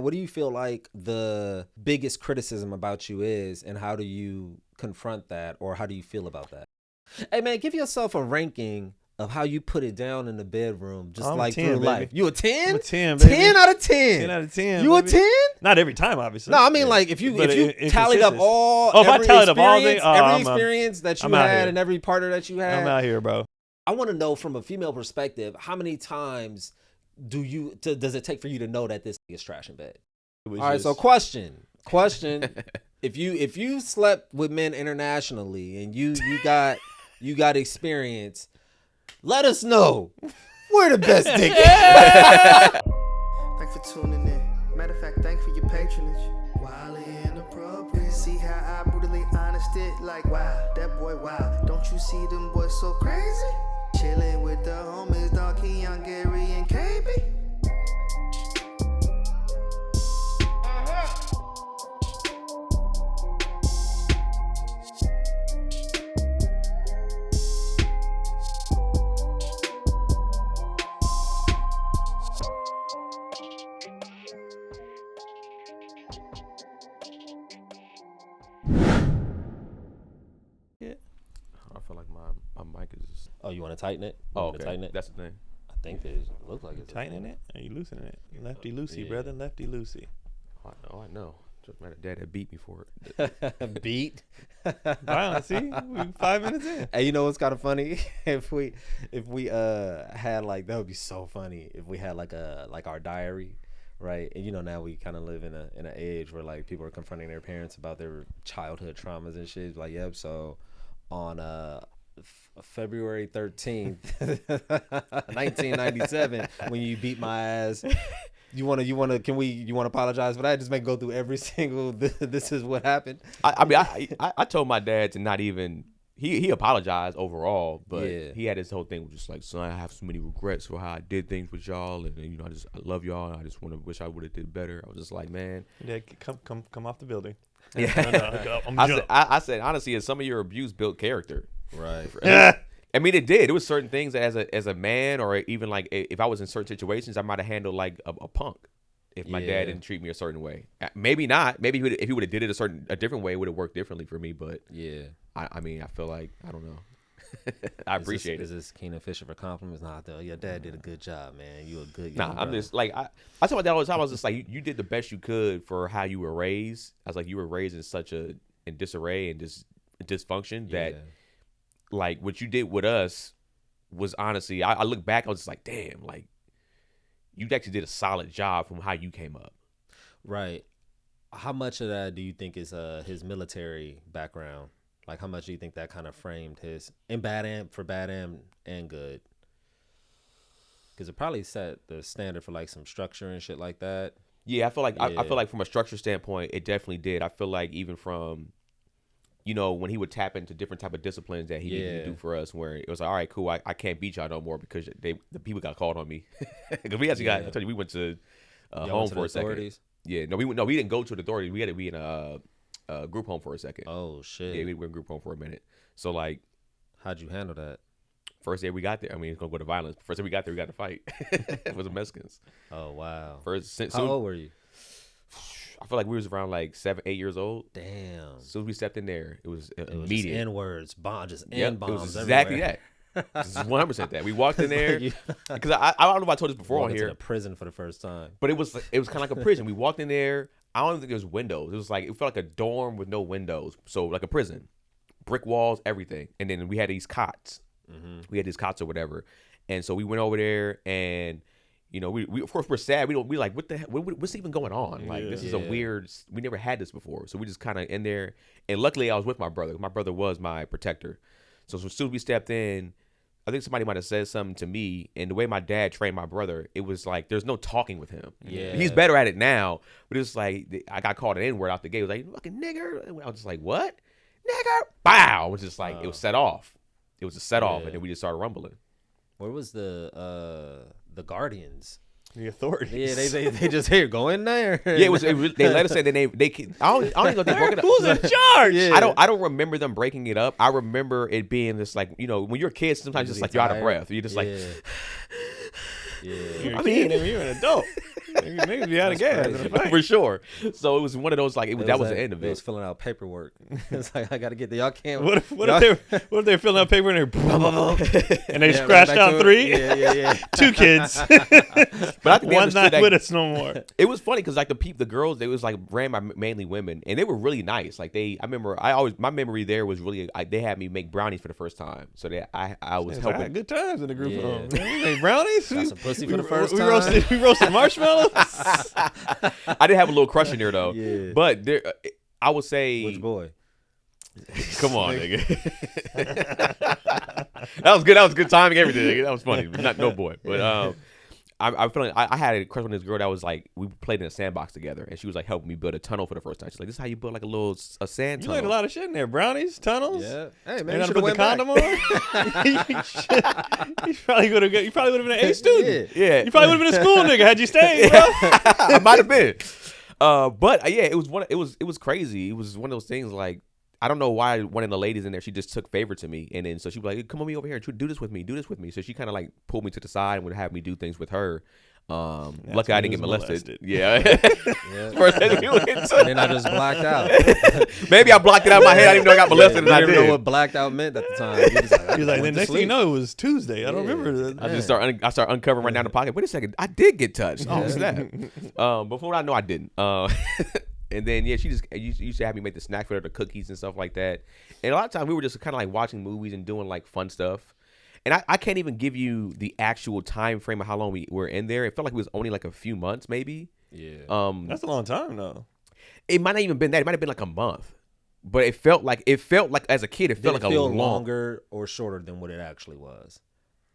What do you feel like the biggest criticism about you is, and how do you confront that, or how do you feel about that? Hey, man, give yourself a ranking of how you put it down in the bedroom, just I'm like 10, through baby. life. You a 10? I'm a 10, baby. 10 out of 10. 10 out of 10. You baby. a 10? Not every time, obviously. No, I mean, like, if you tallied up if I tallied up all day, every experience that you had and every partner that you had. I'm out here, bro. I want to know from a female perspective, how many times does it take for you to know that this is trash in bed? All right, so question. if you slept with men internationally and you got experience, let us know. We're the best dick. Thanks for tuning in. Matter of fact, thanks for your patronage. Wildly inappropriate. See how I brutally honest it? Like, wow, that boy, wow. Don't you see them boys so crazy? Chilling with the homies, dog Keon, Gary, and KB. I feel like my mic is. Oh, you want to tighten it? Tighten it. That's the thing. I think it looks like it's Tightening it? Are you loosening it? Lefty loosey, brother. Lefty loosey. I know. Just my dad had beat me for it. Beat. Wow, see? We 5 minutes in. Hey, you know what's kind of funny? if we had like, that would be so funny if we had like our diary, right? And you know, now we kind of live in an age where like people are confronting their parents about their childhood traumas and shit. Like, yep, so on February 13th, 1997, when you beat my ass, you want to apologize for that? Just make go through every single this is what happened. I told my dad to not even. He apologized overall, but he had this whole thing just like, son, I have so many regrets for how I did things with y'all, and you know, I love y'all, and I just wish I would have did better. I was just like, man, Yeah, come off the building. yeah. No, I said honestly, some of your abuse built character. Right. I mean, it did. It was certain things that as a man, or even like if I was in certain situations, I might have handled like a punk if my dad didn't treat me a certain way. Maybe not. Maybe if he would have did it a different way, it would have worked differently for me. But Yeah. I mean, I feel like, I don't know. I appreciate it. Is this Keenan Fisher for compliments? Nah, though. Your dad did a good job, man. You a good. Nah, I'm just like, I tell my dad all the time. I was just like, you did the best you could for how you were raised. I was like, you were raised in disarray and just dysfunction that, like, what you did with us was honestly, I look back, I was just like, damn, like, you actually did a solid job from how you came up. Right. How much of that do you think is his military background? Like, how much do you think that kind of framed his bad and good? Because it probably set the standard for like some structure and shit like that. Yeah, I feel like from a structure standpoint, it definitely did. I feel like even from, you know, when he would tap into different type of disciplines that he needed to do for us, where it was like, all right, cool, I can't beat y'all no more because the people got called on me. Because we actually got, I told you, we went to home for a second. Yeah, we didn't go to the authorities. We had to be in a group home for a second. Oh shit. Yeah, we were in group home for a minute. So like, how'd you handle that? First day we got there, I mean, it's gonna go to violence. First day we got there, we got to fight with the Mexicans. Oh wow. How old were you? I feel like we was around like 7, 8 years old. Damn. As soon as we stepped in there, it was immediate. Just N-words, bombs, N bombs. It was exactly everywhere. that. This is 100% that. We walked in there because I don't know if I told this before on here. To the prison for the first time, but it was kind of like a prison. We walked in there. I don't even think there was windows. It was like, it felt like a dorm with no windows. So like a prison, brick walls, everything. And then we had these cots. Mm-hmm. We had these cots or whatever. And so we went over there, and you know, we of course we're sad. We like, what the hell? What's even going on? Like, this is a weird. We never had this before. So we just kind of in there. And luckily, I was with my brother. My brother was my protector. So as soon as we stepped in, I think somebody might have said something to me, and the way my dad trained my brother, it was like there's no talking with him. Yeah, he's better at it now, but it's like I got called an N-word out the gate. It was like, fucking nigger. And I was just like, what? Nigger? Bow! It was just like, it was set off. It was a set off, and then we just started rumbling. Where was the Guardians? The authorities. Yeah, they just here go in there. Yeah, they let us say that they I don't even know if they broke it up. Who's in charge? Yeah. I don't remember them breaking it up. I remember it being just like, you know, when you're a kid, sometimes it's like you're out of breath. You're just like, You're an adult. Niggas be out of gas in a fight. For sure. So it was one of those like that was the end of it. It was filling out paperwork. It's like I gotta get the y'all can't. What if they're filling out paper and they scratched out 3? Yeah. 2 kids. But I think one's not with us no more. It was funny because like the girls, they was like ran by mainly women, and they were really nice. Like I remember my memory there was really they had me make brownies for the first time, so that I was helping. I had good times in the group. We made brownies. Got some pussy for the first time. We roasted marshmallows. I did have a little crush in there though. Yeah. But there, I would say, Which boy? Come on, nigga. That was good. That was good timing. Everything. Nigga. That was funny. Not no boy, but I feel like I had a crush on this girl that was like we played in a sandbox together, and she was like helping me build a tunnel for the first time. She's like, "This is how you build like a sand tunnel." You learned a lot of shit in there. Brownies, tunnels. Yeah. Hey man, you should put the condom on. You probably would have been an A student. Yeah. You probably would have been a school nigga had you stayed, bro. I might have been. But yeah, it was crazy. It was one of those things like I don't know why one of the ladies in there, she just took favor to me, and then so she was like, "Come on, me over here, do this with me." So she kind of like pulled me to the side and would have me do things with her. Luckily I didn't get molested. Yeah. First thing we went to. And then I just blacked out. Maybe I blocked it out of my head. I didn't even know I got molested, and I didn't did. know what blacked out meant at the time. He was like, then next thing you know, it was Tuesday. I don't remember. I start uncovering right down the pocket. Wait a second, I did get touched. Oh snap! Before I know, I didn't. And then she just used to have me make the snack for her, the cookies and stuff like that. And a lot of times we were just kind of like watching movies and doing like fun stuff. And I can't even give you the actual time frame of how long we were in there. It felt like it was only like a few months, maybe. Yeah. That's a long time, though. It might not even been that. It might have been like a month. But it felt like as a kid, it felt like a longer or shorter than what it actually was.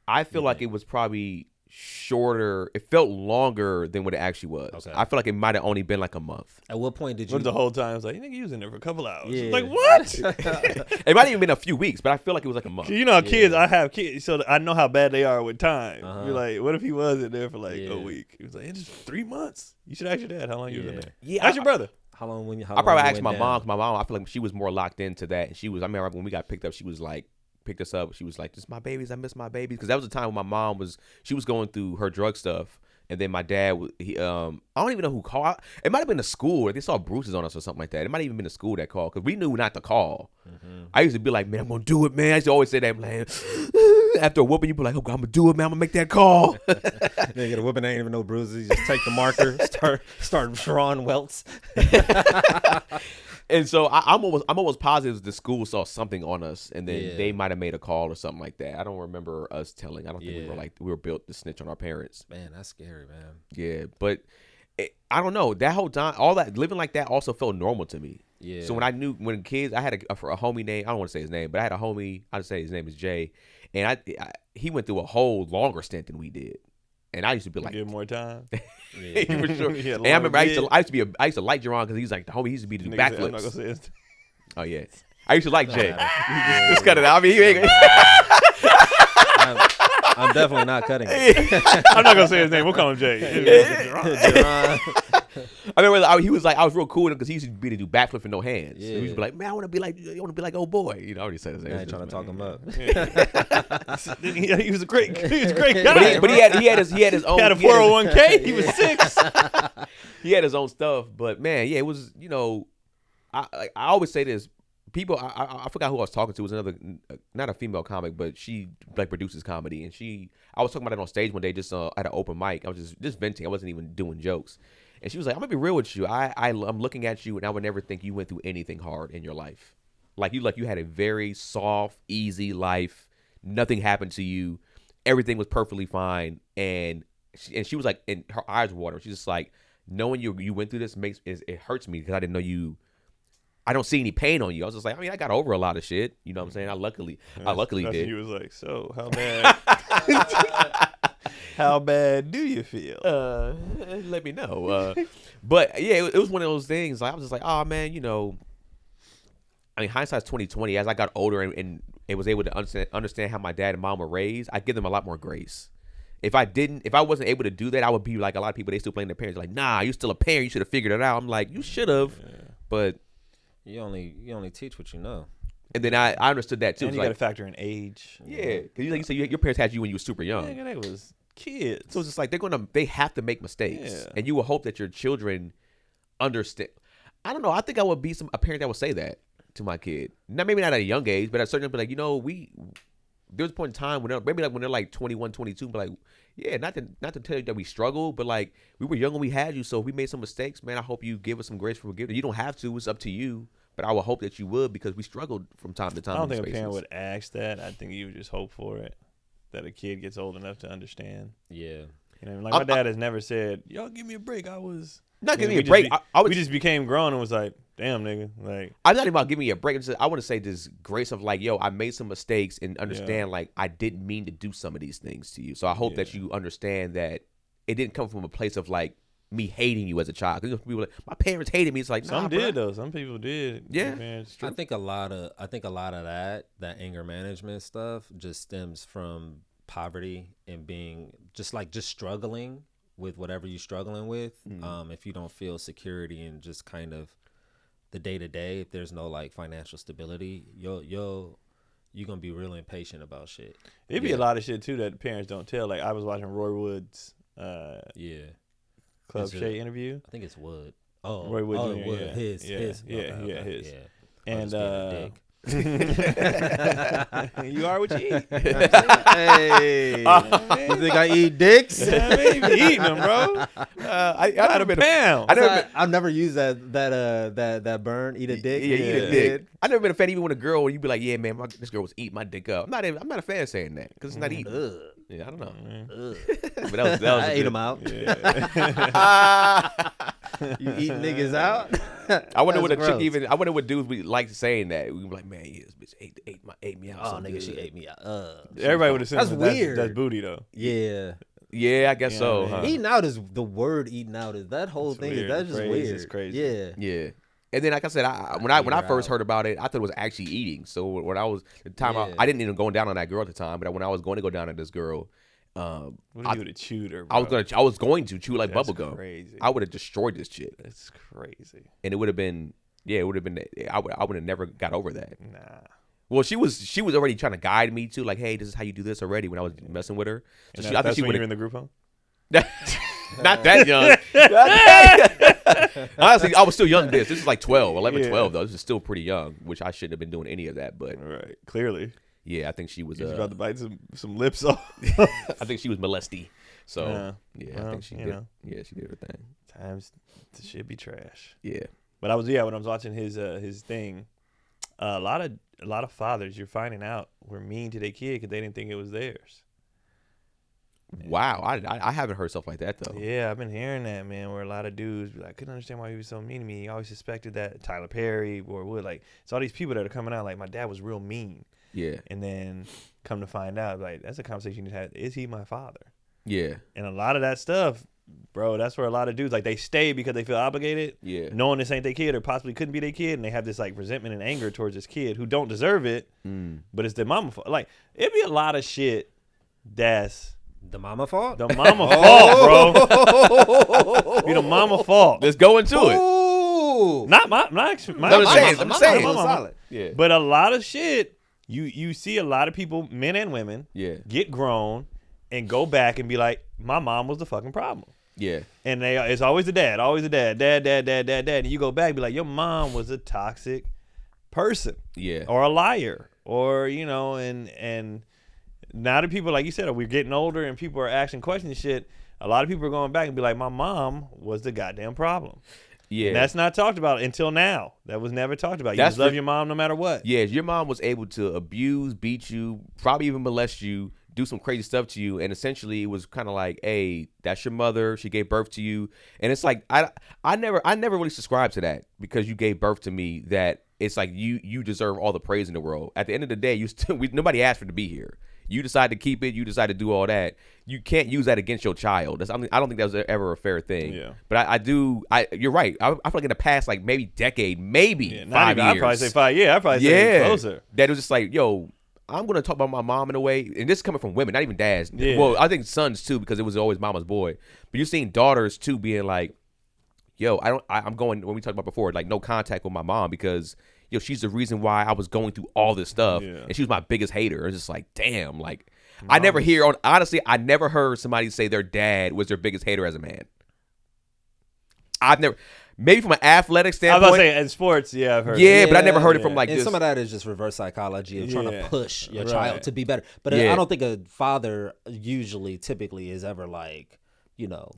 I feel like it was probably shorter. It felt longer than what it actually was. Okay. I feel like it might have only been like a month. At what point did you? What the whole time? It was like, you nigga, you was in there for a couple hours. Yeah. Like, what? It might have even been a few weeks, but I feel like it was like a month. You know, kids, I have kids, so I know how bad they are with time. You're like, what if he wasn't there for like a week? He was like, it's 3 months. You should ask your dad how long you was in there. Yeah. Ask your brother. How long I probably asked my mom. My mom, I feel like she was more locked into that. And she was, I remember when we got picked up, she was like, picked us up. She was like, "Just my babies. I miss my babies." Because that was the time when my mom was going through her drug stuff, and then my dad, I don't even know who called. It might have been the school. They saw bruises on us or something like that. It might have even been the school that called because we knew not to call. Mm-hmm. I used to be like, "Man, I'm gonna do it, man." I used to always say that, man. After a whooping, you be like, "Oh, I'm gonna do it, man. I'm gonna make that call." They get a whooping, ain't even no bruises. You just take the marker, start drawing welts. And so I'm almost positive the school saw something on us, and then they might have made a call or something like that. I don't remember us telling. I don't think we were built to snitch on our parents. Man, that's scary, man. Yeah, but I don't know. That whole time, all that living like that also felt normal to me. Yeah. So when kids, I had a homie name. I don't want to say his name, but I had a homie. I'd say his name is Jay, and he went through a whole longer stint than we did. And I used to be like, give more time. Yeah, for sure. And I remember I used to like Jerron because he's like the homie. He used to be doing backflips. I'm not gonna say his. Oh yeah, I used to like Jay. Just cut it out. I mean, he ain't. I'm definitely not cutting it. I'm not gonna say his name. We'll call him Jay. Jerron. I remember he was like, I was real cool with him because he used to be to do backflip with no hands. Yeah. So he used to be like, "Man, I want to be like old boy." You know, I already said his name. I ain't trying to talk him up. He was a great guy. But he had his own. He had a 401k. He was 6. He had his own stuff, but man, yeah, it was. You know, I always say this. People, I forgot who I was talking to. It was another, not a female comic, but she like produces comedy, and I was talking about it on stage one day, just at an open mic. I was just venting. I wasn't even doing jokes, and she was like, "I'm gonna be real with you. I'm looking at you, and I would never think you went through anything hard in your life. Like you had a very soft, easy life. Nothing happened to you. Everything was perfectly fine." And she was like, and her eyes were watering. She's just like, knowing you went through this it hurts me because I didn't know you. I don't see any pain on you. I was just like, I mean, I got over a lot of shit. You know what I'm saying? I luckily did. He was like, so how bad? How bad do you feel? Let me know. But yeah, it was one of those things. Like, I was just like, oh man, you know. I mean, hindsight's 20/20. As I got older and was able to understand how my dad and mom were raised, I give them a lot more grace. If I wasn't able to do that, I would be like a lot of people. They still blame their parents. Like, nah, you're still a parent. You should have figured it out. I'm like, you should have, but. You only teach what you know. And then I understood that too. And you got to factor in age. Yeah, because you said your parents had you when you were super young. Yeah, they was kids. So it's just like they have to make mistakes, and you will hope that your children understand. I don't know. I think I would be a parent that would say that to my kid. Maybe not at a young age, but at a certain point, like, there's a point in time when they're like 21, 22, but like, yeah, not to tell you that we struggle, but like we were young when we had you, so if we made some mistakes, man, I hope you give us some grace for forgiveness. You don't have to; it's up to you. But I would hope that you would, because we struggled from time to time. I don't think a parent would ask that. I think you would just hope for it, that a kid gets old enough to understand. Yeah, you know, like my dad has never said, "Y'all give me a break." I was not giving me a break. We just became grown and was like, "Damn, nigga!" Like, I'm not even about giving me a break. I want to say this grace of like, yo, I made some mistakes and understand like I didn't mean to do some of these things to you. So I hope that you understand that it didn't come from a place of like me hating you as a child. Because people like, my parents hated me. It's like, some did though. Some people did. Yeah, I think a lot of that anger management stuff just stems from poverty and being just struggling with whatever you're struggling with. If you don't feel security and just kind of the day to day, if there's no like financial stability, you're gonna be real impatient about shit. It'd be a lot of shit too that parents don't tell. Like I was watching Roy Wood's Club Shay interview. I think it's Wood. Oh, Roy Wood Jr. Wood. His. His. And you are what you eat. Hey, you think I eat dicks? Yeah, maybe eating them, bro. I've never used that burn. Eat a dick. Yeah, eat a dick. I've never been a fan even when a girl. You'd be like, yeah, man, this girl was eating my dick up. I'm not a fan of saying that because it's not eating. Yeah, I don't know. But that was I ate them out. Yeah. You eat niggas out? I wonder what a chick even. I wonder what dudes we like saying that. We be like, man, yeah, this bitch ate me out. Oh, nigga, she ate me out. Everybody would assume that's weird. That's booty though. Yeah. Yeah, I guess so. Huh? Eating out is the word. Eating out is that whole thing. Weird. That's just weird. It's crazy. Yeah. Yeah. And then, like I said, when I first heard about it, I thought it was actually eating. So when I was the time, I didn't even go down on that girl at the time. But when I was going to go down on this girl, what if you would have chewed her, bro? I was going to chew like bubblegum. Crazy. I would have destroyed this shit. That's crazy. And it would have been, I would have never got over that. Nah. Well, she was already trying to guide me to like, hey, this is how you do this already. When I was messing with her, so I think she when you were in the group home. Not that young. Honestly, I was still young. This is like 11, 12 though. This is still pretty young, which I shouldn't have been doing any of that. But right, clearly. Yeah, I think she was about to bite some lips off. I think she was molesty. So well, I think she did. Yeah, she did her thing. Times the shit be trash. Yeah, but when I was watching his thing, a lot of fathers you're finding out were mean to their kid because they didn't think it was theirs. Wow, I haven't heard stuff like that though. Yeah, I've been hearing that, man. Where a lot of dudes be like, I couldn't understand why he was so mean to me. He always suspected that Tyler Perry or Wood, like it's all these people that are coming out like my dad was real mean. Yeah, and then come to find out, like that's a conversation you had. Is he my father? Yeah, and a lot of that stuff, bro. That's where a lot of dudes like they stay because they feel obligated. Yeah, knowing this ain't their kid or possibly couldn't be their kid, and they have this like resentment and anger towards this kid who don't deserve it, but it's their mama fault. Like it'd be a lot of shit that's. The mama fault? The mama fault, bro. Be the mama fault. Let's go into it. Not my I'm saying. Solid. Yeah. But a lot of shit, you see a lot of people, men and women, get grown and go back and be like, my mom was the fucking problem. Yeah. And it's always the dad. Dad. And you go back and be like, your mom was a toxic person. Yeah. Or a liar. Or, and now that people, like you said, we're getting older and people are asking questions and shit, a lot of people are going back and be like, my mom was the goddamn problem. Yeah. And that's not talked about until now. That was never talked about. You just love your mom no matter what. Yeah, your mom was able to abuse, beat you, probably even molest you, do some crazy stuff to you, and essentially it was kind of like, hey, that's your mother. She gave birth to you. And it's like, I never really subscribed to that because you gave birth to me, that it's like you deserve all the praise in the world. At the end of the day, nobody asked for to be here. You decide to keep it. You decide to do all that. You can't use that against your child. I don't think that was ever a fair thing. Yeah. But you're right. I feel like in the past, like maybe decade, 5 years. I'd probably say 5 years. I'd probably say closer. That was just like, yo, I'm going to talk about my mom in a way. And this is coming from women, not even dads. Yeah. Well, I think sons too, because it was always mama's boy. But you're seeing daughters too being like, yo, I'm going, when we talked about before, like no contact with my mom because she's the reason why I was going through all this stuff, and she was my biggest hater. It's just like, damn, like I never heard somebody say their dad was their biggest hater as a man. I've never. Maybe from an athletic standpoint. I was about to say, in sports, yeah, I've heard it. But I never heard it from like and this. some of that is just reverse psychology of trying to push your child to be better. But I don't think a father typically is ever like,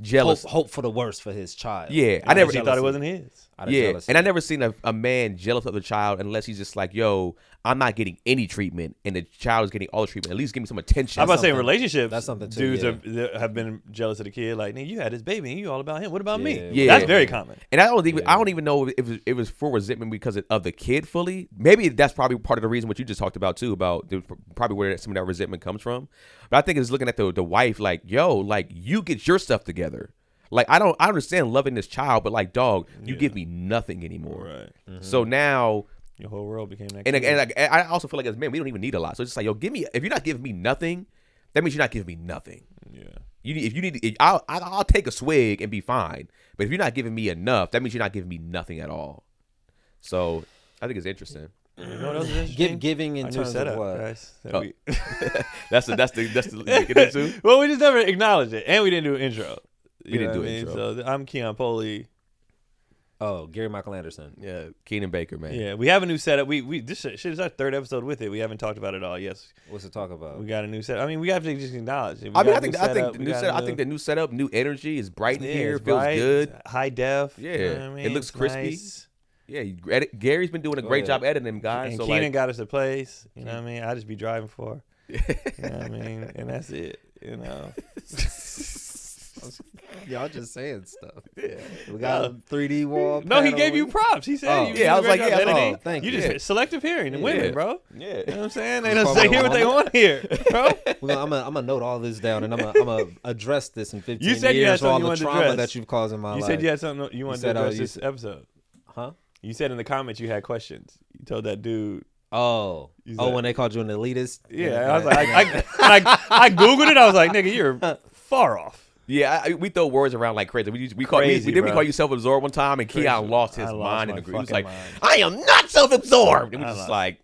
jealous. Hope for the worst for his child. Yeah. I never thought it wasn't his. And I never seen a man jealous of the child unless he's just like, yo, I'm not getting any treatment and the child is getting all the treatment. At least give me some attention. I'm about to say in relationships, that's something too, dudes have been jealous of the kid. Like, nigga, you had this baby and you all about him. What about me? Yeah. That's very common. And I don't even know if it was for resentment because of the kid fully. Maybe that's probably part of the reason what you just talked about too, about probably where some of that resentment comes from. But I think it's looking at the wife like, yo, like you get your stuff together. Like, I understand loving this child, but like, dog, you give me nothing anymore. Right. Mm-hmm. So now your whole world became that. And I also feel like as men, we don't even need a lot. So it's just like, yo, if you're not giving me nothing, that means you're not giving me nothing. Yeah. I'll take a swig and be fine. But if you're not giving me enough, that means you're not giving me nothing at all. So I think it's interesting. You know what else is interesting? Giving in terms of what? Guys, that's the get into. Well, we just never acknowledged it, and we didn't do an intro. We didn't do an intro. So I'm Keon Polee. Oh, Gary Michael Anderson. Yeah, Keenan Baker, man. Yeah, we have a new setup. This shit is our third episode with it. We haven't talked about it all. Yes. What's to talk about? We got a new setup. I mean, we have to just acknowledge it. I think the new setup, new energy is bright in here. It feels good. High def. Yeah, you know what I mean? It looks crispy. Nice. Yeah, Gary's been doing a great job editing them guys. And so Keenan got us a place. You know what I mean? I just be driving for. You know what I mean? And that's it. You know. Y'all just saying stuff. Yeah. We got a 3D wall. No, he gave you props. He said, I was like, thank you. You just selective hearing and women, bro. Yeah. You know what I'm saying? They don't say hear what they want here, bro. I'm gonna note all this down and I'm gonna address this in 15 you said years you had for all something the you trauma address. that you've caused in my life. You said you had something you wanted to address this episode. Huh? You said in the comments you had questions. You told that dude. When they called you an elitist? Yeah, I was like, I Googled it. I was like, nigga, you're far off. Yeah, we throw words around like crazy. We call you self-absorbed one time, and Keon lost his mind in the group. He was like, "I am not self-absorbed." And we just like,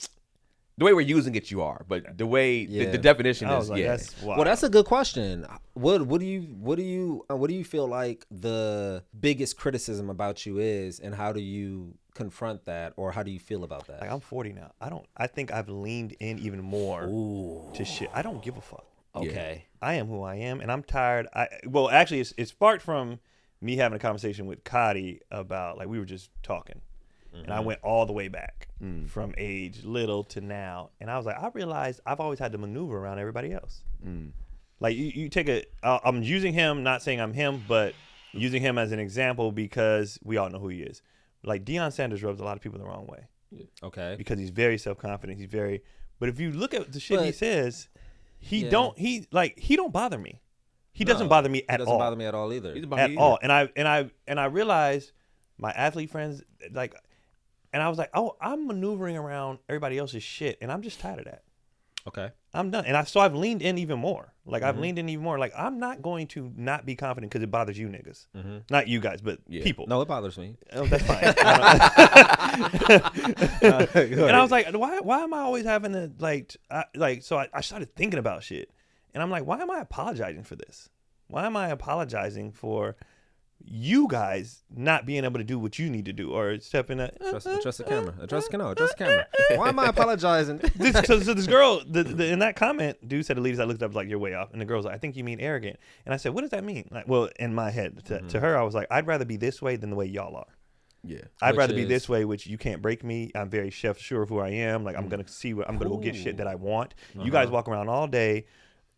the way we're using it, you are, but the way the definition is, that's wild. Well, that's a good question. What do you feel like the biggest criticism about you is, and how do you confront that, or how do you feel about that? Like, I'm 40 now. I think I've leaned in even more to shit. I don't give a fuck. Okay. I am who I am, and I'm tired. Actually, it sparked from me having a conversation with Cotty about, like, we were just talking, and I went all the way back from age little to now, and I was like, I realized I've always had to maneuver around everybody else. Like, you take I'm using him, not saying I'm him, but using him as an example because we all know who he is. Like, Deion Sanders rubs a lot of people the wrong way. Okay. Because he's very self-confident. But if you look at the shit he says, he don't bother me. He doesn't bother me at all. He doesn't bother me at all either. At all. And I realized my athlete friends, like, and I was like, oh, I'm maneuvering around everybody else's shit, and I'm just tired of that. Okay. I'm done. And I've leaned in even more. Like, I've leaned in even more. Like, I'm not going to not be confident because it bothers you niggas. Not you guys, but people. No, it bothers me. Oh, that's fine. And I was like, why am I always having to, so I started thinking about shit. And I'm like, why am I apologizing for this? Why am I apologizing for you guys not being able to do what you need to do or step in address the camera. Address the camera. Why am I apologizing? So this girl, in that comment, dude said the leaders I looked up was like, you're way off. And the girl's like, I think you mean arrogant. And I said, what does that mean? Like, well, in my head, to her, I was like, I'd rather be this way than the way y'all are. Yeah. I'd rather be this way, which you can't break me. I'm very sure of who I am. Like, I'm going to go get shit that I want. You guys walk around all day.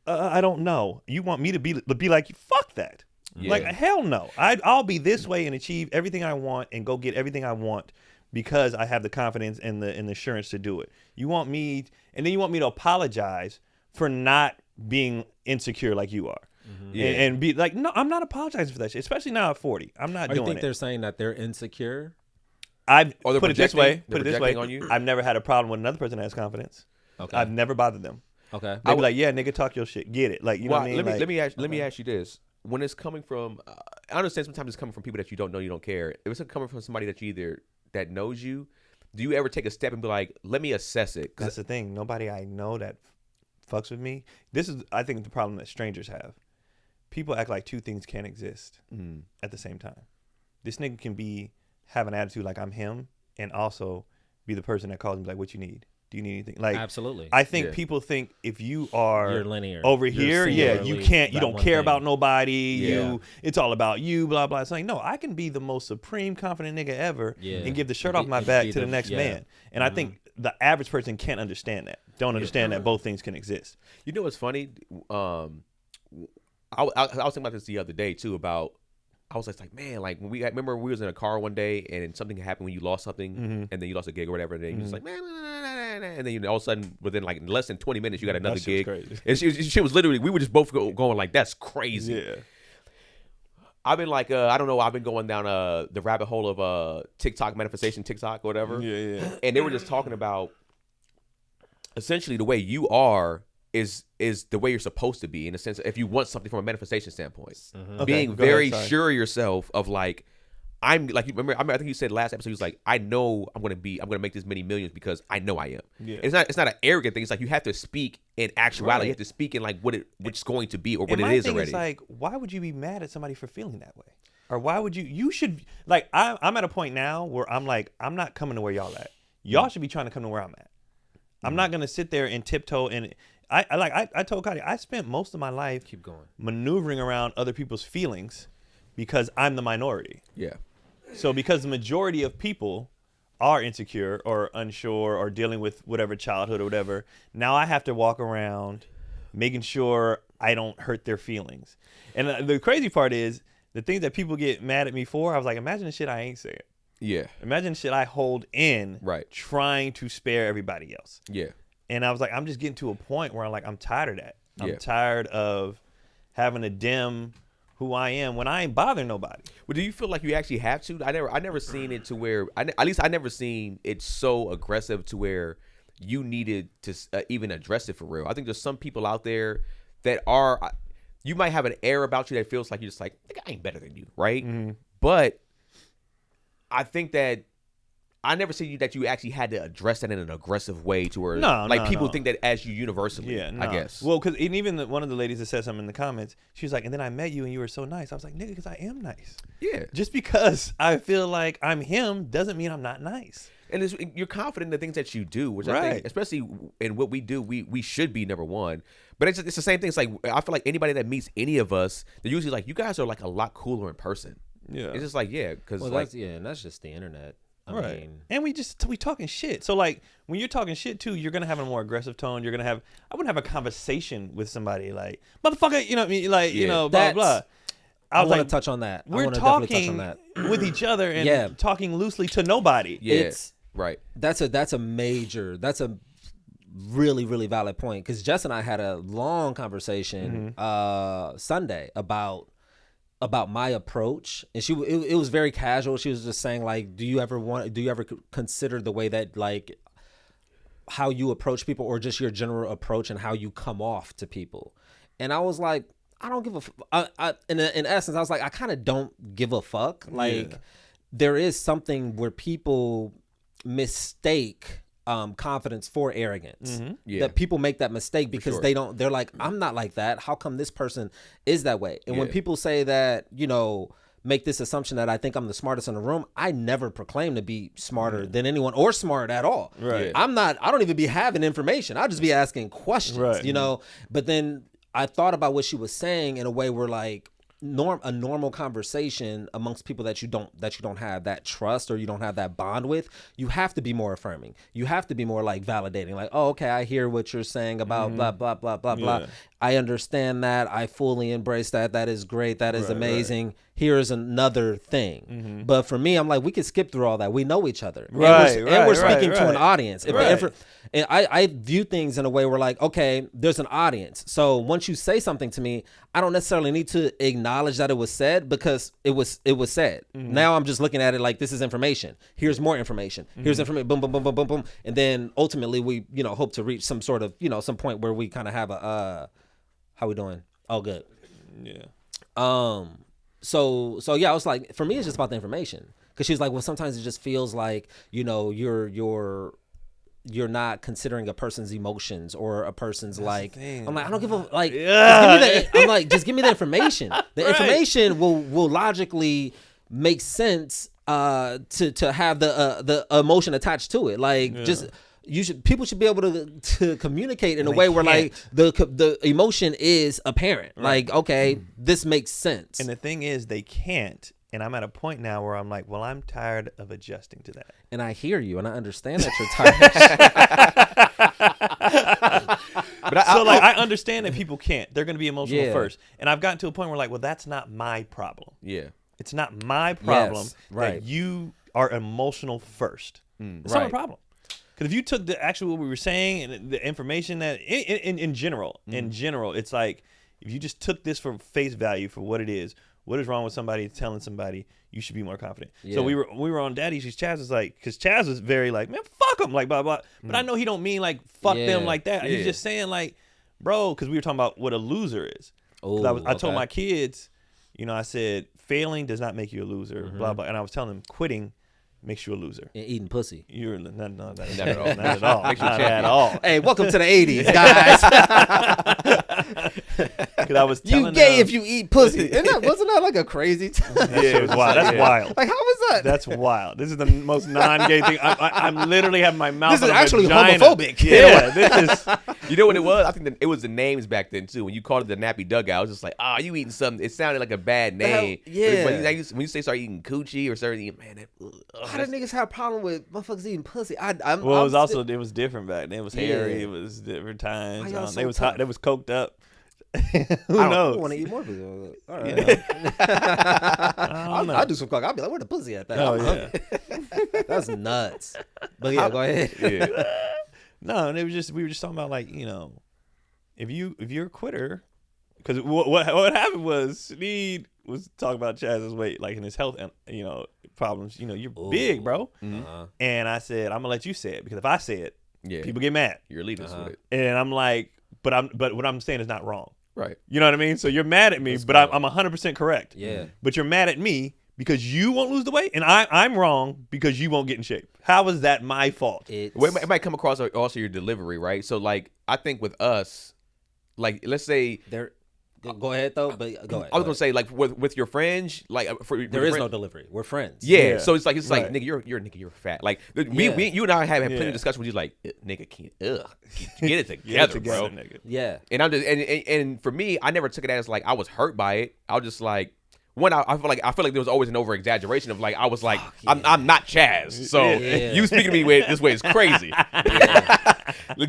I don't know. You want me to be like, fuck that. Yeah. Like, hell no. I'll be this way and achieve everything I want and go get everything I want because I have the confidence and the assurance to do it. You want me to apologize for not being insecure like you are. And be like, no, I'm not apologizing for that shit, especially now at 40. I'm not doing it. You think they're saying that they're insecure? Put it this way. On you? I've never had a problem with another person that has confidence. Okay. I've never bothered them. Okay. They'd be like, yeah, nigga, talk your shit. Get it. Like, you know what I mean? Let me ask you this. When it's coming from, I understand sometimes it's coming from people that you don't know, you don't care. If it's coming from somebody that knows you, do you ever take a step and be like, let me assess it? That's the thing. Nobody I know that fucks with me. This is, I think, the problem that strangers have. People act like two things can't exist at the same time. This nigga can have an attitude like I'm him, and also be the person that calls me like, what you need? Do you need anything? Like, absolutely. I think people think if you are you're linear over here, you can't, you don't care about nobody. It's all about you, blah, blah. It's like, no, I can be the most supreme confident nigga ever and give the shirt off my back to the next man. And I think the average person can't understand that. Don't understand that both things can exist. You know what's funny? I was thinking about this the other day too. I was like, man, like when remember we was in a car one day and something happened when you lost something and then you lost a gig or whatever, and then you just like, man, and then all of a sudden within like less than 20 minutes you got another gig. And she was literally, we were just both going like, that's crazy. Yeah. I've been like, I don't know, I've been going down the rabbit hole of TikTok manifestation, TikTok or whatever. Yeah. And they were just talking about essentially the way you are is the way you're supposed to be, in a sense, if you want something from a manifestation standpoint. Being very sure of yourself of like, I'm like, you remember, I think you said last episode, he was like, I know I'm going to make this many millions because I know I am. Yeah. It's not an arrogant thing. It's like you have to speak in actuality. Right. You have to speak in like what it's going to be or what it is already. It's like, why would you be mad at somebody for feeling that way? Or why would you should, like, I'm at a point now where I'm like, I'm not coming to where y'all at. Y'all should be trying to come to where I'm at. I'm not going to sit there and tiptoe and I told Cody, I spent most of my life maneuvering around other people's feelings because I'm the minority. Yeah. So because the majority of people are insecure or unsure or dealing with whatever childhood or whatever, now I have to walk around making sure I don't hurt their feelings. And the crazy part is the things that people get mad at me for, I was like, imagine the shit I ain't saying. Yeah. Imagine the shit I hold in trying to spare everybody else. Yeah. And I was like, I'm just getting to a point where I'm like, I'm tired of that. I'm tired of having to dim who I am when I ain't bothering nobody. Well, do you feel like you actually have to? I never seen it to where, at least I never seen it so aggressive to where you needed to even address it for real. I think there's some people out there that are, you might have an air about you that feels like you're just like, I ain't better than you, right? Mm-hmm. But I think that I never seen that you actually had to address that in an aggressive way to where people think that as you universally, I guess. Well, because even one of the ladies that said something in the comments, she was like, and then I met you and you were so nice. I was like, nigga, because I am nice. Yeah. Just because I feel like I'm him doesn't mean I'm not nice. And you're confident in the things that you do, which I think, especially in what we do, we should be number one. But it's the same thing. It's like, I feel like anybody that meets any of us, they're usually like, you guys are like a lot cooler in person. Yeah. It's just like, because and that's just the internet. I mean, and we talking shit. So like when you're talking shit too, you're gonna have a more aggressive tone. I wouldn't have a conversation with somebody like, motherfucker, you know what I mean? Like, you know, blah blah. I want to touch on that. We're talking with each other and talking loosely to nobody. Yeah. That's a really, really valid point. Because Jess and I had a long conversation Sunday about my approach, and it was very casual. She was just saying like, do you ever consider the way that like how you approach people or just your general approach and how you come off to people? And I was like, I don't give a in essence, I was like, I kind of don't give a fuck. Like there is something where people mistake confidence for arrogance. That people make that mistake because they're like, I'm not like that. How come this person is that way? And when people say that, you know, make this assumption that I think I'm the smartest in the room, I never proclaim to be smarter than anyone or smart at all. Right. I don't even be having information. I'll just be asking questions, you know? But then I thought about what she was saying in a way where like, a normal conversation amongst people that you don't have that trust or you don't have that bond with, you have to be more affirming. You have to be more like validating, like, oh, okay, I hear what you're saying about blah blah blah blah blah. I understand that. I fully embrace that. That is great. That is amazing. Here's another thing. But for me, I'm like, we can skip through all that. We know each other. And we're speaking to an audience. And I view things in a way where like, okay, there's an audience. So once you say something to me, I don't necessarily need to acknowledge that it was said because it was said. Now I'm just looking at it like this is information. Here's more information. Here's information. Boom, boom, boom, boom, boom, boom. And then ultimately we, you know, hope to reach some sort of, you know, some point where we kind of have a how we doing? Oh, good. Yeah. So yeah, I was like, for me, it's just about the information. Cause she's like, well, sometimes it just feels like, you know, you're you're not considering a person's emotions or a person's like. I'm like, I don't give a like. Yeah. Just give me the information. The information will logically make sense to have the emotion attached to it. Like people should be able to communicate in a way where like the emotion is apparent. Right. Like, okay, this makes sense. And the thing is, they can't. And I'm at a point now where I'm like, well, I'm tired of adjusting to that. And I hear you, and I understand that you're tired. But I understand that people can't. They're going to be emotional first. And I've gotten to a point where like, well, that's not my problem. Yeah. It's not my problem that you are emotional first. It's not my problem. Because if you took the actual what we were saying and the information that in general, it's like if you just took this for face value for what it is. What is wrong with somebody telling somebody you should be more confident? Yeah. So we were on Daddy Issues. Chaz was like, because Chaz was very like, man, fuck them, like blah blah. But I know he don't mean like fuck them like that. He's just saying like, bro, because we were talking about what a loser is. I told my kids, I said failing does not make you a loser, blah blah, and I was telling them quitting makes you a loser. And eating pussy. You're not at all. Not at all. Makes you at all. Hey, welcome to the 80s, guys. Because I was telling you gay if you eat pussy. Wasn't that like a crazy time? Yeah, it was wild. That's wild. Like, how was that? That's wild. This is the most non-gay thing. I'm literally having my mouth. This is on actually vagina. homophobic. Yeah, this is. You know what it was? I think it was the names back then too. When you called it the nappy dugout, I was just like, you eating something. It sounded like a bad name. Yeah. When you say start eating coochie or start eating, man, how did niggas have a problem with motherfuckers eating pussy? It was different back then. It was hairy. It was different times. They was hot. They was coked up. Who knows? I want to eat more pussy. All right. I'll do some coke. I'll be like, where the pussy at? That's nuts. But go ahead. Yeah. No, and it was just we were just talking about like if you're a quitter, because what happened was Sneed was talking about Chaz's weight, like in his health problems. You're big, bro. Uh-huh. And I said I'm gonna let you say it because if I say it, people get mad. You're leading us with it. And I'm like, but what I'm saying is not wrong. Right. You know what I mean? So you're mad at me, but I'm 100% correct. Yeah. But you're mad at me because you won't lose the weight, and I'm wrong because you won't get in shape. How is that my fault? It might come across also your delivery, right? So like I think with us, like let's say go ahead though, but go ahead. I was gonna say like with your friends, like there is no delivery. We're friends. Yeah. So it's like nigga, you're fat. Like you and I have plenty of discussion where you're like, nigga, can't get it together, bro. Nigga. Yeah. And I'm just and for me, I never took it as like I was hurt by it. I was just like. I feel like there was always an over exaggeration of like I was like I'm not Chaz, so you speaking to me this way is crazy.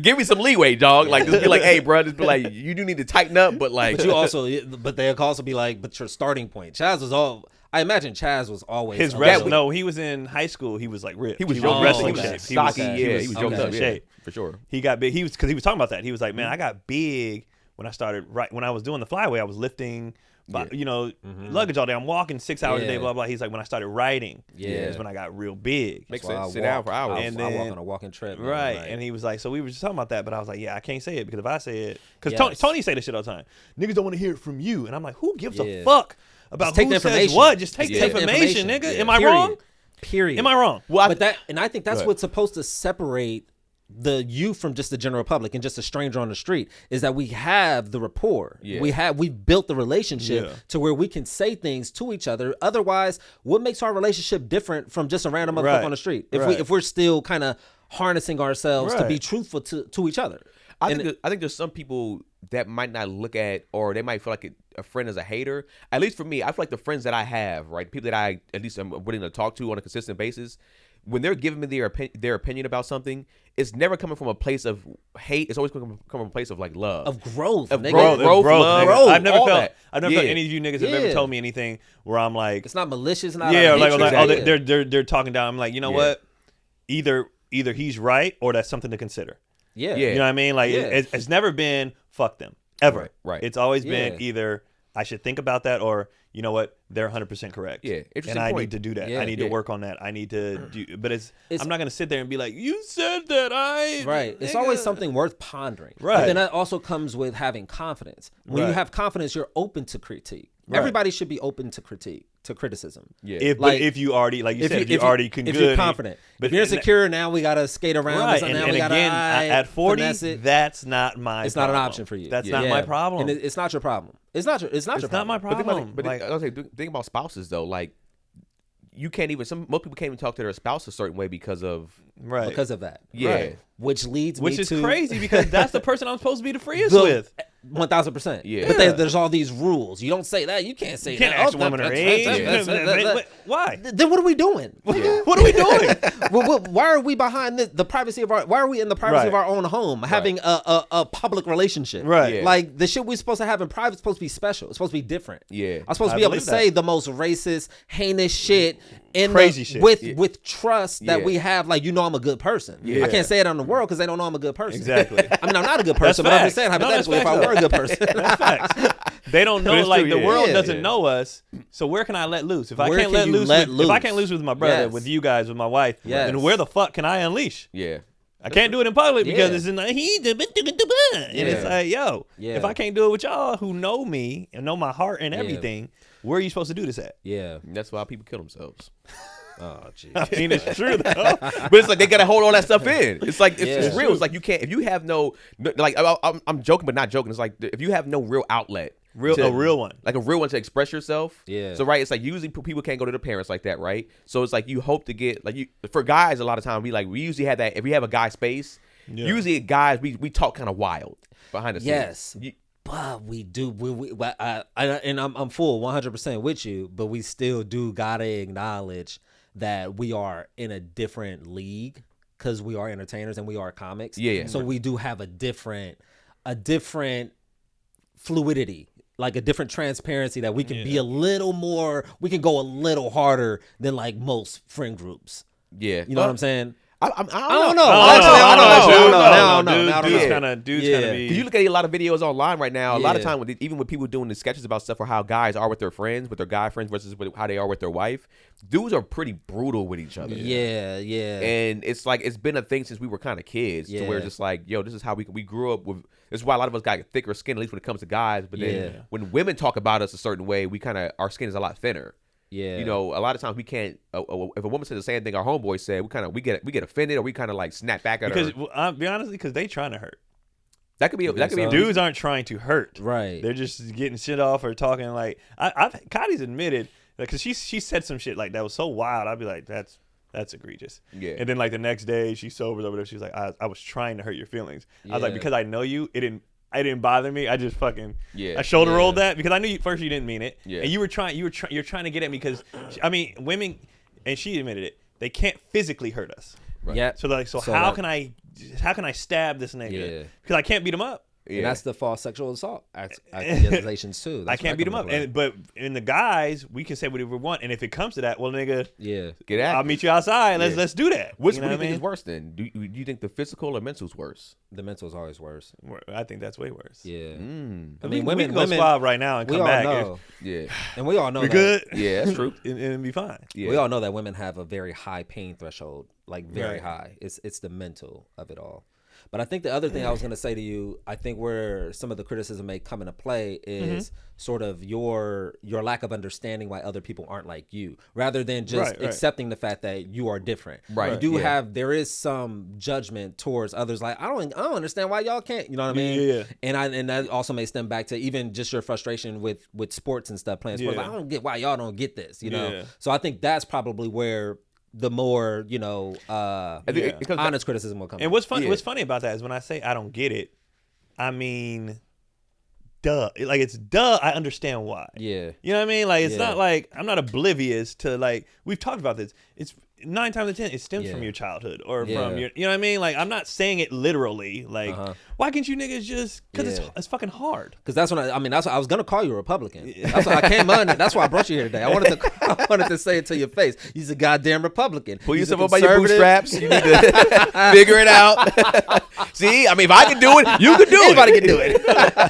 Give me some leeway, dog. Like just be like, hey, bro, just be like you do need to tighten up, but like but they could also be like, but your starting point. I imagine Chaz was always his wrestling. No, he was in high school. He was like ripped. He was wrestling shape. He was yoked up shape for sure. He got big. Because he was talking about that. He was like, man, I got big when I started. Right when I was doing the flyway, I was lifting. Luggage all day. I'm walking 6 hours a day, blah, blah. He's like, when I started writing, is when I got real big. Makes sense. Sit down for hours. And then, I walk on a walking treadmill. Right. And he was like, so we were just talking about that, but I was like, I can't say it because if I say it, because Tony say this shit all the time. Niggas don't want to hear it from you. And I'm like, who gives a fuck about who says what? Just take the information, nigga. Am I wrong? Period. Am I wrong? Well, I think that's what's supposed to separate the you from just the general public and just a stranger on the street is that we have the rapport. We've built the relationship to where we can say things to each other. Otherwise, what makes our relationship different from just a random motherfucker on the street? If we're still kind of harnessing ourselves to be truthful to each other. I think there's some people that might not look at, or they might feel like a friend is a hater. At least for me, I feel like the friends that I have, right, people that I at least am willing to talk to on a consistent basis, when they're giving me their opinion about something, it's never coming from a place of hate. It's always coming from a place of like love, of growth, love. I've never felt any of you niggas have ever told me anything where I'm like, it's not malicious, not they're talking down. I'm like, you know what? Either he's right or that's something to consider. Yeah, you know what I mean? Like it's never been fuck them ever. Right. It's always been either I should think about that or you know what, they're 100% correct. Yeah, and I need to do that. I need to work on that. I need to do. But I'm not gonna sit there and be like, you said that right. It's always something worth pondering. Right. But then that also comes with having confidence. When you have confidence, you're open to critique. Everybody should be open to critique. to criticism. Yeah. If you already, like you said, if you already can if good, you're confident. But if you're insecure, now we gotta skate around. Right. And again, at 40, that's not my. It's not an option for you. That's not my problem. And it's not your problem. It's not my problem. But I was like, think about spouses though. Like, you can't even. Most people can't even talk to their spouse a certain way because of that. Yeah. Right. Which is crazy because that's the person I'm supposed to be the freest with. 1,000%. Yeah. But there's all these rules. You don't say that. You can't say you can't that. ask a woman her age. Why? Then what are we doing? Yeah. What are we doing? Why are we behind the privacy of our? Why are we in the privacy of our own home having a public relationship? Right. Yeah. Like the shit we're supposed to have in private is supposed to be special. It's supposed to be different. Yeah. I'm supposed to be able to say the most racist, heinous shit crazy shit with trust that we have. Like, I'm a good person. Yeah. I can't say it on the world because they don't know I'm a good person. Exactly. I mean, I'm not a good person, but I'm just saying hypothetically, if I were a good person. That's facts. They don't know, like the world doesn't know us. So where can I let loose? If I can't let loose, if I can't loose with my brother, with you guys, with my wife, then where the fuck can I unleash? Yeah. I can't do it in public because it's in the and it's like, yo, if I can't do it with y'all who know me and know my heart and everything, where are you supposed to do this at? Yeah. That's why people kill themselves. Oh, jeez. I mean, it's true though. But it's like they gotta hold all that stuff in. It's like it's real. It's like you can't if you have no like I'm joking but not joking. It's like if you have no real outlet, a real one to express yourself. Yeah. So right, it's like usually people can't go to their parents like that, right? So it's like you hope to get for guys a lot of times we usually have that if we have a guy space. Yeah. Usually guys we talk kind of wild behind the scenes. Yes. But we do, and I'm full 100% with you. But we still do gotta acknowledge that we are in a different league because we are entertainers and we are comics. Yeah. So we do have a different fluidity, like a different transparency that we can be a little more. We can go a little harder than like most friend groups. Yeah. You know what I'm saying? I don't know. I don't know. Dudes kind of be. You look at a lot of videos online right now. A lot of time, even with people doing the sketches about stuff or how guys are with their friends, with their guy friends versus how they are with their wife, dudes are pretty brutal with each other. Yeah. And it's like it's been a thing since we were kind of kids, to where it's just like, yo, this is how we grew up with. This is why a lot of us got thicker skin, at least when it comes to guys. But then when women talk about us a certain way, our skin is a lot thinner. Yeah, a lot of times we can't. If a woman says the same thing our homeboy said, we get offended or we kind of like snap back at her. Because I'll be honest, because they trying to hurt. That could be. Dudes aren't trying to hurt. Right. They're just getting shit off or talking like. Kati's admitted because she said some shit like that was so wild. I'd be like, that's egregious. Yeah. And then like the next day she sobers over there. She's like, I was trying to hurt your feelings. I was like, because I know you, it didn't bother me. I just fucking I shoulder rolled that because I knew you didn't mean it. Yeah. And you're trying to get at me because women, and she admitted it, they can't physically hurt us. Right. Yeah. So how can I stab this nigga? Yeah. Because I can't beat him up. Yeah. And that's the false sexual assault accusations too. I can't beat him up. But in the guys, we can say whatever we want. And if it comes to that, well, nigga, get at I'll meet you outside. Let's do that. What do you think is worse then? Do you think the physical or mental's worse? The mental is always worse. I think that's way worse. Yeah. I mean, women can go swab right now and come back. And we all know we good. Yeah, that's true. and be fine. Yeah. We all know that women have a very high pain threshold, like very high. It's the mental of it all. But I think the other thing I was going to say to you, I think where some of the criticism may come into play is sort of your lack of understanding why other people aren't like you, rather than just accepting the fact that you are different. Right. You do there is some judgment towards others. Like I don't understand why y'all can't. You know what I mean? Yeah. And that also may stem back to even just your frustration with sports and stuff, playing sports. Like, I don't get why y'all don't get this. You know. So I think that's probably where the more honest criticism will come. And what's funny about that is when I say I don't get it, I mean, duh. Like it's duh. I understand why. Yeah. You know what I mean? Like it's not like I'm not oblivious to like we've talked about this. It's 9 times out of 10 it stems from your childhood or from your. You know what I mean? Like I'm not saying it literally. Like why can't you niggas just? Because it's fucking hard. Because that's when that's what I was gonna call you a Republican. That's why I came on. That's why I brought you here today. I wanted to say it to your face. He's a goddamn Republican. Pull yourself up by your bootstraps. You need to figure it out. See, I mean, if I can do it, you can do it. Anybody can do it.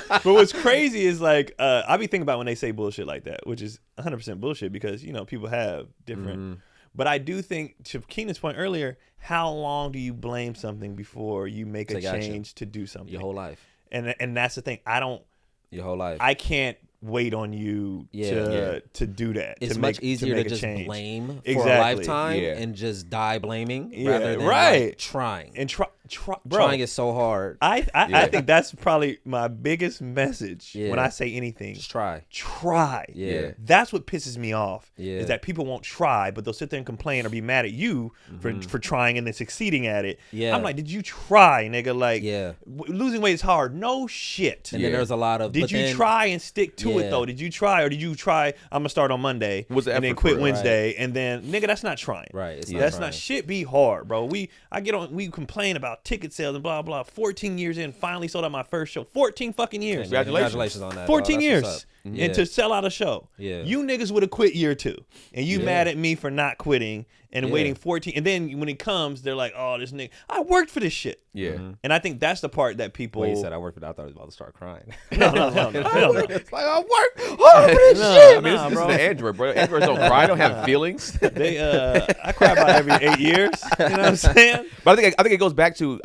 But what's crazy is like I be thinking about when they say bullshit like that, which is 100% bullshit because people have different. But I do think, to Keenan's point earlier, how long do you blame something before you make a change to do something? Your whole life. And that's the thing. Your whole life. I can't weight on you to do that. It's much easier to just blame for exactly. a lifetime and just die blaming rather than like trying. And bro, trying is so hard. I think that's probably my biggest message when I say anything. Just try. Try. Yeah. That's what pisses me off is that people won't try, but they'll sit there and complain or be mad at you for trying and then succeeding at it. Yeah. I'm like, did you try, nigga? Like, losing weight is hard. No shit. And then there's a lot of. Did you try and stick to it though? Did you try, or did you try? I'm gonna start on Monday and then quit Wednesday, and then nigga, that's not trying. Right. That's not shit. Be hard, bro. We complain about ticket sales and blah blah. 14 years in, finally sold out my first show. 14 fucking years. Congratulations on that. 14 years. And to sell out a show. Yeah. You niggas would have quit year 2. And you mad at me for not quitting and waiting 14. And then when it comes, they're like, oh, this nigga, I worked for this shit. Yeah. And I think that's the part that people. When you said I worked for that, I thought I was about to start crying. No. It's like, I worked hard for this shit. I mean, this is the Android, bro. Androids don't cry, don't have feelings. I cry about every 8 years. You know what I'm saying? But I think it goes back to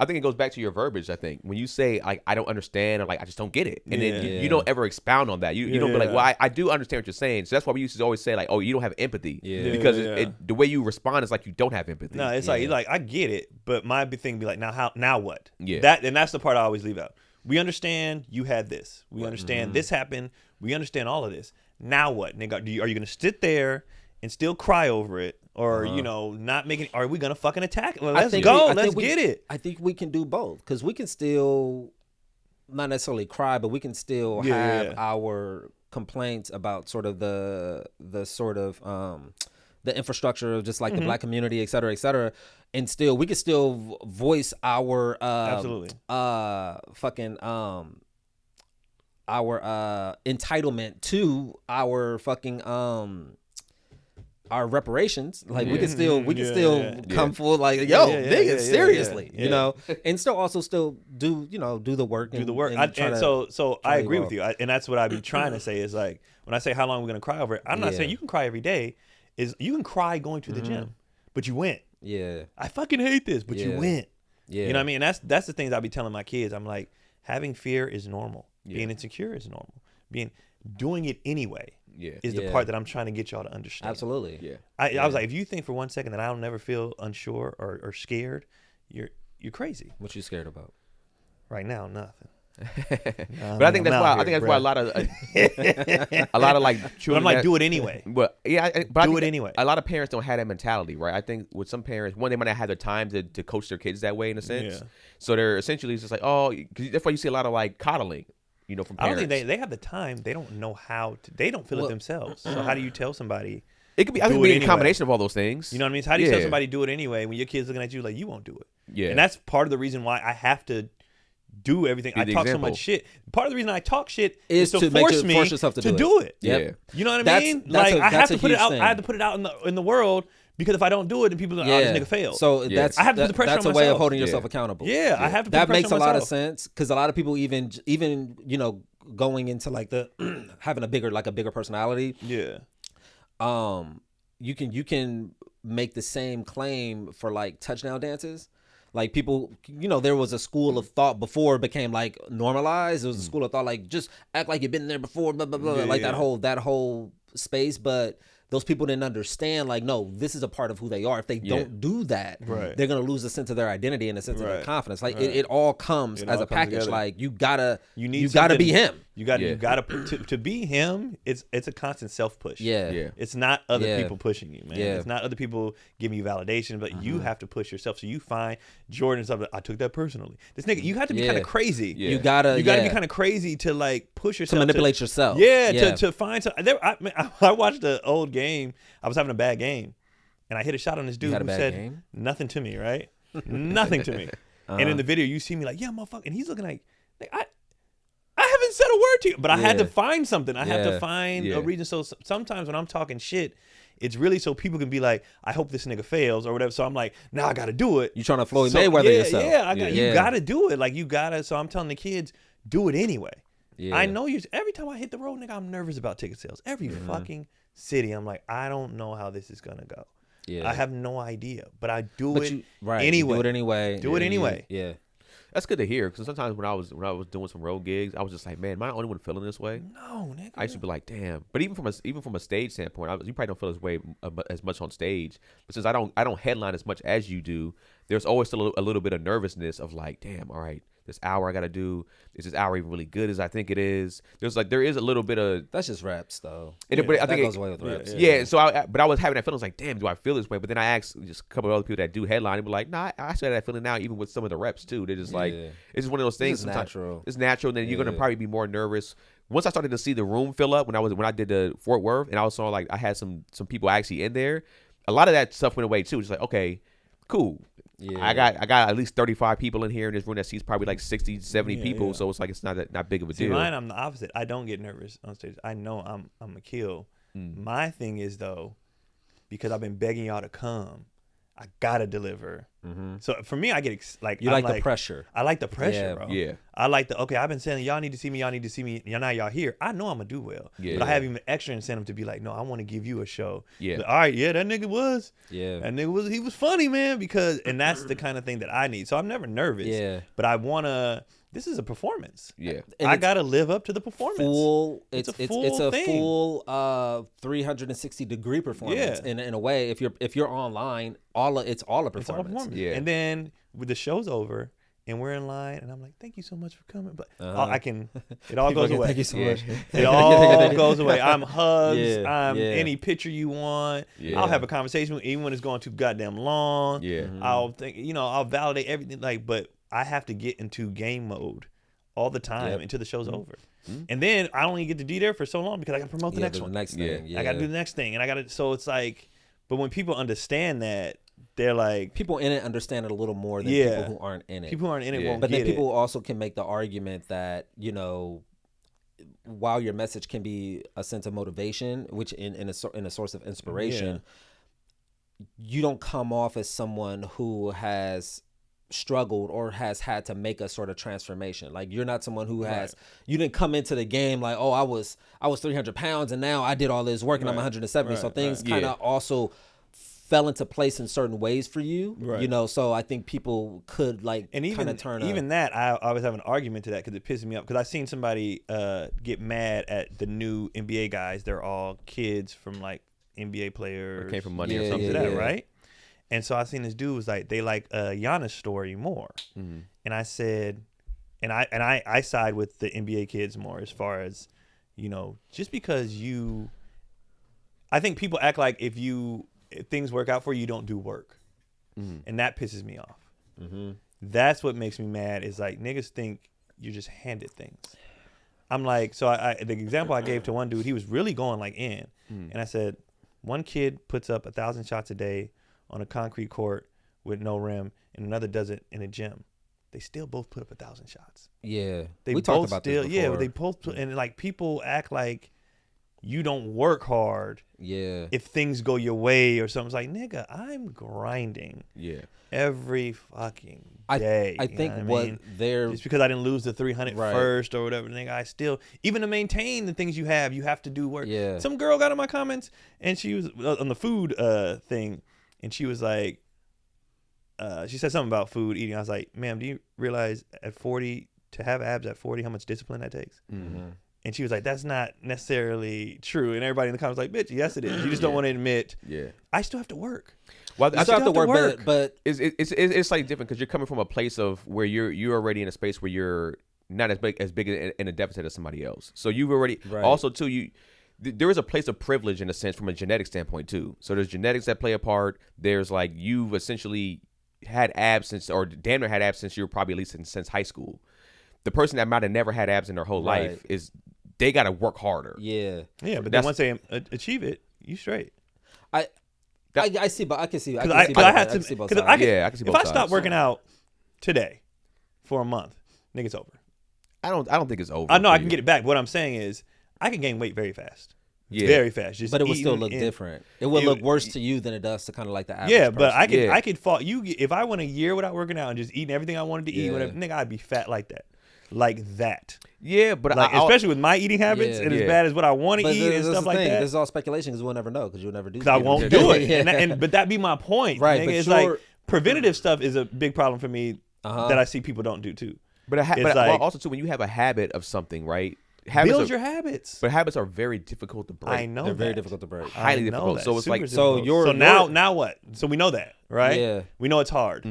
your verbiage. I think when you say like I don't understand or like I just don't get it, and then you don't ever expound on that. You don't be like, well, I do understand what you're saying. So that's why we used to always say like, oh, you don't have empathy, because the way you respond is like you don't have empathy. No, it's like I get it, but my big thing be like, now what? Yeah. That's the part I always leave out. We understand you had this. We understand this happened. We understand all of this. Now what, nigga? Are you gonna sit there and still cry over it, or not making? Are we gonna fucking attack it? Well, let's go. Let's get it. I think we can do both, because we can still not necessarily cry, but we can still have our complaints about sort of the sort of the infrastructure of just like the black community, et cetera, and still we can still voice our absolutely fucking our entitlement to our fucking our reparations. Like we can still come full like nigga, seriously, you know, and still do the work. So I agree with you, and that's what I've been trying to say is like when I say how long we're gonna cry over it, I'm not saying you can cry every day. Is you can cry going to the gym, but you went. Yeah, I fucking hate this, but you went. Yeah, you know what I mean. And that's the things I'll be telling my kids. I'm like, having fear is normal. Being insecure is normal. Doing it anyway. Is the part that I'm trying to get y'all to understand. Absolutely. Yeah. I was like, if you think for 1 second that I'll never feel unsure or scared, you're crazy. What you scared about? Right now, nothing. But I think that's why a lot of like children. But I'm like, do it anyway. But do it anyway. A lot of parents don't have that mentality, right? I think with some parents, one, they might not have the time to coach their kids that way in a sense. Yeah. So they're essentially just like, oh, because that's why you see a lot of like coddling, from parents. I don't think they have the time. They don't know how to. They don't feel it themselves. So how do you tell somebody? It could be. I think it'd be a combination of all those things. You know what I mean? So how do you tell somebody do it anyway when your kid's looking at you like you won't do it? Yeah. And that's part of the reason why I have to do everything. I talk so much shit. Part of the reason I talk shit is to force yourself to do it. Yeah. You know what I mean? Like I have to put it out. I have to put it out in the world, because if I don't do it, then people are like, oh, this nigga failed. So I have to put the pressure on myself. That's a way of holding yourself accountable. Yeah, I have to put that the pressure makes a lot of sense, because a lot of people even going into like the having a bigger personality. Yeah. You can make the same claim for like touchdown dances. Like people, there was a school of thought before it became like normalized. It was a school of thought like just act like you've been there before, blah blah blah, that whole space. But those people didn't understand, like, no, this is a part of who they are. If they don't do that, they're gonna lose a sense of their identity and a sense of their confidence. Like it all comes as a package. Together. Like you gotta be him. You gotta to be him. It's a constant self push. Yeah. It's not other people pushing you, man. It's not other people giving you validation, but you have to push yourself. So you find Jordan and stuff. I took that personally. This nigga, you have to be kind of crazy. Yeah. You gotta be kind of crazy to like push yourself, to manipulate yourself. To find some. I watched the old game. I was having a bad game, and I hit a shot on this dude who said nothing to me. Right, nothing to me. And in the video, you see me like, yeah, motherfucker, and he's looking like I haven't said a word to you, but I had to find something. I have to find a reason. So sometimes when I'm talking shit, it's really so people can be like, I hope this nigga fails or whatever. So I'm like, nah, I got to do it. You trying to Floyd Mayweather yourself. You got to do it. Like you got to. So I'm telling the kids, do it anyway. Yeah. I know every time I hit the road, nigga, I'm nervous about ticket sales. Every fucking city, I'm like, I don't know how this is going to go. Yeah. I have no idea, but I do it anyway. You do it anyway. Do it anyway. Yeah. That's good to hear, because sometimes when I was doing some road gigs, I was just like, man, am I the only one feeling this way? No, nigga. I used to be like, damn. But even from a stage standpoint, you probably don't feel this way as much on stage. But since I don't headline as much as you do, there's always still a little bit of nervousness of like, damn, all right, this hour I gotta do, is this hour even really good as I think it is? There is a little bit of that's just reps though. But I think goes away with reps. Yeah. So I was having that feeling, like, damn, do I feel this way? But then I asked just a couple of other people that do headline, and be like, nah, I still have that feeling now, even with some of the reps too. They're just like, it's just one of those things. It's natural. It's natural, and then you're gonna probably be more nervous. Once I started to see the room fill up when I did the Fort Worth, and I saw like I had some people actually in there, a lot of that stuff went away too. Just like, okay, cool. Yeah. I got at least 35 people in here in this room that seats probably like 60, 70 people. So it's like it's not big of a deal. Mine, I'm the opposite. I don't get nervous on stage. I know I'm a kill. My thing is though, because I've been begging y'all to come, I gotta deliver. So for me, I get you like the pressure. I like the pressure, bro. Yeah. I like the I've been saying y'all need to see me. Now y'all here. I know I'm gonna do well. Yeah. But I have even extra incentive to be like, no, I want to give you a show. Yeah. But, all right. Yeah, that nigga was. Yeah. That nigga he was funny, man. And that's the kind of thing that I need. So I'm never nervous. Yeah. But I wanna. This is a performance. Yeah. And I gotta live up to the performance. It's a thing. full 360-degree performance. Yeah. In a way, if you're online, it's all a performance. Yeah. And then when the show's over and we're in line, and I'm like, thank you so much for coming. But it all goes away. Thank you so much. It all goes away. I'm hugs. Yeah, I'm any picture you want. Yeah. I'll have a conversation even when it's going too goddamn long. Yeah. I'll think, I'll validate everything. But I have to get into game mode all the time until the show's over. And then I only get to be there for so long because I got to promote the next one. The next thing. Yeah. I got to do the next thing. And so it's like, but when people understand that, they're like, people in it understand it a little more than people who aren't in it. People who aren't in it won't but get it. But then people also can make the argument that, while your message can be a sense of motivation, which in a source of inspiration, you don't come off as someone who has struggled or has had to make a sort of transformation. Like, you're not someone who you didn't come into the game like, oh, I was 300 pounds and now I did all this work and I'm 170. So things kind of also fell into place in certain ways for you, so I think people could kind of turn even that I always have an argument to that because it pisses me off, because I've seen somebody get mad at the new NBA guys. They're all kids from like NBA players, came from money or something like that, right? And so I seen this dude was like, they like Giannis' story more, and I said, and I side with the NBA kids more as far as, just because I think people act like if things work out for you, you don't do work. And that pisses me off. That's what makes me mad, is like, niggas think you're just handed things. I'm like, so the example I gave to one dude, he was really going like in. And I said, one kid puts up 1,000 shots a day on a concrete court with no rim, and another does it in a gym. They still both put up 1,000 shots. Yeah. We talked about this before. Yeah, they both and like people act like you don't work hard if things go your way or something. It's like, nigga, I'm grinding every fucking day. I think they're just because I didn't lose the 300 first or whatever, nigga, I still, even to maintain the things you have to do work. Some girl got in my comments and she was on the food thing, and she was like, she said something about food eating. I was like, ma'am, do you realize at 40, to have abs at 40, how much discipline that takes? And she was like, that's not necessarily true. And everybody in the comments was like, bitch, yes, it is. You just don't want to admit, I still have to work. Well, I still have to work, but it's like different because you're coming from a place of where you're already in a space where you're not as big in a deficit as somebody else. So you've already also too there is a place of privilege in a sense from a genetic standpoint too. So there's genetics that play a part. There's like, you've essentially had abs since, or damn near had abs since you were probably at least since high school. The person that might have never had abs in their whole life they got to work harder. But then once they achieve it, you straight. I see, but I can see. I can see both sides. I can see both sides. If I sides. stop working out today for a month, nigga, it's over. I don't think it's over. I know I can get it back. What I'm saying is, I can gain weight very fast. Very fast. But it would still look different. It would look worse to you than it does to kind of like the average person. But I could fall. If I went a year without working out and just eating everything I wanted to eat, whatever, nigga, I'd be fat like that. But especially with my eating habits and as bad as what I want to eat and stuff like that. This is all speculation because we'll never know, because you'll never do. Because I won't do it. But that be my point. Right. Nigga. It's like preventative stuff is a big problem for me. that I see people don't do too. But also too, when you have a habit of something, right? Build your habits. But habits are very difficult to break. I know they're very difficult to break. Highly difficult. So it's like now what? So we know that, right? Yeah. We know it's hard.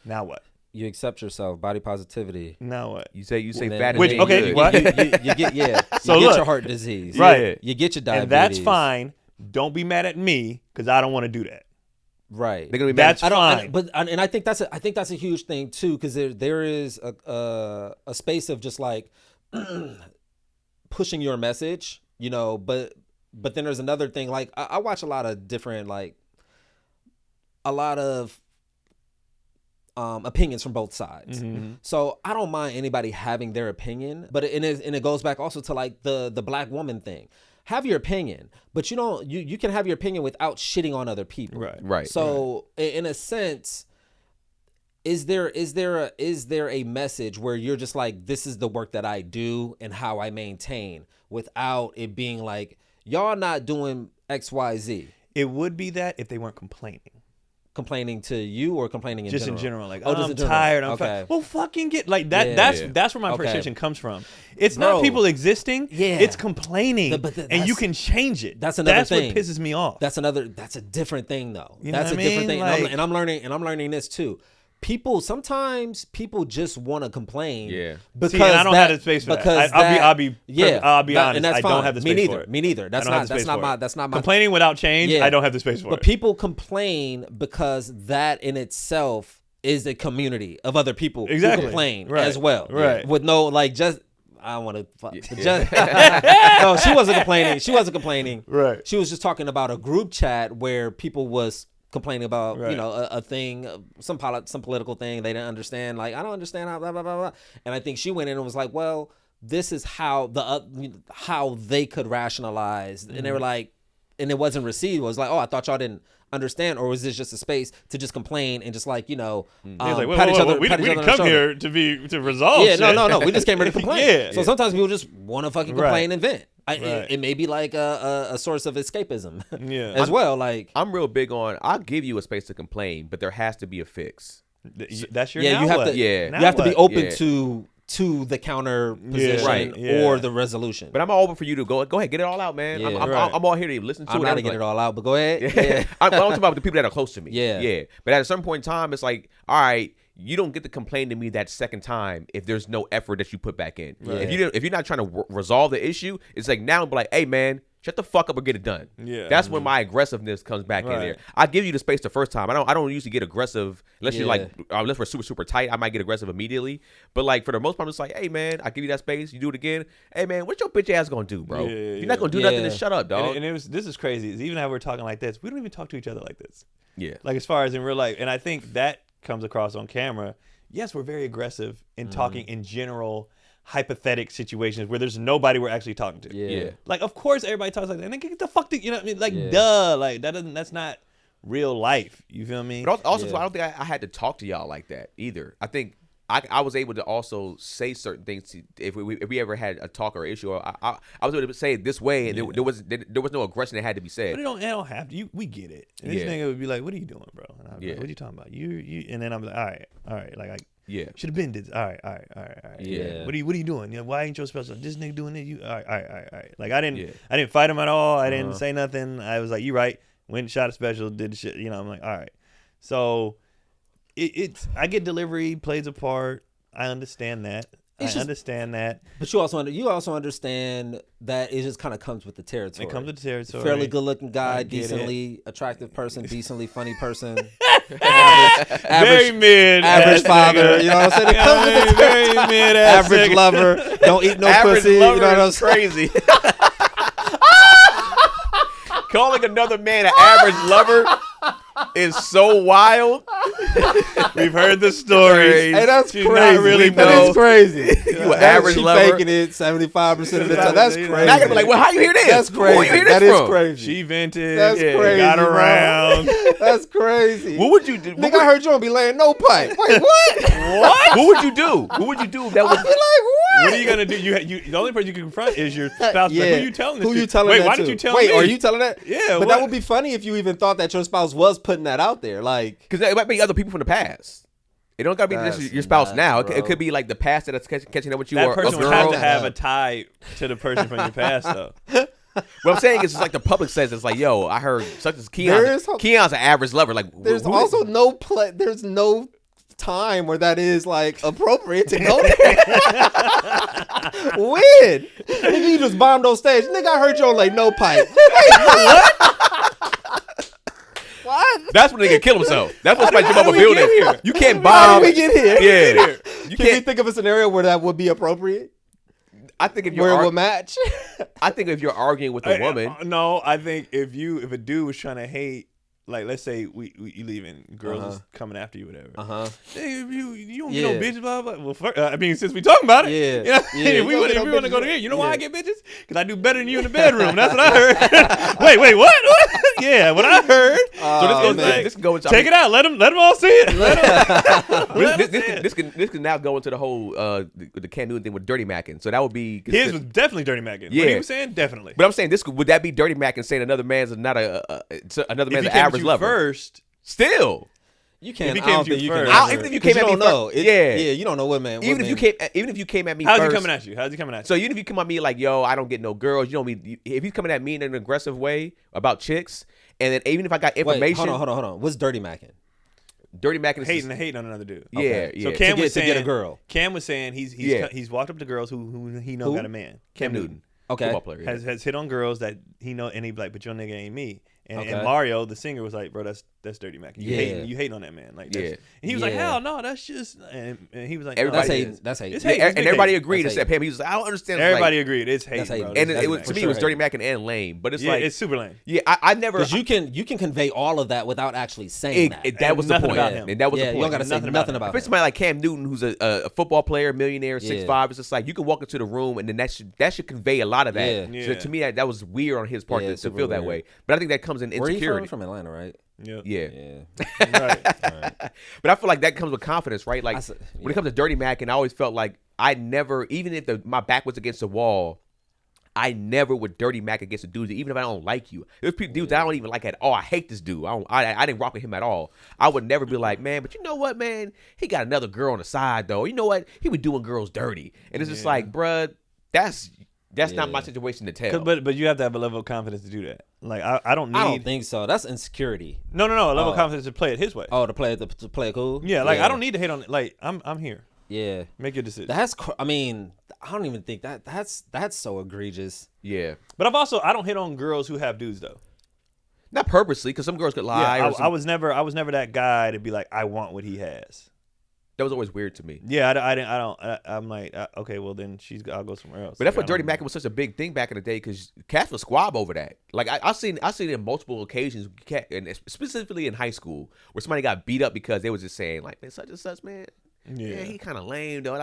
Now what? You accept yourself, body positivity. Now what? You say fat. Which okay, what? You get So you get look, your heart disease, right? You get your diabetes, and that's fine. Don't be mad at me because I don't want to do that. Right. They're gonna be mad. That's fine. And I think that's a huge thing too, because there is a space of just like pushing your message, you know. But then there's another thing. Like I watch a lot of different opinions from both sides. So I don't mind anybody having their opinion, but it goes back also to like the black woman thing. Have your opinion, but you can have your opinion without shitting on other people. Right. So in a sense, is there a message where you're just like, this is the work that I do and how I maintain, without it being like, y'all not doing XYZ? It would be that if they weren't complaining to you, or complaining just in general, like, just I'm in general. tired. I'm Okay. well, fucking get like that. Yeah. That's where my Okay. frustration comes from. It's not people existing. Yeah. It's complaining, and you can change it. That's another thing. What pisses me off. That's a different thing though. You know That's a what I different mean? thing. Like, and I'm learning this too. Sometimes people just want to complain. Yeah. Because see, and I don't have the space for that. I'll be honest. And that's I don't have the space for it. Me neither. That's not my complaining without change. Yeah. I don't have the space for it. But people complain because that in itself is a community of other people who complain as well. Right. With no just. I don't want to fuck. No, she wasn't complaining. Right. She was just talking about a group chat where people was complaining about, a thing, some political thing they didn't understand. Like, I don't understand how blah, blah, blah, blah. And I think she went in and was like, well, this is how how they could rationalize. And they were like, and it wasn't received. It was like, oh, I thought y'all didn't understand, or was this just a space to just complain and just like, pat each other? We didn't come here to resolve. Yeah, no. We just came here to complain. So sometimes people just want to fucking complain and vent. It may be like a source of escapism as well. Like, I'm real big on, I'll give you a space to complain, but there has to be a fix. That's your you have to you have to be open to the counter position or the resolution. But I'm all open for you to go ahead, get it all out, man. I'm all here to listen to it. I'm not to get it all out, but go ahead. Yeah. I'm talking about the people that are close to me. Yeah. But at a certain point in time, it's like, all right, you don't get to complain to me that second time if there's no effort that you put back in. Right. If you're not trying to resolve the issue, it's like, now I'm like, hey man, shut the fuck up or get it done. Yeah. That's when my aggressiveness comes back in there. I give you the space the first time. I don't usually get aggressive unless you're like, unless we're super, super tight. I might get aggressive immediately. But like for the most part, it's like, hey man, I give you that space. You do it again. Hey man, what your bitch ass gonna do, bro? You're not gonna do nothing, then shut up, dog. And this is crazy. Is even how we're talking like this, we don't even talk to each other like this. Yeah. Like as far as in real life. And I think that comes across on camera. Yes, we're very aggressive in talking in general hypothetical situations where there's nobody we're actually talking to. Yeah. Like, of course, everybody talks like that. And then get the fuck to, you know what I mean? Like, duh. Like, that's not real life. You feel me? But also, I don't think I had to talk to y'all like that either. I think I was able to also say certain things if we ever had a talk or issue. Or I was able to say it this way, and there was no aggression that had to be said. But it don't have to. We get it. And this nigga would be like, "What are you doing, bro?" And I'm like, "What are you talking about? You?" And then I'm like, "All right." Like should have been this. All right. Yeah. What are you doing? Why ain't your special? This nigga doing this? All right. Like I didn't fight him at all. I didn't say nothing. I was like, "You right." Went and shot a special. Did the shit. I'm like, all right. So. I get delivery plays a part. I understand that. Understand that. But you also understand that it just kind of comes with the territory. It comes with the territory. Fairly good looking guy, decently attractive person, decently funny person. Very mid. Average father. You know what I'm saying? It comes with the territory. Very mid. Average lover. Don't eat no pussy. You know what I'm saying? Crazy. Calling another man an average lover is so wild. We've heard the stories. Hey, that's She's crazy. Not really that is crazy. You an average lover. She faking it 75% of the time. That's crazy. Now you're like, well, how you hear this? That's crazy. Where you hear this that from? Is crazy. She vented. That's crazy. Got around. That's crazy. What would you do? Nigga, I heard you don't be laying no pipe. Wait, what? What? What would you do? What would you do if that was? I'd be like, what? What are you gonna do? You the only person you can confront is your spouse. Yeah. Like, who you telling this Who to? you telling Wait, that why to? did you tell me? me? Are you telling that? Yeah, but that would be funny if you even thought that your spouse was putting that out there. Like, because there might be other people from the past. It don't gotta be just your spouse now. It could be like the past that's catching up with you. That or person a would girl. have to have a tie to the person from your past, though. What I'm saying is, it's like the public says, it's like, yo, I heard such as Keon's an average lover. Like, there's also no there's no time where that is like appropriate to go there. When? Nigga, you just bombed on stage. Nigga, I heard you on like no pipe. What? That's when they can kill himself. That's when somebody jump up a building. You can't bomb. How did we get here? Yeah. Can you think of a scenario where that would be appropriate? I think if you're where it will match. I think if you're arguing with a woman. No, I think if a dude was trying to hate, like, let's say you leaving, girls is coming after you, whatever. Hey, you don't get no bitches, blah blah. Well, I mean, since we talking about it, if we want to go to here, you know why I get bitches? Because I do better than you in the bedroom. That's what I heard. wait, what? Yeah, what I heard. So this can go into. Take it out. Let them all see it. This can now go into the whole the Cam Newton thing with dirty macking. So that would be his was definitely dirty macking. Yeah, what he was saying definitely. But I'm saying would that be dirty macking saying another man's not another man's an average lover? First, still. You can't. Even if you came at me first, you don't know what man. Even if you came at me how's first. He coming at you? How's he coming at you? So even if you come at me like, yo, I don't get no girls, you know me. If he's coming at me in an aggressive way about chicks, and then even if I got information, hold on. What's dirty macking? Dirty macking is hating on another dude. Yeah. So Cam was saying to get a girl. Cam was saying he's walked up to girls who he know got a man. Cam Newton. Okay. Football player, has hit on girls that he know, and he be like, but your nigga ain't me. And Mario, the singer, was like, bro, that's dirty Mac. You hate on that man. Like, and he was like, hell no, that's just. And he was like, that's hate. That's hate. It's hate. And everybody agreed except him. He was like, I don't understand. Everybody agreed. It's hate, bro. And to me, it was dirty Mac and lame. But it's like it's super lame. Yeah, I never. Because you can convey all of that without actually saying that. That was the point. And that was the point. You don't gotta say nothing about it. If somebody like Cam Newton, who's a football player, millionaire, 6'5", it's just like you can walk into the room and then that should convey a lot of that. So to me, that was weird on his part to feel that way. But I think that comes in insecurity. From Atlanta, right? Yeah. Right. But I feel like that comes with confidence, right? Like when it comes to dirty Mac, and I always felt like I never, even if my back was against the wall, I never would dirty Mac against a dude, even if I don't like you. There's dudes that I don't even like at all. I hate this dude. I didn't rock with him at all. I would never be like, man, but you know what, man? He got another girl on the side, though. You know what? He was doing girls dirty. And it's just like, bruh, that's not my situation to tell. But you have to have a level of confidence to do that. Like I don't think so. That's insecurity. No. A level of confidence to play it his way. Oh, to play it cool. Yeah, like I don't need to hate on it. Like I'm here. Yeah. Make your decision. I don't even think that's so egregious. Yeah. But I don't hit on girls who have dudes though. Not purposely, because some girls could lie. Yeah, I was never that guy to be like, I want what he has. That was always weird to me. Yeah, I'm like, okay, well then I'll go somewhere else. But that's why dirty macking was such a big thing back in the day, because cats would squab over that. Like I seen it in multiple occasions, and specifically in high school, where somebody got beat up because they was just saying like, man, such and such, man. Yeah, he kind of lame, though.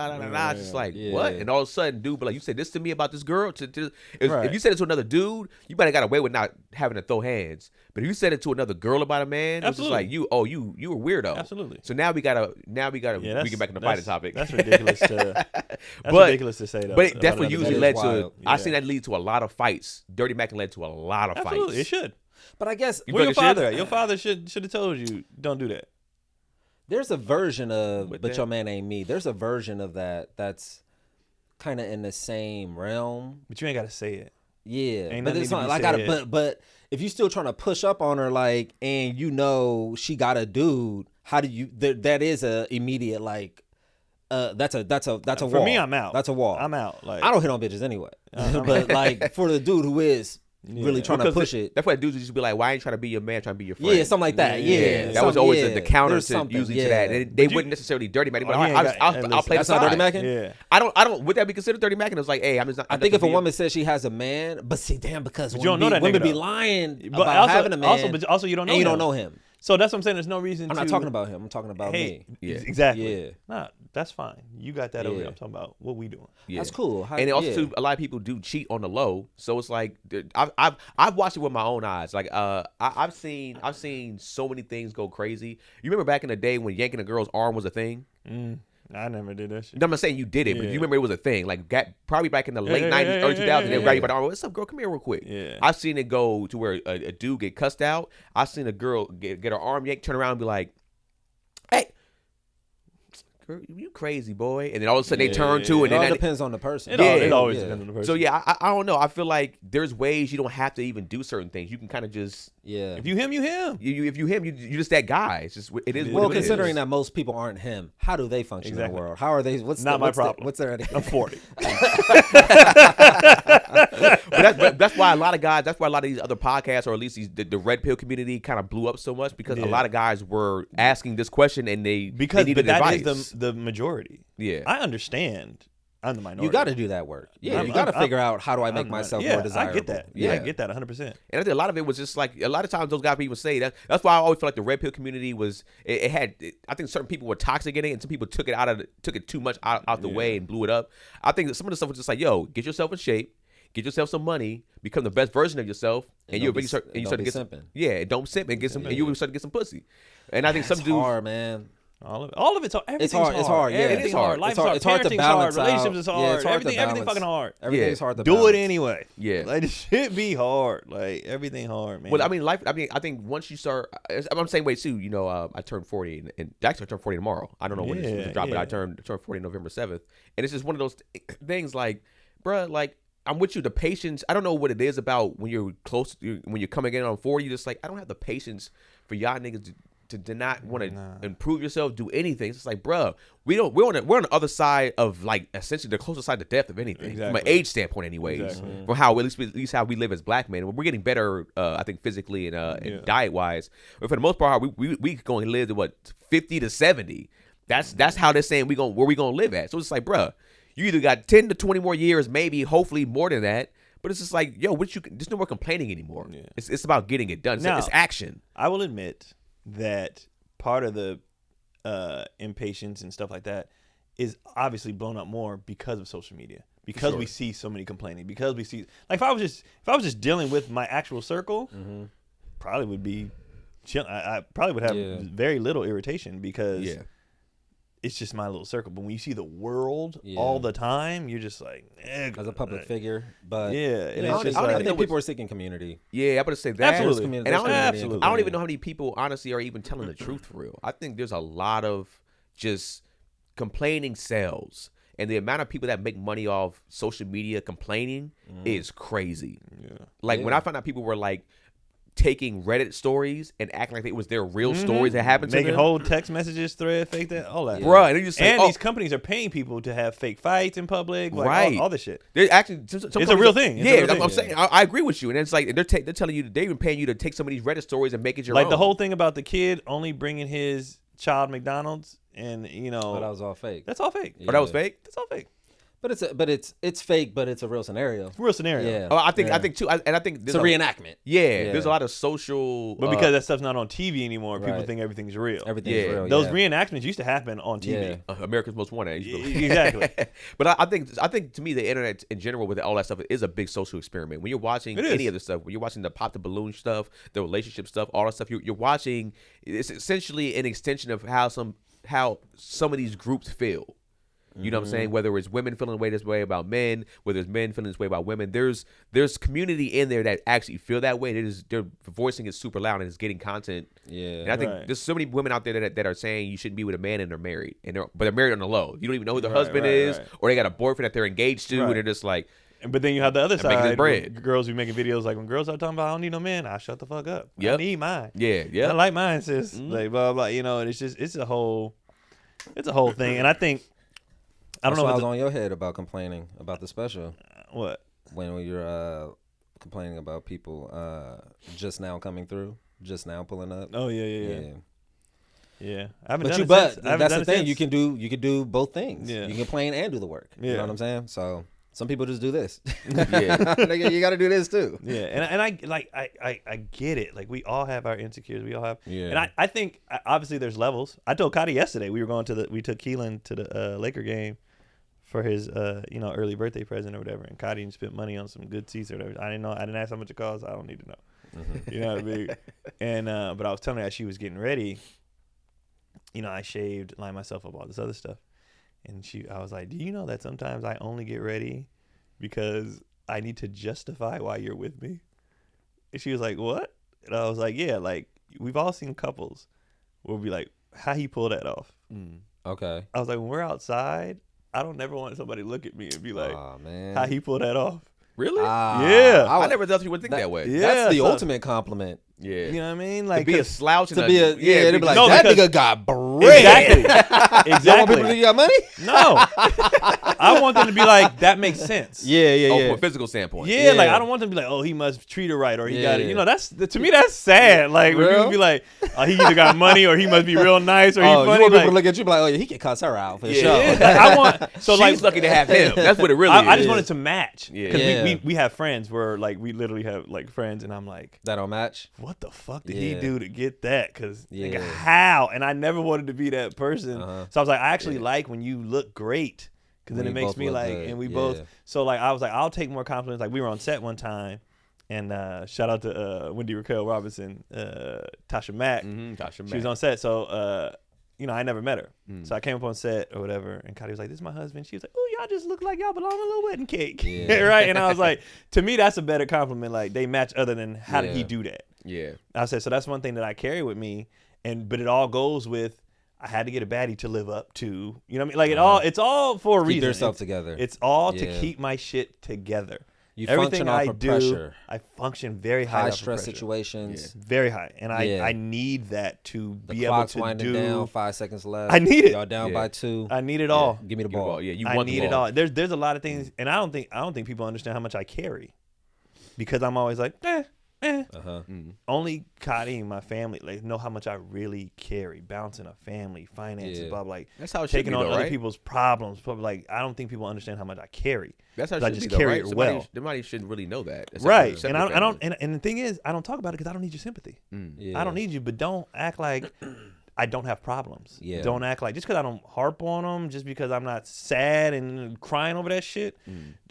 Just like, what? And all of a sudden, dude, but like, you said this to me about this girl. If you said it to another dude, you might have got away with not having to throw hands. But if you said it to another girl about a man, it's just like you were weirdo. Absolutely. So now we gotta we get back in the fighting topic. That's ridiculous. Ridiculous to say though. But it definitely usually led to. I've seen that lead to a lot of fights. Dirty macking led to a lot of fights. Absolutely, it should. But I guess where your father at? Your father should have told you don't do that. There's a version of But Your Man Ain't Me. There's a version of that's kind of in the same realm. But you ain't got to say it. Yeah. But it's not like but if you still trying to push up on her, like, and you know she got a dude, how do you that is a immediate like that's a wall. For me, I'm out. That's a wall. I'm out. Like I don't hit on bitches anyway. But like for the dude who is really trying to push it. That's why dudes used to be like, why ain't you trying to be your man, trying to be your friend? Yeah, something like that. Yeah. That was always the counter to usually to that. They wouldn't necessarily dirty macking, but I'll play the side. Dirty macking? Yeah. I don't would that be considered dirty macking? It was like, hey, I'm just not. I think if a woman says she has a man, but see, damn, because you don't know that women nigga, be lying but about having a man. Also you don't know and you him. don't know him. So that's what I'm saying. There's no reason. I'm not talking about him. I'm talking about me. Yeah. Exactly. Yeah. Nah, that's fine. You got that over there. I'm talking about what we doing. Yeah. That's cool. And also too, a lot of people do cheat on the low. So it's like I've watched it with my own eyes. Like I've seen so many things go crazy. You remember back in the day when yanking a girl's arm was a thing? I never did that shit. No, I'm not saying you did it, but you remember it was a thing. Like probably back in the late 90s, early 2000s, they would grab you by the arm. What's up, girl? Come here real quick. Yeah. I've seen it go to where a dude get cussed out. I've seen a girl get her arm yanked, turn around and be like, hey, you crazy boy, and then all of a sudden they turn to it. It all then depends on the person. It always depends on the person. So yeah, I don't know. I feel like there's ways you don't have to even do certain things. You can kind of just If you him, you him. If you him, you just that guy. It's just it is. Well, what it considering is. that most people aren't him, how do they function in the world? How are they? What's not my problem? What's their? I'm 40. But that's why a lot of guys. That's why a lot of these other podcasts, or at least the red pill community, kind of blew up so much because a lot of guys were asking this question and they needed advice. That is the majority. Yeah, I understand. I'm the minority. You got to do that work. Yeah, you got to figure out how do I make myself more desirable. I get that. Yeah, I get that 100%. And I think a lot of it was just like a lot of times those guys even say that. That's why I always feel like the red pill community was. I think certain people were toxic in it, and some people took it too much out the way and blew it up. I think that some of the stuff was just like, yo, get yourself in shape. Get yourself some money, become the best version of yourself, and you start to get simping. Don't simp and get some, and you start to get some pussy. And I think some dudes, hard, man. All of it's hard. Everything's hard. It's hard. Yeah, everything's hard. Life is hard. It's hard to Parenting's balance hard. Relationships is hard. It's hard to Everything fucking hard. Everything's hard to do balance. it anyway. Yeah, like this shit be hard. Like everything hard, man. Well, I mean, life. I mean, I think once you start, I'm the same way too. You know, I turned 40, and actually I turned 40 tomorrow. I don't know when this dropped, but I turned 40 November 7th, and it's just one of those things. Like, bruh, like. I'm with you. The patience, I don't know what it is about when you're close, when you're coming in on 40, you're just like, I don't have the patience for y'all niggas to not want to improve yourself, do anything. It's just like, bro, we're on the other side of like essentially the closer side to death of anything, from an age standpoint, anyways. From how at least how we live as black men, we're getting better, I think physically and diet wise. But for the most part, we going to live to what 50 to 70. That's how they're saying where we gonna live at. So it's like, bro. You either got 10 to 20 more years, maybe, hopefully more than that. But it's just like, yo, there's no more complaining anymore. Yeah. It's about getting it done. It's action. I will admit that part of the impatience and stuff like that is obviously blown up more because of social media. Because we see so many complaining. Because we see, like, if I was just dealing with my actual circle, probably would be chill. I probably would have very little irritation because. Yeah. It's just my little circle. But when you see the world all the time, you're just like, as a public figure. But I think people are seeking community. Yeah, I'm going to say that. Absolutely. And I don't even know how many people, honestly, are even telling the truth for real. I think there's a lot of just complaining sales. And the amount of people that make money off social media complaining is crazy. Yeah. Like, when I found out people were like, taking Reddit stories and acting like it was their real stories that happened to them. Making whole text messages, thread, fake that, all that. Bruh, and, just say, these companies are paying people to have fake fights in public, like all this shit. They're actually, it's a real thing. I'm saying, I agree with you. And it's like, they're telling you, they're even paying you to take some of these Reddit stories and make it your own. Like the whole thing about the kid only bringing his child McDonald's and, you know. But that was all fake. That's all fake. Yeah. Oh, that was fake? That's all fake. But it's fake, but it's a real scenario. Real scenario. Yeah. Oh, I think too, and I think it's a reenactment. Yeah, there's a lot of social. But because that stuff's not on TV anymore, people think everything's real. Everything's real. Those reenactments used to happen on TV. America's Most Wanted. Exactly. But I think to me the internet in general with all that stuff is a big social experiment. When you're watching any of the stuff, when you're watching the pop the balloon stuff, the relationship stuff, all that stuff, you're watching. It's essentially an extension of how some of these groups feel. You know what I'm saying? Whether it's women feeling this way about men, whether it's men feeling this way about women, there's community in there that actually feel that way. They're voicing it super loud and it's getting content. Yeah, and I think there's so many women out there that are saying you shouldn't be with a man and they're married, but they're married on the low. You don't even know who their husband is, or they got a boyfriend that they're engaged to, and they're just like. But then you have the other side, girls who making videos like when girls are talking about I don't need no man, I shut the fuck up. I need mine. Yeah. I like mine, sis. Like blah blah. You know, and it's a whole thing, and I think. I don't know. I was on your head about complaining about the special. What? When you're complaining about people just now coming through, just now pulling up. Oh yeah. I haven't done it but since. that's the thing. You can do both things. Yeah. You can complain and do the work. Yeah. You know what I'm saying? So some people just do this. Yeah. You got to do this too. Yeah, and I get it. Like we all have our insecurities. We all have. Yeah. And I think obviously there's levels. I told Cotty yesterday we took Keelan to the Laker game. For his early birthday present or whatever, and Cotty spent money on some good seats or whatever. I didn't ask how much it cost. I don't need to know. You know what I mean? And but I was telling her as she was getting ready, I shaved, lined myself up, all this other stuff, and I was like, do you know that sometimes I only get ready because I need to justify why you're with me? And she was like, what? And I was like, yeah, like we've all seen couples where we'll be like, how he pull that off? Okay. I was like, when we're outside, I don't never want somebody to look at me and be like, oh, man. how he pulled that off. Really? Yeah. I never thought you would think that way. Yeah. That's the ultimate compliment. Yeah. You know what I mean? Like, to be a slouch. To be a, they'd be like, no, that because- nigga got bread. Exactly. You want people to think you got money? No. I want them to be like, that makes sense. Yeah. From a physical standpoint. Yeah, like I don't want them to be like, oh, he must treat her right, or he got it. Yeah. You know, to me that's sad. Like when Real? people be like, oh, he either got money or he must be real nice or he Oh, funny. you want Like, people to look at you and be like, oh, yeah, he can cuss her out for sure. yeah, like, I want so She's like lucky to have him. That's what it really is. I just want it to match. Yeah. Because Yeah. we have friends where like we literally have like friends, and I'm like, That don't match? what the fuck did he Yeah. do to get that? Because Yeah. how? And I never wanted to be that person. Uh-huh. So I was like, I actually like when you look great. Because then When it you makes both me look like, good. and we Yeah. both. So like, I was like, I'll take more compliments. Like we were on set one time, and shout out to Wendy Raquel Robinson, Tasha Mack. Tasha She was on set, so you know, I never met her. So I came up on set or whatever, and Cody was like, "This is my husband." She was like, "Oh, y'all just look like y'all belong on a little wedding cake." Yeah. Right? And I was like, to me, that's a better compliment. Like they match, other than how did he Yeah. do that? Yeah. I said, so that's one thing that I carry with me, but it all goes with I had to get a baddie to live up to. You know what I mean? Like it's all for a reason. Keep yourself It's- together. It's all to Yeah. keep my shit together. You Everything function I off of do, pressure. I function very high High off of stress pressure. situations. Very high, and Yeah. I need that to The be able clock's to winding do. down. 5 seconds left. I need it. Y'all down Yeah. by 2. I need it all. Give me the Give the ball. ball. Yeah, you I want need the it ball. all. There's a lot of things, and I don't think people understand how much I carry, because I'm always like, Uh-huh. Only Cotty and my family like know how much I really carry, balancing a family, finances, Yeah. blah blah. Like That's how it should taking be, on though, other right? people's problems. But like I don't think people understand how much I carry. That's how it I should just be, though, carry right? it Somebody, well. somebody shouldn't really know that. That's Right, separate and I family. don't, and the thing is, I don't talk about it because I don't need your sympathy. Yeah. I don't need you, but don't act like I don't have problems. Yeah. Don't act like just because I don't harp on them, just because I'm not sad and crying over that shit.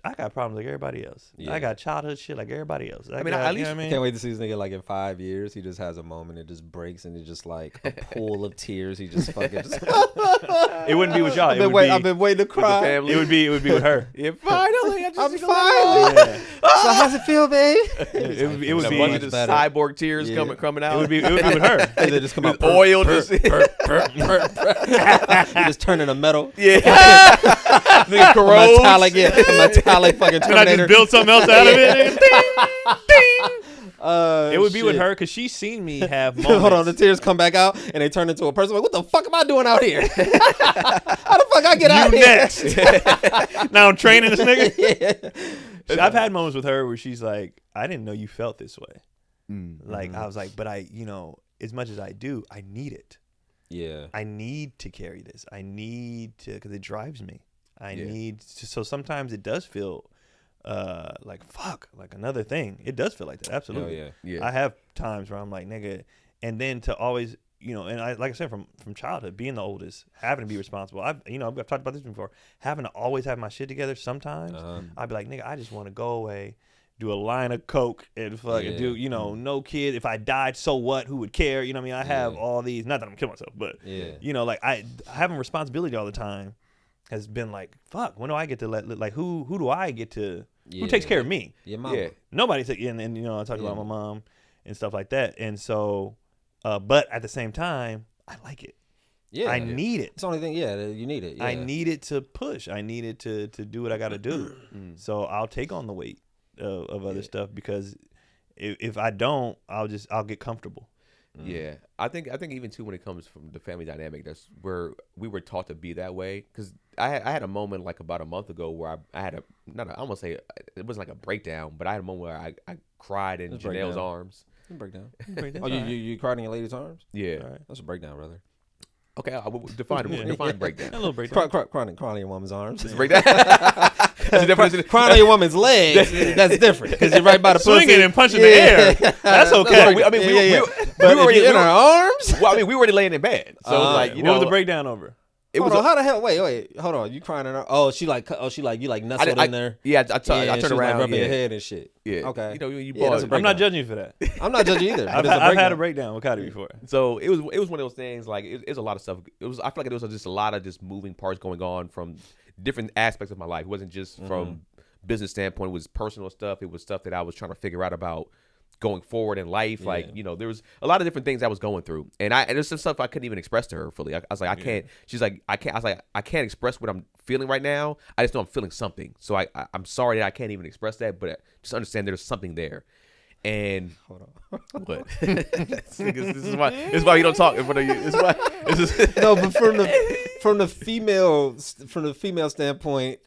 I got problems like everybody else. Yeah. I got childhood shit like everybody else. mean, got, at you least- know what I mean? Can't wait to see this nigga like in 5 years. He just has a moment. It just breaks and it's just like a pool of tears. He just fucking. Just, It wouldn't be with y'all. I've been waiting to cry. family. It would be with her. Yeah, finally. I'm finally. Yeah. So how's it feel, babe? It would A be bunch much of just better. cyborg tears Yeah. coming out. It would be with her. They just come out With oil. Just, He just turning to metal. yeah. Nigga corrodes. Metallic fucking And I Terminator. just built something else out of it. Ding. It would be with shit. her because she's seen me have moments. Hold on, the tears come back out and they turn into a person. Like, what the fuck am I doing out here? How the fuck I get out You here? next. Now I'm training this nigga. Yeah. I've had moments with her where she's like, I didn't know you felt this way. Like, I was like, but I, as much as I do, I need it. Yeah. I need to carry this. I need to, because it drives me. I Yeah. need to, so sometimes it does feel like fuck, like another thing. It does feel like that. Absolutely. yeah. Yeah. I have times where I'm like, nigga, and then to always, and I, like I said, from childhood, being the oldest, having to be responsible. I've talked about this before. Having to always have my shit together. Sometimes I'd be like, nigga, I just want to go away, do a line of coke, and fucking do, no kid. If I died, so what? Who would care? You know what I mean? I have all these. Not that I'm killing myself, but like I having responsibility all the time has been like, fuck. When do I get to like who do I get to? Who takes care of me? Your mama. Yeah. Nobody said, and I talked about my mom and stuff like that, and so, but at the same time, I like it. Yeah. I need it. It's the only thing. Yeah, you need it. Yeah. I need it to push. I need it to do what I got to do. So I'll take on the weight of other stuff because if I don't, I'll get comfortable. Yeah, I think even too when it comes from the family dynamic, that's where we were taught to be that way. Because I had a moment like about a month ago where I had I almost say it wasn't like a breakdown, but I had a moment where I cried in Janelle's arms. Breakdown. Oh, you cried in your lady's arms? Yeah. Right. That's a breakdown, brother. Okay, I will define breakdown. A little breakdown. Crying in your woman's arms. Breakdown. That's the definition. Crying on your woman's legs. That's different because you're right by the Swinging pussy. and punching the air. That's okay. We were But already in her arms. Well, I mean, we were already laying in bed, so it was like What was the breakdown over? It was Hold on, how the hell? Wait, hold on. You crying in her? Oh, you like nestled in there. Yeah, I and turned she was, around, like, rubbing yeah. your head and shit. Yeah. Okay. You Yeah, that's a bought I'm not judging you for that. I'm not judging either. I've but it's a had a breakdown. breakdown with Cotty before. So it was one of those things. Like it was a lot of stuff. I feel like there was just a lot of just moving parts going on from different aspects of my life. It wasn't just from business standpoint. It was personal stuff. It was stuff that I was trying to figure out about going forward in life. Like, you know, there was a lot of different things I was going through, and there's some stuff I couldn't even express to her fully. I was like, I can't. She's like, I can't. I was like, I can't express what I'm feeling right now. I just know I'm feeling something. So I'm sorry that I can't even express that, but just understand there's something there. And hold on, what? this is why you don't talk in front of you. No, but from the female standpoint,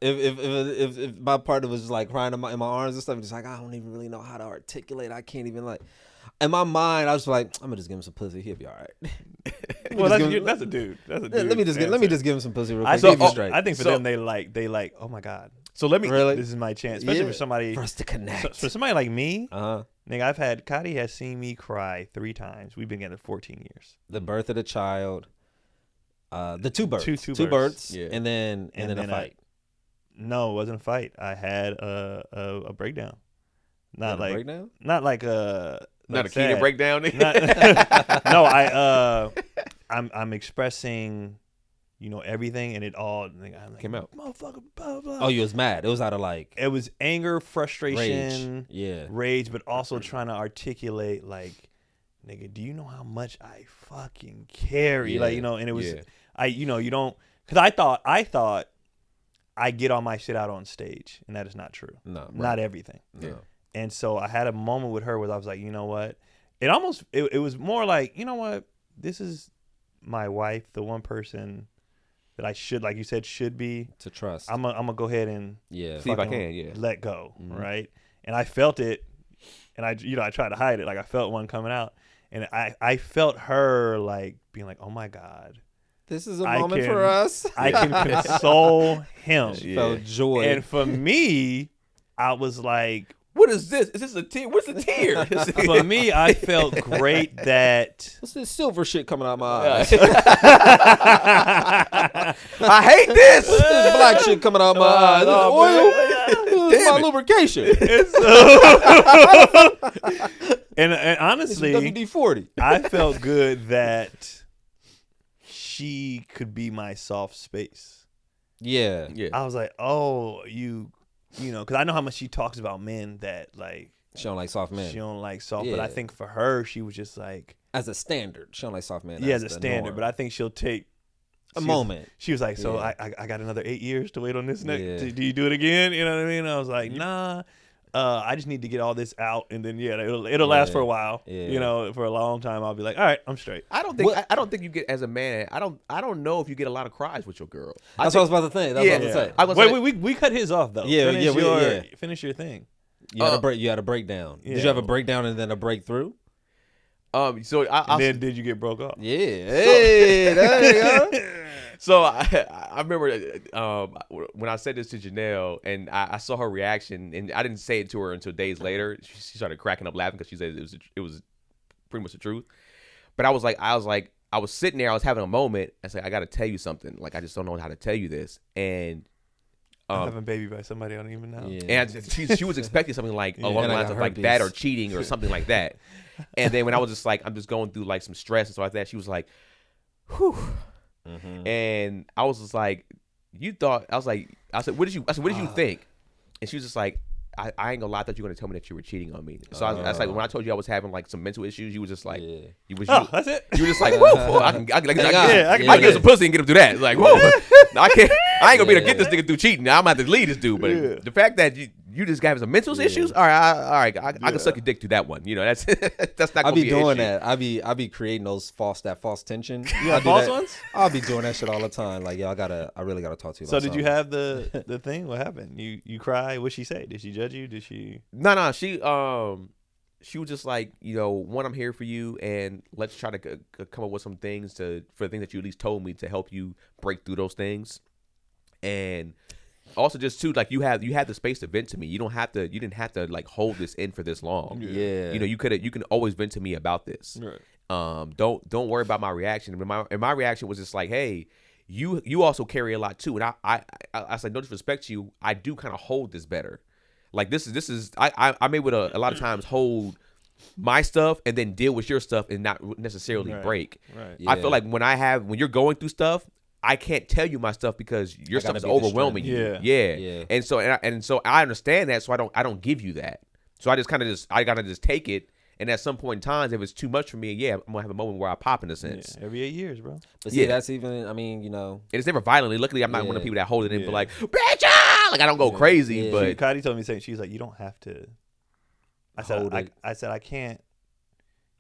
if my partner was just like crying in my arms and stuff, just like, I don't even really know how to articulate. I can't even like. In my mind, I was like, I'm gonna just give him some pussy. He'll be all right. Well, that's a dude. That's a dude. Let me just give him some pussy real quick. I think for them, they like. Oh my god. So let me. Really? This is my chance, especially for somebody for us to connect. For somebody like me, nigga, Cotty has seen me cry 3 times. We've been together 14 years. The birth of the child, the two births, two births, and then a fight. No, it wasn't a fight. I had a breakdown. Not like breakdown. Not like a. Not a Keenan breakdown. No, I'm expressing, you know, everything, and it all came out. Motherfucker, blah, blah. Oh, you was mad. It was out of like. It was anger, frustration, rage, but also trying to articulate like, nigga, do you know how much I fucking carry? Like, you know, and it was, you know, you don't, because I thought I get all my shit out on stage, and that is not true. No, right. Not everything. Yeah. And so I had a moment with her where I was like, you know what? It was more like, you know what? This is my wife, the one person that I should, like you said, should be. To trust. I'm gonna go ahead and see if I can, let go, right? And I felt it, and I tried to hide it. Like I felt one coming out, and I felt her like being like, oh my God. This is a moment for us. I can console him. Felt joy. And for me, I was like, what is this? Is this a tear? What's a tear? For me, I felt great that... What's this silver shit coming out my eyes? I hate this. What's this black shit coming out my eyes? Oil? This is my lubrication. And honestly, WD-40. I felt good that she could be my soft space. Yeah. I was like, oh, you know, because I know how much she talks about men that like she don't like soft men. She don't like soft, but I think for her, she was just like as a standard. She don't like soft men. Yeah, as a standard, but I think she'll take a moment. She was like, so I got another 8 years to wait on this next. Do you do it again? You know what I mean? I was like, nah. I just need to get all this out, and then it'll last for a while. You know, for a long time, I'll be like, all right, I'm straight. I don't think you get as a man. I don't know if you get a lot of cries with your girl. That's what I was about to think. That's what I was Wait, we cut his off though. Finish your thing. You had a breakdown. Did you have a breakdown and then a breakthrough? So then did you get broke off? Yeah. Hey, there you go. So I remember when I said this to Janelle, and I saw her reaction, and I didn't say it to her until days later. She started cracking up laughing because she said it was pretty much the truth. But I was sitting there, I was having a moment. I said, I got to tell you something. Like, I just don't know how to tell you this. And I'm having a baby by somebody I don't even know. Yeah. And she was expecting something like along the lines of like bad or cheating or something like that. And then when I was just like, I'm just going through like some stress and stuff like that, she was like, whew. Mm-hmm. And I was just like, I said, what did you think? And she was just like, I ain't gonna lie, I thought you were gonna tell me that you were cheating on me. So I was like, when I told you I was having like some mental issues, you was just like, that's it. You were just like, whoa, I can get some pussy and get him through that. Like, whoa, I ain't gonna be able to get this nigga through cheating. I'm gonna have to lead this dude. But the fact that you just got some mental issues, all right, I can suck your dick through that one. You know, that's not gonna be doing that. I be creating those false tension. False ones? I'll be doing that shit all the time. Like, I really gotta talk to you about So did you have the thing? What happened? You cry? What'd she say? Did she judge you? Did she? No, she was just like, you know, one, I'm here for you, and let's try to come up with some things for the things that you at least told me to help you break through those things. And also just too, like, you had the space to vent to me. You didn't have to like hold this in for this long. Yeah. You know, you can always vent to me about this. Right. Don't worry about my reaction. And my reaction was just like, hey, you also carry a lot too. And I said, no disrespect to you, I do kind of hold this better. Like, this is I'm able to a lot of times hold my stuff and then deal with your stuff and not necessarily break. Right. Yeah. I feel like when you're going through stuff, I can't tell you my stuff because your stuff is overwhelming you. Yeah. And so I understand that, so I don't give you that. So I gotta just take it. And at some point in time, if it's too much for me, yeah, I'm gonna have a moment where I pop in a sense. Yeah, every 8 years, bro. But see, that's even. I mean, And it's never violently. Luckily, I'm not one of the people that hold it in, but like, bitch, like I don't go crazy. Yeah. But Cody told me saying she's like, you don't have to. I said I can't.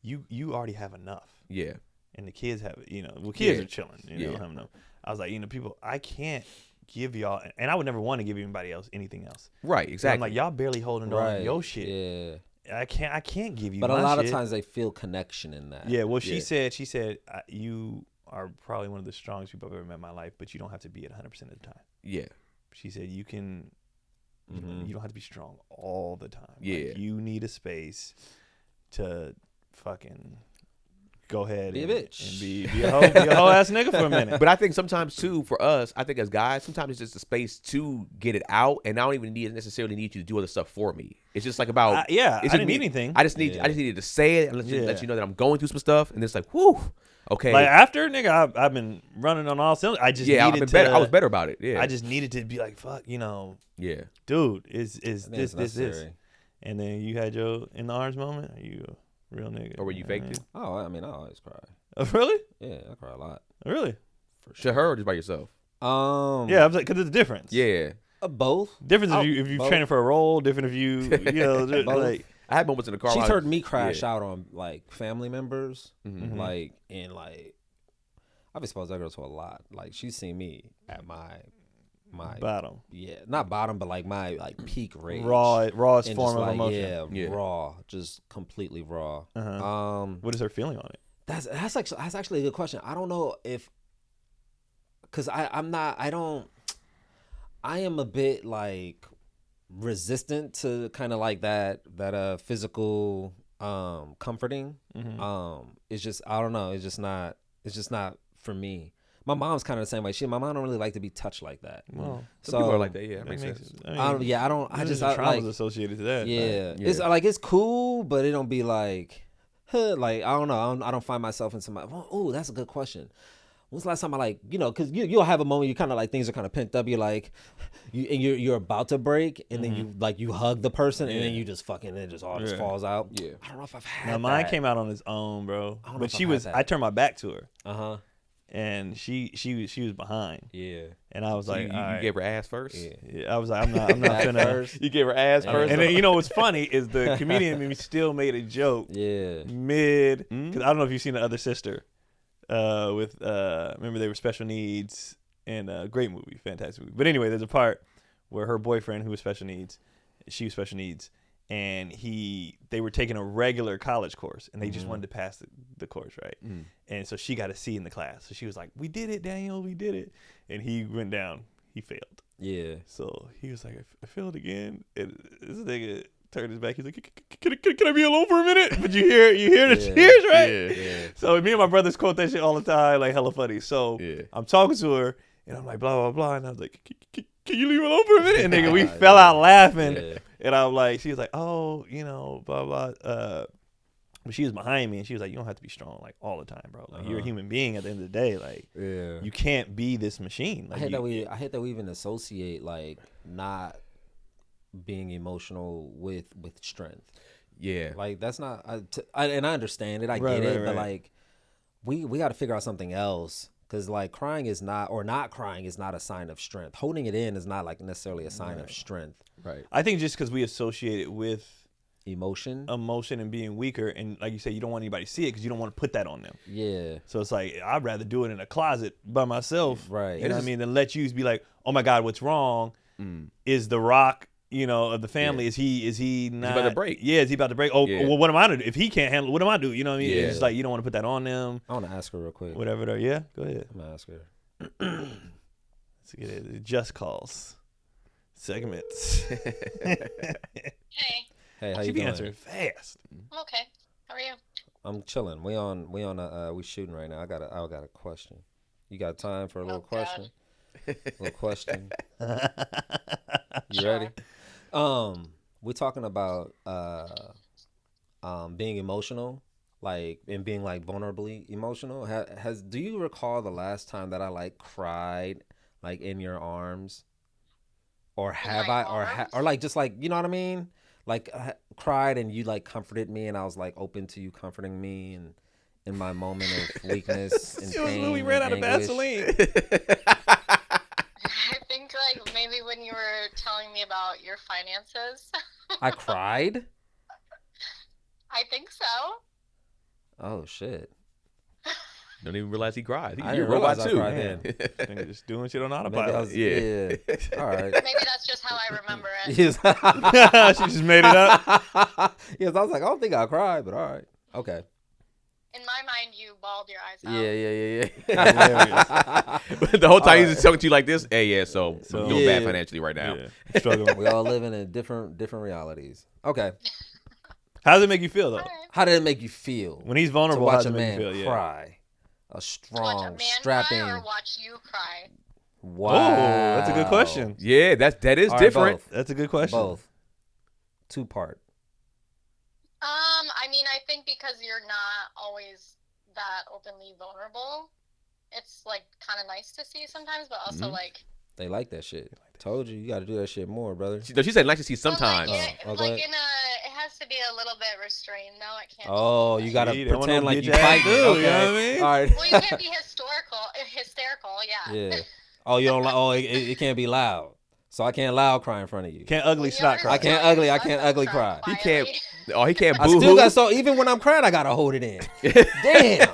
You already have enough. Yeah. And the kids have, kids are chilling. You know, I was like, people, I can't give y'all, and I would never want to give anybody else anything else. Right. Exactly. I'm like, y'all barely holding on to your shit. Yeah. I can't give you. But my a lot shit. of times they feel connection in that. Yeah. Well, she said, you are probably one of the strongest people I've ever met in my life, but you don't have to be it 100% of the time. Yeah. She said you can. You don't have to be strong all the time. Yeah. Like, you need a space to fucking go ahead be a bitch and be a whole ass nigga for a minute. But I think sometimes too, for us, I think as guys, sometimes it's just a space to get it out, and I don't even necessarily need you to do other stuff for me. It's just like about I didn't need anything. I just needed to say it and let you know that I'm going through some stuff, and it's like, whew, okay. Like after nigga, I've been running on all cylinders. I just needed to. Better. I was better about it. Yeah. I just needed to be like, fuck, Yeah. Dude, is this? And then you had your in the arms moment. Are you a real nigga? Or were you faked it? Oh, I mean, I always cry. Oh, really? Yeah, I cry a lot. Really? For sure. To her or just by yourself? Yeah, I was like, because there's a difference. Yeah. Both. Difference if you're training for a role. Different if you like. I had moments in the car. She's heard me crash out on like family members, like and like I've exposed that girl to a lot. Like she's seen me at my bottom. Yeah, not bottom, but like my like peak rage. Rawest form of emotion. Yeah, raw, just completely raw. What is her feeling on it? That's actually a good question. I don't know if, cause I am a bit like resistant to kind of like that physical comforting. It's just, I don't know, it's just not for me. My mom's kind of the same way. My mom don't really like to be touched like that. Well, some people are like that. Yeah, that makes sense. I traumas associated to that. Yeah, it's like it's cool, but it don't be like, like I don't know. I don't find myself in somebody. Oh, that's a good question. When's the last time I like, because you'll have a moment you kind of like things are kind of pent up. You're like, you're about to break, and then you hug the person, and then you just fucking it just all just falls out. Yeah, I don't know if I've had. Now mine came out on its own, bro. But I turned my back to her. And she was behind. Yeah. And I was like, you gave her ass first? Yeah. I was like, I'm not gonna. You gave her ass first? And then, what's funny is the comedian still made a joke. Yeah. Because I don't know if you've seen The Other Sister. Remember they were special needs, and great movie, fantastic movie. But anyway, there's a part where her boyfriend, who was special needs, she was special needs, and they were taking a regular college course, and they just wanted to pass the course, right? And so she got a C in the class. So she was like, "We did it, Daniel, we did it." And he went down. He failed. Yeah. So he was like, "I failed again." And this nigga turned his back. He's like, "Can I be alone for a minute?" But you hear the cheers, right? Yeah. So me and my brothers quote that shit all the time, like hella funny. So I'm talking to her, and I'm like, blah blah blah, and I was like, "Can you leave me alone for a minute?" And nigga, we fell out laughing. Yeah. And I'm like, she was like, "Oh, blah blah." But she was behind me, and she was like, "You don't have to be strong like all the time, bro. Like you're a human being at the end of the day. Like you can't be this machine." Like, I hate that we even associate like not being emotional with strength. Yeah, like that's not. And I understand it. I get it, but like we got to figure out something else. Because like crying is not, or not crying is not a sign of strength. Holding it in is not like necessarily a sign of strength. Right. I think just because we associate it with emotion and being weaker, and like you say, you don't want anybody to see it because you don't want to put that on them. Yeah. So it's like I'd rather do it in a closet by myself. Right. You know what I mean? Than let you be like, "Oh my God, what's wrong?" Is the rock, of the family, is he not? Is he about to break? Yeah, is he about to break? Oh, well, what am I gonna do? If he can't handle it, what am I do? You know what I mean? Yeah. It's just like you don't want to put that on them. I want to ask her real quick. Whatever. Yeah, go ahead. I'm gonna ask her. Let's get it. Just calls. Segments. Hey, how you she be doing? answering fast. I'm okay. How are you? I'm chilling. We shooting right now. I got a question. You got time for a little question? Little question. You ready? We're talking about being emotional, like, and being like vulnerably emotional. Do you recall the last time that I like cried like in your arms? Or have I or like just like, you know what I mean? like cried and you like comforted me, and I was like open to you comforting me and in my moment of weakness and pain. It was when we ran out of Vaseline. I think like maybe when you were telling me about your finances. I cried? I think so. Oh shit. Don't even realize he cried. You're a robot too. Man. Just doing shit on autopilot. Yeah. All right. Maybe that's just how I remember it. Yes. She just made it up. Yes, I was like, I don't think I cried, but all right. Okay. In my mind, you bawled your eyes out. Yeah. The whole time he's just talking to you like this. Hey, yeah. So I'm doing bad financially right now. Yeah. Struggling. We all living in different realities. Okay. How does it make you feel though? Right. How did it make you feel When he's vulnerable, to how watch does a it make man you feel? cry? A Watch a strong, man strapping. cry or watch you cry? Wow. Oh, that's a good question. Yeah, that is All right, different. both. That's a good question. Both. 2-part. I mean, I think because you're not always that openly vulnerable, it's like kind of nice to see sometimes, but also like They like that shit. Told you got to do that shit more, brother. She said like to see sometimes. It has to be a little bit restrained. No, it can't. Oh, you got to See, don't pretend want no like you bitch ass fight. dude, you know what I Okay. mean? All right. Well, you can't be hysterical. Yeah. Yeah. Oh, you don't like. Oh, it can't be loud. So I can't loud cry in front of you. Can't ugly snot cry. I can't ugly cry. He can't. Oh, he can't I boo still hoo. got even when I'm crying, I gotta hold it in. Damn.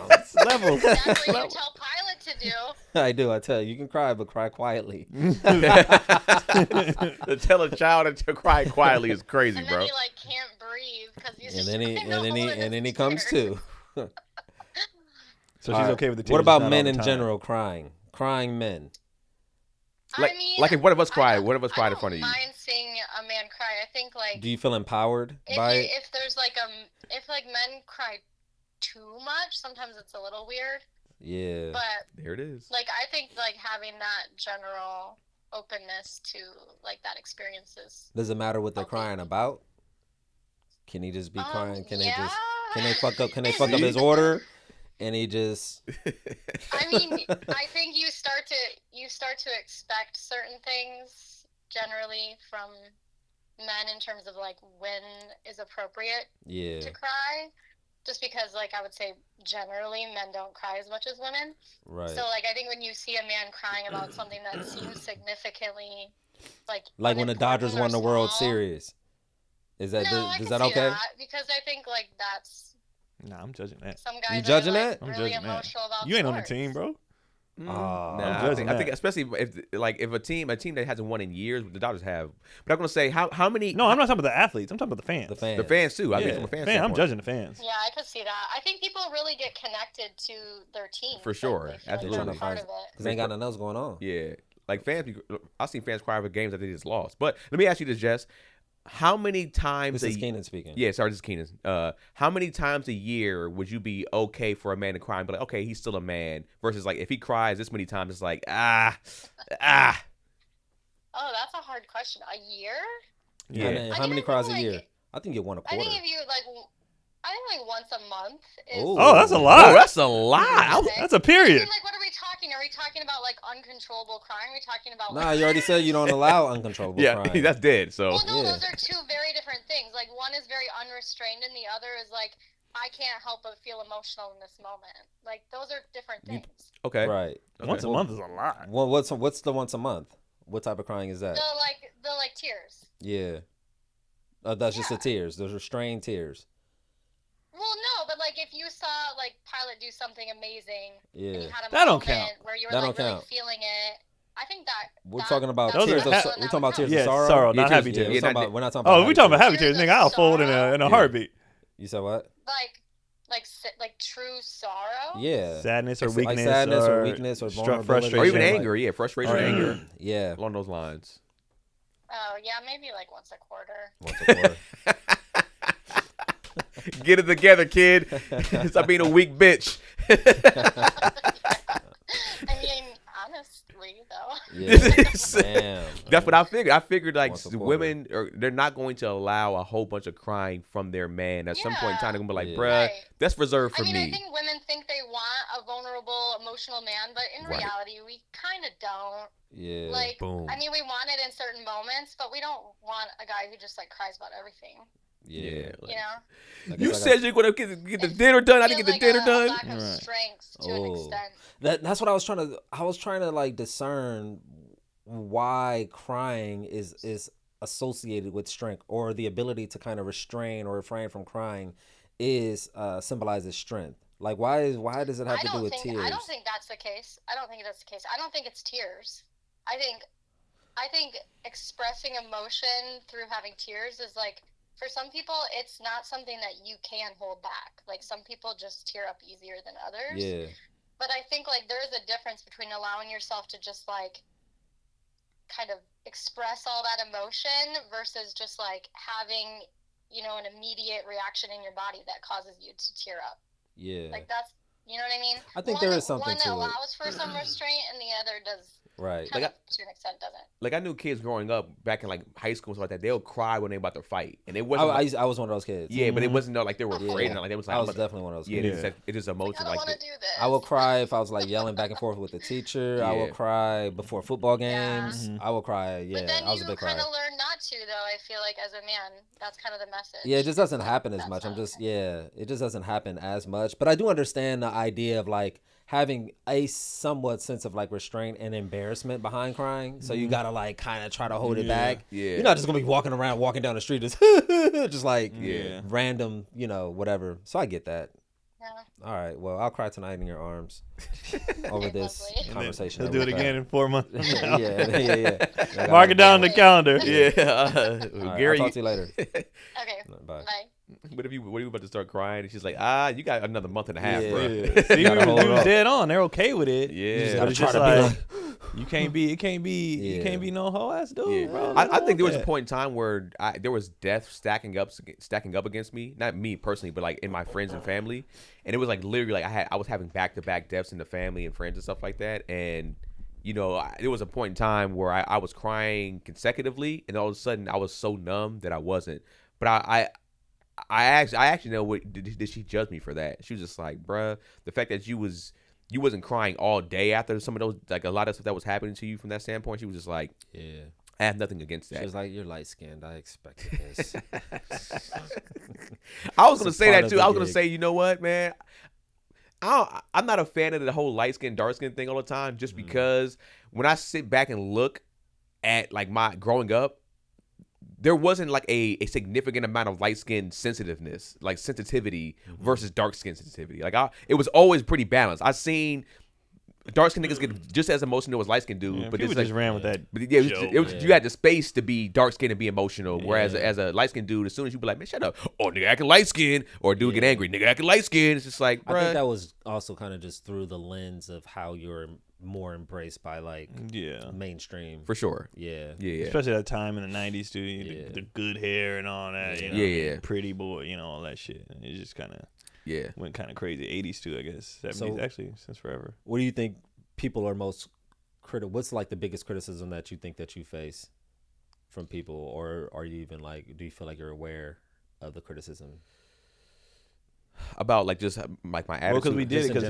Levels. That's what you tell Pilot to do. I do. I tell you, you can cry, but cry quietly. To tell a child to cry quietly is crazy, And bro. then he like can't breathe because he's And just then he comes to. So she's All right. okay with the tears. What about not men all the in time. general crying? Crying men. Like, I mean, like if one of us cried, one of us cried in front of you. I don't mind seeing a man cry. I think like Do you feel empowered by it? if there's like if like men cry too much, sometimes it's a little weird. Yeah. But There it is. like I think like having that general openness to like that experience is Does it matter what they're Okay. crying about? Can he just be crying? Can yeah. they fuck up his order? And he just I mean, I think you start to expect certain things generally from men in terms of like when is appropriate yeah. to cry. Just because like I would say generally men don't cry as much as women. Right. So like I think when you see a man crying about something that seems significantly like when the Dodgers won the World Series. Is that no, is that okay? because I think like that's Nah, I'm judging that. some guys You judging are, like, that? I'm really judging that. emotional about You ain't on the sports. team, bro. Oh, I think especially if a team that hasn't won in years, the Dodgers have. But I'm gonna say how many? No, I'm not talking about the athletes. I'm talking about the fans. The The fans too. I think Yeah. from a fan I'm standpoint. judging the fans. Yeah, I could see that. I think people really get connected to their team. For sure. They feel like they're Absolutely. a part of it. because they ain't got nothing else going on. Yeah, like fans. I've seen fans cry over games that they just lost. But let me ask you this, Jess. How many times? This is Keenan speaking. Yeah, sorry, this is Keenan. How many times a year would you be okay for a man to cry and be like, okay, he's still a man? Versus like if he cries this many times, it's like Oh, that's a hard question. A year? Yeah. Yeah. How many cries a year? I think you won a I quarter. think if you I think like once a month is. Ooh. Oh, that's a oh, lot. that's a lot. Okay. That's a I period. mean, like, what are we talking? Are we talking about like uncontrollable crying? Are we talking about? Nah, you already said you don't allow uncontrollable Yeah, crying. that's dead. So Well, no, Yeah. those are two very different things. Like one is very unrestrained, and the other is like I can't help but feel emotional in this moment. Like those are different things. okay, Right. Okay. Once a month is a lot. Well, what's the once a month? What type of crying is that? The tears. Yeah. That's just the Yeah. tears. Those are strained tears. Well, no, but like if you saw like Pilot do something amazing, and Yeah. you had a That don't moment count. where you were That like don't really count. feeling it, I think that We're that- talking about that's Those are tears. what We're that talking about tears would of Yeah, sorrow. sorrow, Yeah, not tears- happy Yeah, tears. we're talking about. We're not talking Oh, about. we talking about happy Tears tears, of nigga. I'll fold in sorrow? a Yeah. heartbeat. You said what? like true sorrow. Yeah. Sadness or Like weakness, sadness or weakness or vulnerability. frustration, or even like- anger. Yeah, frustration, or anger, Yeah. along those lines. Oh yeah, maybe like once a quarter. Once a quarter. Get it together, kid. Stop being a weak bitch. I mean, honestly though. Yeah. Damn. That's what I figured. I figured like Once a quarter. women they're not going to allow a whole bunch of crying from their man. At some point in time, they're gonna be like, Yeah. bruh, Right. that's reserved for I mean, me. I think women think they want a vulnerable, emotional man, but in Right. reality, we kind of don't. Yeah. Like, Boom. I mean, we want it in certain moments, but we don't want a guy who just like cries about everything. Yeah. Like, You know. Like, you it's said you're gonna get the dinner done. I didn't get the dinner done. A lack of strength to an extent. That's what I was trying to like discern why crying is associated with strength, or the ability to kind of restrain or refrain from crying is symbolizes strength. Like why does it have to do with tears? I don't think that's the case. I don't think it's tears. I think expressing emotion through having tears is like, for some people, it's not something that you can hold back. Like, some people just tear up easier than others. Yeah. But I think, like, there's a difference between allowing yourself to just, like, kind of express all that emotion versus just, like, having, you know, an immediate reaction in your body that causes you to tear up. Yeah. Like, that's, you know what I mean? I think there is something to it. One that allows for some restraint, and the other does. Right. Kind of, to an extent, doesn't. Like, I knew kids growing up back in like high school and stuff like that. They'll cry when they about to fight, and it wasn't. I was one of those kids. Yeah, but it wasn't like they were afraid. Like they was like, I was definitely one of those kids. Yeah, it is emotion. I don't want to do this. I would cry if I was like yelling back and forth with the teacher. I would cry before football games. I would cry. Yeah, but then I was a big crier. You kind of learn not to, though. I feel like as a man, that's kind of the message. Yeah, it just doesn't happen as much. It just doesn't happen as much. But I do understand the idea of like having a somewhat sense of like restraint and embarrassment behind crying. So you gotta like kind of try to hold it back. Yeah. You're not just gonna be walking down the street just like random, you know, whatever. So I get that. Yeah. All right. Well, I'll cry tonight in your arms over this conversation. He'll do it again in 4 months. Yeah. Mark it down on the calendar. Right, Gary, I'll talk to you later. Okay. Bye. What if you about to start crying? And she's like, you got another month and a half, bro. See, you was dead on. They're okay with it. Yeah. But it's just like, you can't be no whole ass dude, bro. I think there was a point in time where there was death stacking up against me. Not me personally, but like in my friends and family. And it was like literally like I was having back-to-back deaths in the family and friends and stuff like that. And you know, there was a point in time where I was crying consecutively, and all of a sudden I was so numb that I wasn't. But I actually know what did she judge me for that? She was just like, bruh, the fact that you wasn't crying all day after some of those, like a lot of stuff that was happening to you from that standpoint. She was just like, I have nothing against that. She was like, you're light skinned. I expected this. I was gonna say that too. I was gonna say, you know what, man? I'm not a fan of the whole light skin, dark skin thing all the time, just because when I sit back and look at like my growing up, there wasn't like a significant amount of light skin sensitiveness, like sensitivity versus dark skin sensitivity. Like it was always pretty balanced. I've seen dark skin niggas get just as emotional as light skin do, but people just ran with that. But you had the space to be dark skin and be emotional. Whereas as a light skin dude, as soon as you be like, man, shut up, oh nigga acting light skin, or dude get angry, nigga acting light skin, it's just like, bruh. I think that was also kind of just through the lens of how you're more embraced by like mainstream, for sure. Yeah. Especially that time in the 90s too. The good hair and all that. You know, pretty boy, you know, all that shit. It just kind of went kind of crazy. 80s too, I guess. 70s actually since forever. What do you think people are most critical? What's like the biggest criticism that you think that you face from people, or are you even like, do you feel like you're aware of the criticism about like just like my attitude? Well, because we did it because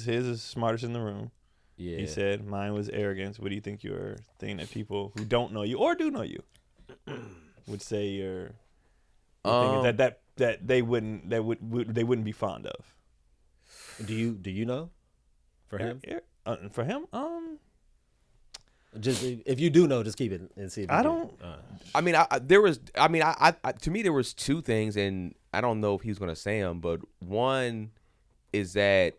his is smartest in the room. Yeah, he said mine was arrogance. What do you think your thing that people who don't know you or do know you would say your thing that they wouldn't be fond of? Do you know? For him? For him? Just if you do know, just keep it and see. If I don't. I mean, to me there was two things, and I don't know if he was gonna say them, but one is that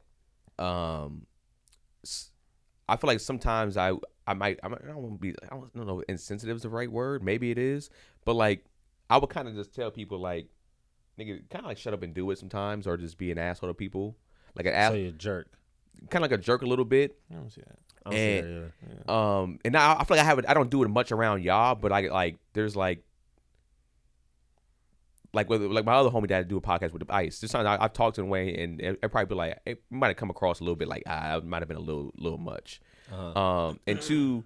I feel like sometimes I don't know, insensitive is the right word. Maybe it is, but like I would kind of just tell people like, nigga, kind of like shut up and do it sometimes, or just be an asshole to people, like an asshole. So you're a jerk. Kind of like a jerk a little bit. I don't see that. And now I feel like I don't do it much around y'all, but I like there's like with like my other homie that I do a podcast with, the Ice. This time I've talked to him way, and it probably be like it might have come across a little bit like it might have been a little much. And two,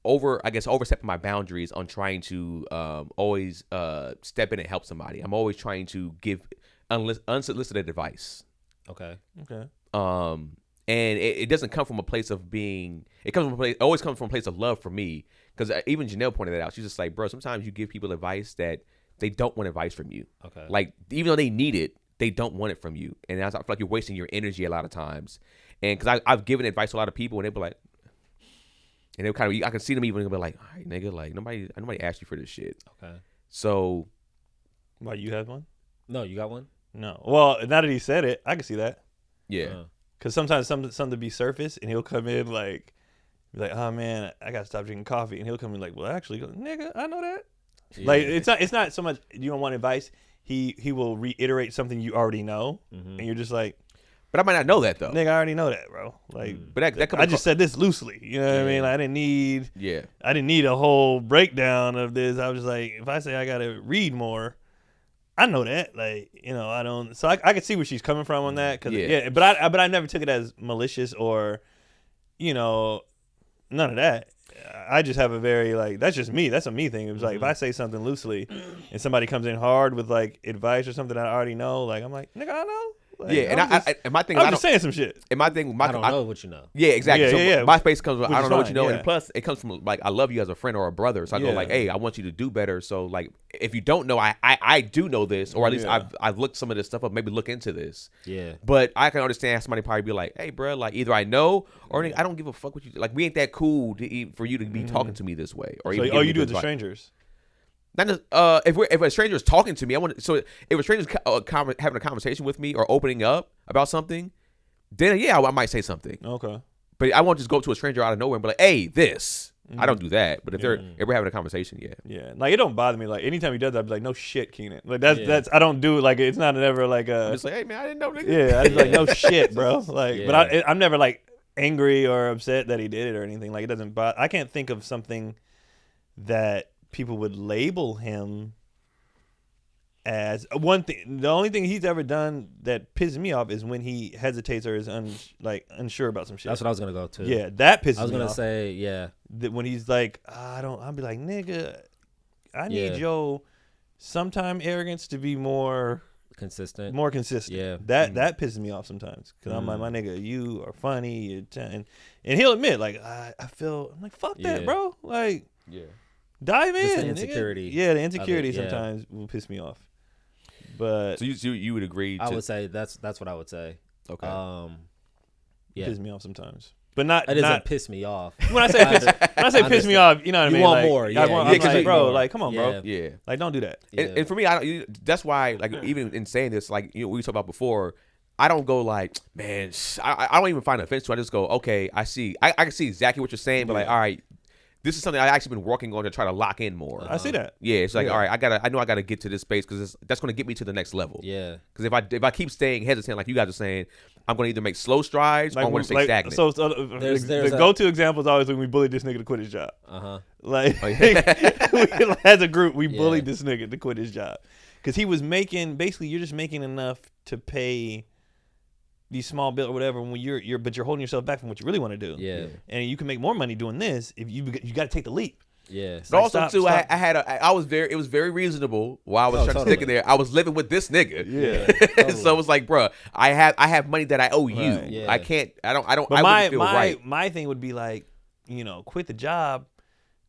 overstepping my boundaries on trying to always step in and help somebody. I'm always trying to give unsolicited advice. Okay. And it doesn't come from a place of being. It always comes from a place of love for me. Because even Janelle pointed that out. She's just like, bro, sometimes you give people advice that they don't want advice from you. Okay. Like, even though they need it, they don't want it from you. And I feel like you're wasting your energy a lot of times. And because I've given advice to a lot of people, and they be like, and they kind of, I can see them even be like, all right, nigga, like nobody asked you for this shit. Okay. So, why, you have one? No, you got one? No. Well, now that he said it, I can see that. yeah. Because sometimes something be surface, and he'll come in like, be like, oh man, I gotta stop drinking coffee, and he'll come in like, well, actually, nigga, I know that. Yeah. Like it's not so much you don't want advice. He will reiterate something you already know, and you're just like, but I might not know that though. Nigga, I already know that, bro. Like, but that I just said this loosely. You know what I mean? Like, I didn't need a whole breakdown of this. I was just like, if I say I gotta read more, I know that. Like, you know, I don't. So I can see where she's coming from on that. Cause but I never took it as malicious or, you know, none of that. I just have a very, like, that's just me. That's a me thing. It was like, if I say something loosely and somebody comes in hard with, like, advice or something that I already know, like, I'm like, nigga, I know. Like, and my thing I'm just saying some shit. And my thing, I don't know what you know. Yeah, exactly. Yeah, my space comes with, I don't know what you know. Yeah. And plus, it comes from, like, I love you as a friend or a brother. So I go, like, hey, I want you to do better. So, like, if you don't know, I do know this, or at least I've looked some of this stuff up. Maybe look into this. Yeah. But I can understand somebody probably be like, hey, bro, like, either I know or I don't give a fuck what you, like, we ain't that cool for you to be talking to me this way. Or so, even you do it to strangers? Not just, if a stranger is talking to me, if a stranger is having a conversation with me or opening up about something, then I might say something. Okay. But I won't just go up to a stranger out of nowhere and be like, hey, this. I don't do that. But if we're having a conversation, yeah, like, it don't bother me. Like, anytime he does that, I'd be like, no shit, Keenan. Like, that's I don't do it. Like, it's not ever like I'm just like, hey man, I didn't know, nigga. Yeah, I'd be like, no shit, bro. Like, but I'm never like angry or upset that he did it or anything. Like, it doesn't bother. I can't think of something that people would label him as one thing. The only thing he's ever done that pisses me off is when he hesitates or is unsure about some shit. That's what I was gonna go to. Yeah, that pisses me off. I was gonna say, that when he's like, I'll be like, nigga, I need your sometime arrogance to be more consistent. Yeah, that pisses me off sometimes because I'm like, my nigga, you are funny, and he'll admit, like, I'm like, fuck that, bro. Like, dive in. Just the insecurity. The insecurity sometimes will piss me off. But so you would agree? I would say that's what I would say. Okay. Piss me off sometimes, but not. It doesn't piss me off. When I say piss me off, you know what I mean. You want like, more? I'm like, bro, like, come on, bro. Yeah. Like, don't do that. And for me, that's why, like, even in saying this, like, you know, we talked about before, I don't go like, man, I don't even find offense to it. I just go, okay, I see. I can see exactly what you're saying, but like, all right, this is something I actually been working on to try to lock in more. I see that. Yeah, it's like, all right, I know I gotta get to this space because that's gonna get me to the next level. Yeah. Because if I keep staying hesitant, like you guys are saying, I'm gonna either make slow strides or I'm gonna stay stagnant. So the go-to example is always when we bullied this nigga to quit his job. Like, as a group, we bullied this nigga to quit his job because he was making, basically, you're just making enough to pay these small bills or whatever when but you're holding yourself back from what you really want to do. Yeah. And you can make more money doing this if you got to take the leap. Yeah. But also too, it was very reasonable while I was trying to stick in there. I was living with this nigga. Yeah. Totally. So it was like, bro, I have money that I owe you. Right. Yeah. I don't But I wouldn't feel right. My thing would be like, you know, quit the job,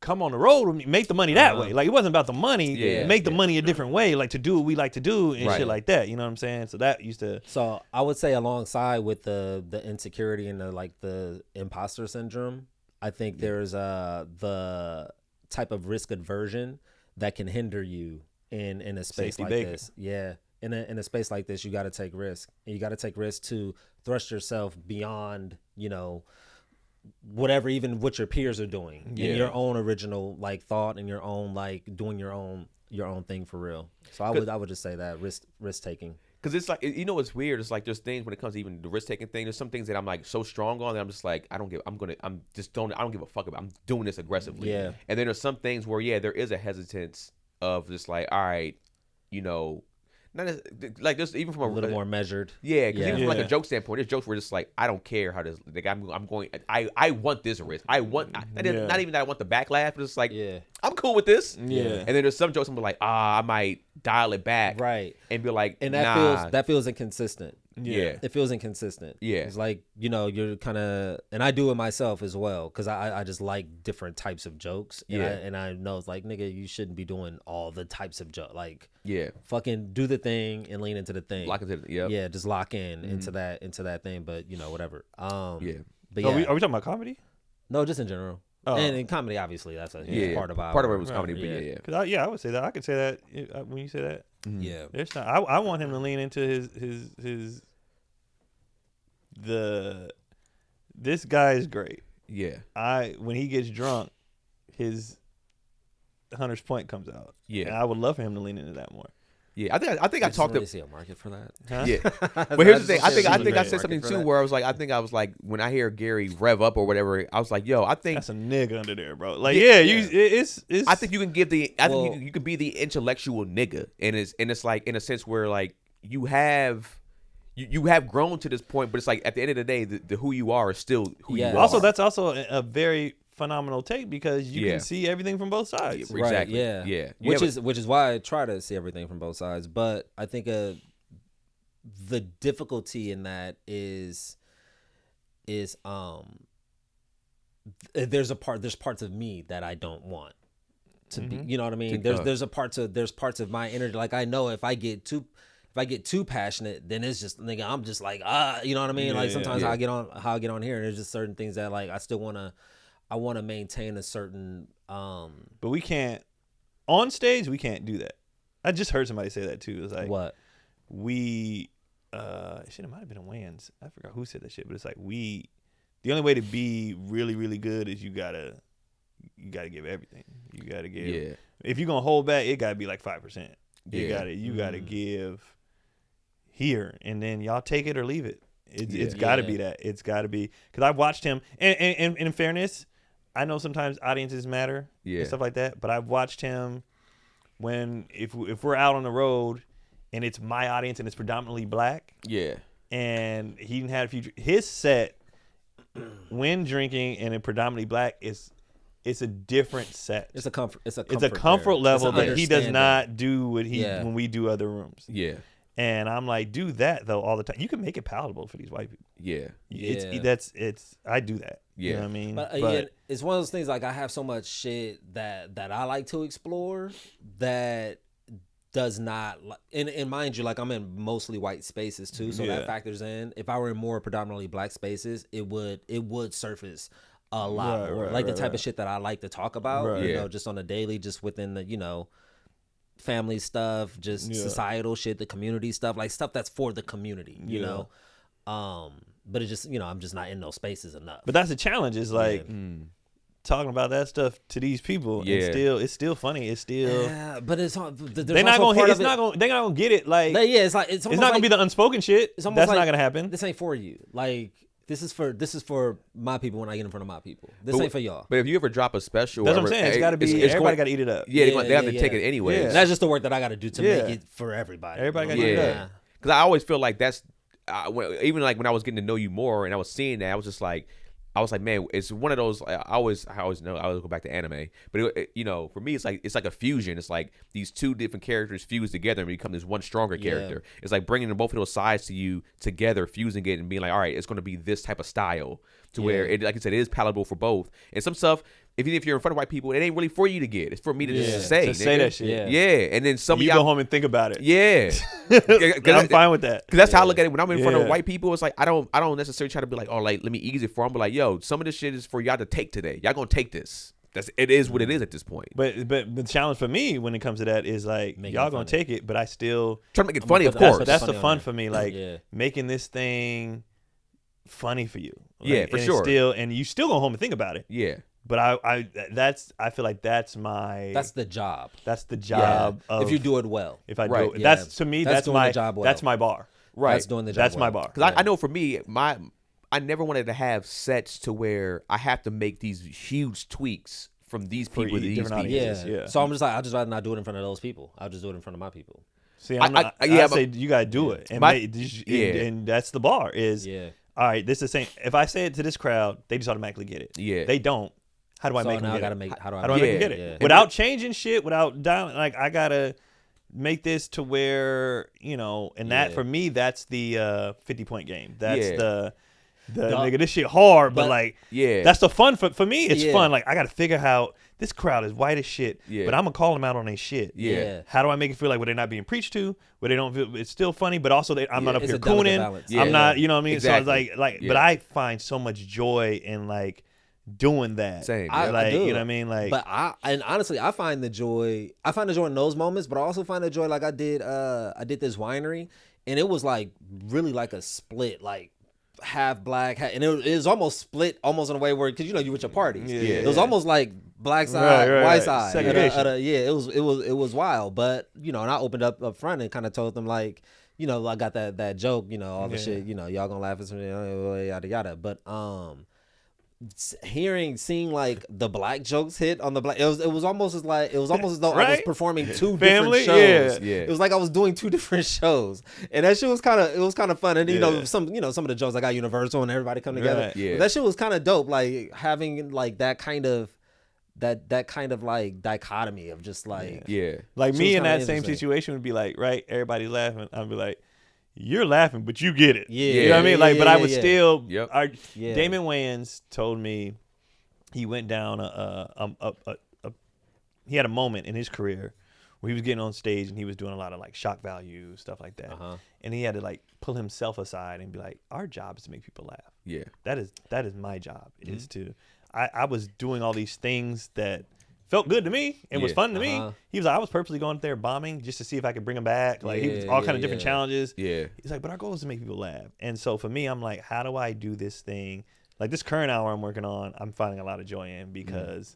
come on the road with me, make the money that way. Like, it wasn't about the money. Make the money a different way, like to do what we like to do and shit like that. You know what I'm saying? So that used to. So I would say alongside with the insecurity and the imposter syndrome, I think there's the type of risk aversion that can hinder you in a space like this. Yeah. In a space like this, you got to take risk. And you got to take risk to thrust yourself beyond, you know, whatever, even what your peers are doing, in your own original like thought and your own like doing your own thing for real. So I would just say that risk taking. Because it's like, you know, it's weird. It's like there's things when it comes to even the risk taking thing. There's some things that I'm like so strong on that I'm just like I don't give a fuck about. I'm doing this aggressively. Yeah. And then there's some things where there is a hesitance of just like, all right, you know. Not as, like just even from a little more measured. Yeah, because even from like a joke standpoint, there's jokes where just like I don't care how this. Like I want this risk. I want not even that I want the backlash, but it's like I'm cool with this. Yeah. And then there's some jokes I'm like I might dial it back. Right. And be like, and that feels inconsistent. Yeah. It feels inconsistent. Yeah. It's like, you're kind of, and I do it myself as well, because I just like different types of jokes. And I know it's like, nigga, you shouldn't be doing all the types of jokes. Like, fucking do the thing and lean into the thing. Lock into it. Yeah, just lock in into that thing. But whatever. But yeah. Are we talking about comedy? No, just in general. Oh. And in comedy, obviously, that's a huge part of our. Part of it was comedy, but Cause I would say that. I could say that when you say that. Mm-hmm. Yeah. There's not. I want him to lean into this guy is great. Yeah. When he gets drunk, his Hunter's Point comes out. Yeah. And I would love for him to lean into that more. Yeah, I think I talked to see a market for that. Huh? Yeah, but here's the thing. I think I said something too where I was like, when I hear Gary rev up or whatever, I was like, yo, I think that's a nigga under there, bro. Like, it's. I think you can give think you can be the intellectual nigga, and it's like in a sense where like you have grown to this point, but it's like at the end of the day, the who you are is still who you are. Also, that's also a very phenomenal take because you can see everything from both sides. Exactly. Right, yeah. Which is why I try to see everything from both sides. But I think the difficulty in that is there's parts of me that I don't want to be. You know what I mean? There's parts of my energy. Like I know if I get too passionate, then it's just nigga. I'm just like you know what I mean? Like sometimes how I get on here, and there's just certain things that like I want to maintain a certain. But we can't on stage. We can't do that. I just heard somebody say that too. It's like what we. Shit, it might have been a Wayans. I forgot who said that shit, but it's like the only way to be really, really good is you gotta give everything. You gotta give. Yeah. If you're gonna hold back, it gotta be like 5%. You gotta give here, and then y'all take it or leave it. It's gotta be that. It's gotta be because I've watched him, and in fairness, I know sometimes audiences matter and stuff like that, but I've watched him if we're out on the road and it's my audience and it's predominantly black. Yeah. And he didn't have his set when drinking and in predominantly black it's a different set. It's a comfort level that he does not do when we do other rooms. Yeah. And I'm like, do that though all the time. You can make it palatable for these white people. Yeah. I do that. Yeah. You know what I mean? But again, it's one of those things like I have so much shit that I like to explore that does not, and mind you, like I'm in mostly white spaces too, so that factors in. If I were in more predominantly black spaces, it would surface a lot more. Like the type of shit that I like to talk about, just on a daily, just within the, family stuff, just societal shit, the community stuff, like stuff that's for the community, you know? But it's just, I'm just not in those spaces enough. But that's the challenge is like talking about that stuff to these people. It's still funny. It's still, but it's they're not gonna get it. Like, it's not gonna be the unspoken shit. That's not gonna happen. This ain't for you. Like, this is for my people when I get in front of my people. This ain't for y'all. But if you ever drop a special, that's what I'm saying. It's got to be. Everybody got to eat it up. Yeah, they have to take it anyway. That's just the work that I got to do to make it for everybody. Everybody got to eat it up. Because I always feel like that's even like when I was getting to know you more and I was seeing that, I was like, man, it's one of those. I always know. I always go back to anime, but for me, it's like a fusion. It's like these two different characters fuse together and become this one stronger character. It's like bringing both of those sides to you together, fusing it, and being like, all right, it's going to be this type of style to where it, like I said, it is palatable for both. And some stuff, even if you're in front of white people, it ain't really for you to get. It's for me to just say. To say that shit. Yeah. And then some of you y'all go home and think about it. Yeah. I'm fine with that. Because that's how I look at it. When I'm in front of white people, it's like I don't necessarily try to be like, oh, like let me ease it for them. But like, yo, some of this shit is for y'all to take today. Y'all gonna take this. It is what it is at this point. But the challenge for me when it comes to that is like y'all gonna take it, but I still try to make it funny, of course. That's the fun for me. Like making this thing funny for you. Like, for sure. And you still go home and think about it. Yeah. But I feel like that's the job. That's the job of, if you do it well. If I do it, that's to me that's my job well. That's my bar. Right. That's doing the job. That's well. my bar. Because I know for me, I never wanted to have sets to where I have to make these huge tweaks from these people to these people. Yeah. So I'm just like, I'll just rather not do it in front of those people. I'll just do it in front of my people. See, I say you gotta do it, and that's the bar. All right, this is the same. If I say it to this crowd, they just automatically get it. Yeah. They don't. How do I make them get it? How do I make them get it? Yeah. Without changing shit, without dialing, like I gotta make this to where, you know, and that for me, that's the 50-point game. That's the nigga, this shit hard, but like, that's the fun for me. It's fun. Like, I got to figure out this crowd is white as shit, but I'm gonna call them out on their shit. How do I make it feel like where they're not being preached to, where they don't feel it's still funny, but also I'm not up here cooning. I'm not, you know what I mean? Exactly. So it's like, but I find so much joy in like doing that. Same. I do. You know what I mean? Like, but honestly, I find the joy in those moments, but I also find the joy like I did this winery, and it was like really like a split, like half black, and it was almost split almost in a way where, because you know you with your parties, it was almost like black side, white side. It was wild, but you know, and I opened up front and kind of told them like, you know, I got that joke, you know, all the shit, you know, y'all gonna laugh at something, yada yada, but seeing like the black jokes hit on the black, it was almost as though I was performing two different shows. It was like I was doing two different shows, and that shit was kind of fun. And you know, some of the jokes I got Universal and everybody come together. That shit was kind of dope. Like having like that kind of like dichotomy of just like like me in that same situation would be like, right, everybody's laughing, I'd be like, you're laughing, but you get it. You know what I mean? Like, but I would still. Damon Wayans told me he went down he had a moment in his career where he was getting on stage and he was doing a lot of like shock value stuff like that, and he had to like pull himself aside and be like, our job is to make people laugh. That is my job. Is to. I was doing all these things that felt good to me and was fun to me. He was like, I was purposely going there bombing just to see if I could bring him back. Like, he was all kind of different challenges. He's like, but our goal is to make people laugh. And so for me, I'm like, how do I do this thing? Like this current hour I'm working on, I'm finding a lot of joy in, because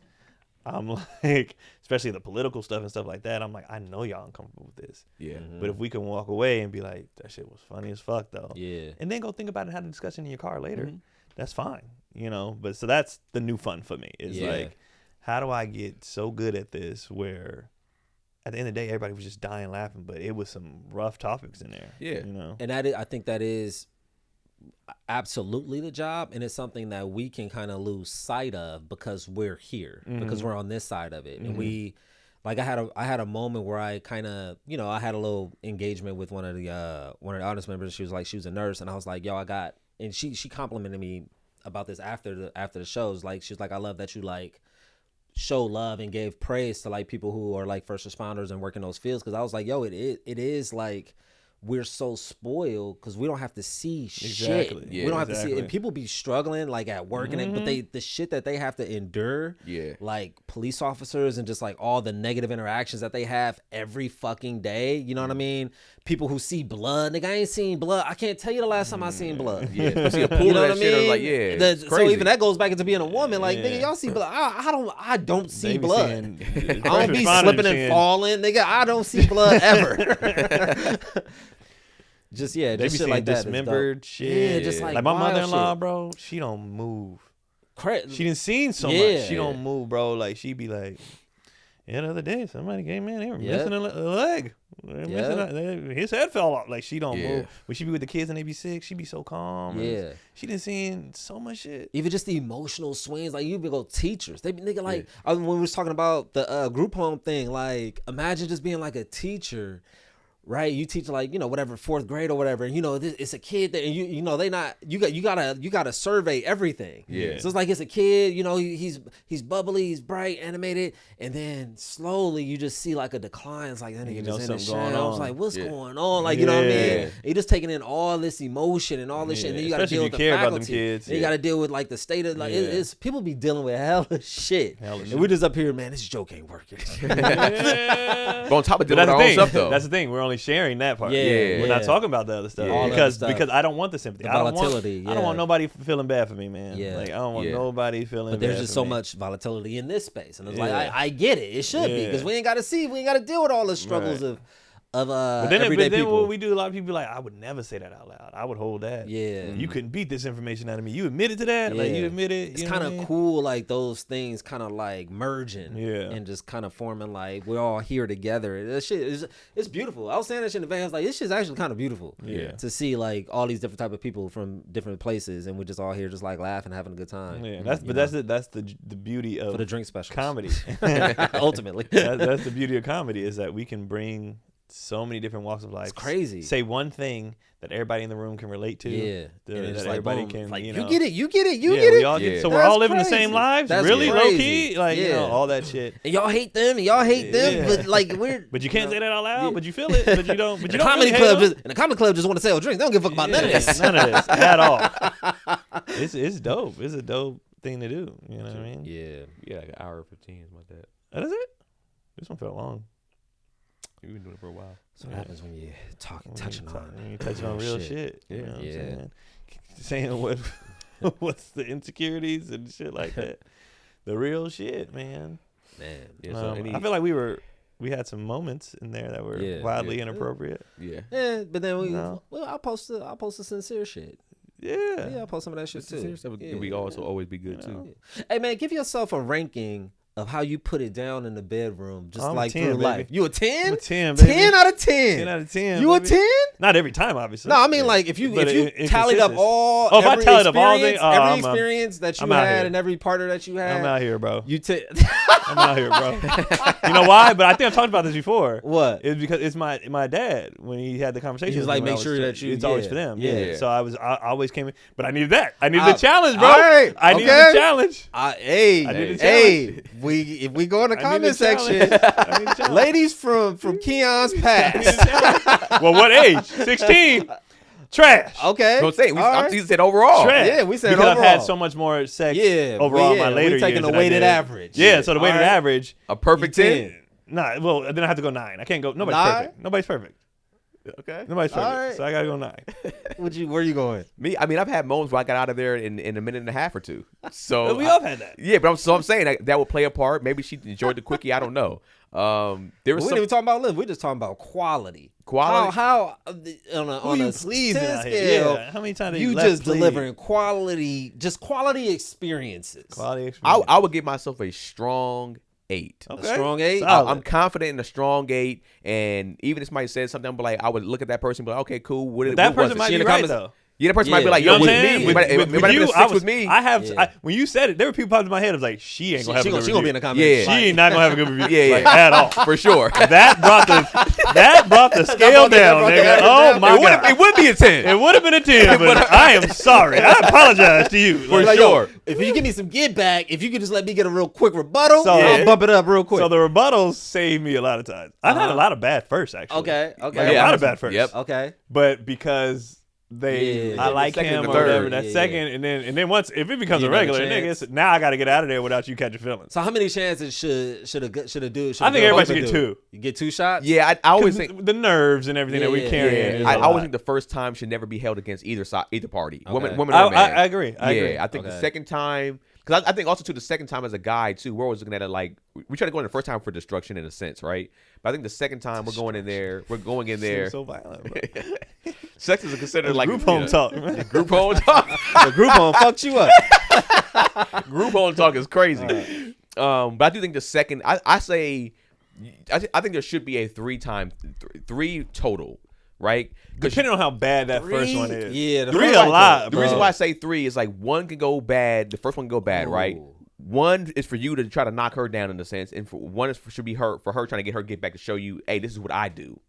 I'm like, especially the political stuff and stuff like that, I'm like, I know y'all uncomfortable with this. But if we can walk away and be like, that shit was funny as fuck though. And then go think about it and have a discussion in your car later. That's fine. You know, but so that's the new fun for me. Is like, how do I get so good at this where at the end of the day, everybody was just dying laughing, but it was some rough topics in there. You know? And I think that is absolutely the job. And it's something that we can kind of lose sight of because we're here, because we're on this side of it. And we, like, I had a moment where I kind of, you know, I had a little engagement with one of the audience members. She was a nurse. And I was like, yo, and she complimented me about this after the shows. Like, she's like, I love that you like show love and gave praise to like people who are like first responders and work in those fields, because I was like, yo, it is like we're so spoiled because we don't have to see shit. We don't have to see it. And people be struggling like at work and but the shit that they have to endure, like police officers and just like all the negative interactions that they have every fucking day. You know what I mean? People who see blood, nigga, I ain't seen blood. I can't tell you the last time I seen blood. See a pool you know of that shit. Like, so even that goes back into being a woman. Like, nigga, y'all see blood. I don't see blood. I don't be slipping and falling, nigga. I don't see blood ever. Just just shit like that. Dismembered shit. Yeah, just like my mother-in-law, bro. She don't move. She done seen so much. She don't move, bro. Like, she be like, the other day somebody came in, they were missing a leg. His head fell off. Like, she don't move. When she be with the kids and they be sick, she be so calm. She done seen so much shit. Even just the emotional swings. Like, you be go teachers. They be nigga like when we was talking about the group home thing. Like, imagine just being like a teacher. Right, you teach like, you know, whatever, 4th grade or whatever, and you know it's a kid that, and you know you gotta survey everything. So it's like it's a kid, you know, he's bubbly, he's bright, animated, and then slowly you just see like a decline. It's like that nigga just in his shell. I was like, what's going on? Like, you know what I mean? You just taking in all this emotion and all this shit, and then you gotta deal with the faculty. Kids, then you gotta deal with like the state of like it's people be dealing with hella shit. And we're just up here, man. This joke ain't working. But on top of dealing with our own stuff though, that's the thing. We're only sharing that part. We're not talking about the other stuff because I don't want the sympathy. I don't want nobody feeling bad for me, man. Like, I don't want nobody feeling bad. But there's just so much volatility in this space, and it's like I get it. It should be, because we ain't got to deal with all the struggles of everyday people. What we do, a lot of people like, I would never say that out loud. I would hold that. You couldn't beat this information out of me. You admitted to that. Like, you admit it. It's kind of cool, like those things kind of like merging and just kind of forming like we're all here together. That shit is, it's beautiful. I was saying that shit in advance, like this shit's actually kind of beautiful. To see like all these different type of people from different places, and we're just all here just like laughing, having a good time. That's the beauty of for the drink specials. Comedy. Ultimately, that's the beauty of comedy, is that we can bring so many different walks of life. It's crazy. Say one thing that everybody in the room can relate to. Yeah. That everybody can, like, you get it, you get we it. all get, so That's we're all living crazy. the same lives. That's really crazy. low key, like you know, all that shit. And y'all hate them, and y'all hate them, but like we're. But you can't say that out loud. But you feel it. But you don't. But you don't comedy really club hate them. and the comedy club just want to sell drinks. They don't give a fuck about none of this. None of this at all. It's dope. It's a dope thing to do. You know what I mean? Yeah, like an hour and 15 is like that. That is it. This one felt long. You've been doing it for a while. So what happens when you touching on real shit. Yeah, You know what I'm saying what's the insecurities and shit like that. The real shit, man. Yeah, so I feel like we had some moments in there that were wildly inappropriate. Yeah, but then I'll post the sincere shit. Yeah, I'll post some of that shit too. We also always be good too. Hey man, give yourself a ranking of how you put it down in the bedroom, just I'm like 10, through baby. life. You a 10? I'm a 10, baby. 10 out of 10. 10 out of 10. You baby. a 10? Not every time, obviously. No, I mean like if you tallied up all if I tallied up all day, every experience that you had and every partner that you had. I'm out here, bro. I'm out here, bro. You know why? But I think I've talked about this before. What? It's because it's my dad when he had the conversation. He was like, make sure that it's always for them. Yeah. So I always came in, but I needed that. I needed the challenge, bro. All right, I needed the challenge. If we go in the comment section, ladies from Keon's past. Well, what age? 16. Trash. Okay. Don't say. We said overall. Trash. Yeah, we said because overall. I've had so much more sex overall in my later years. We're taking the weighted average. Yeah, so the weighted average. A perfect 10? Nah, well, then I have to go 9. I can't go. Nobody's perfect. Okay. Nobody's perfect. Right. So I got to go 9. Where you going? Me, I mean, I've had moments where I got out of there in a minute and a half or two. So we all had that. Yeah, but I'm saying that would play a part. Maybe she enjoyed the quickie. I don't know. We didn't even talk about live. We're just talking about quality. How on a scale? Yeah. How many times you just delivering quality experiences? I would give myself a strong 8. Okay. A strong 8. I'm confident in a strong 8, and even if somebody says something, but like I would look at that person and be like, okay, cool. That person might be right though. Yeah, that person might be like, yo, with me. With me. When you said it, there were people popping in my head. I was like, she ain't gonna have a good review. She gonna be in the comments. Yeah. She ain't not gonna have a good review. Yeah, at all. For sure. That brought the scale down, nigga. Oh my god. It would be a 10. It would have been a 10, but I am sorry. I apologize to you. For sure. If you give me some get back, if you could just let me get a real quick rebuttal, I'll bump it up real quick. So the rebuttals saved me a lot of times. I've had a lot of bad firsts, actually. Okay. Like a lot of bad firsts. Yep. Okay. But because I like him or whatever, that second, and then once if it becomes a regular, nigga, now I got to get out of there without you catching feelings. So how many chances should a dude? I think everybody should get 2. You get 2 shots. Yeah, I always think the nerves and everything that we carry. I always think the first time should never be held against either side, either party. Okay. Women or men. I agree. I think the second time. Because I think also, too, the second time as a guy, too, we're always looking at it like, we try to go in the first time for destruction in a sense, right? But I think the second time we're going in there. So violent, bro. Sex is considered like group home talk, man. Group home talk. The group home fucked you up. Group home talk is crazy. Right. But I do think the second, I think there should be a 3 total. Right? Depending on how bad that first one is. Yeah, 3 a lot. The reason why I say 3 is like 1 can go bad. The first one can go bad, right? 1 is for you to try to knock her down in a sense, and 1 should be for her trying to get back to show you, hey, this is what I do.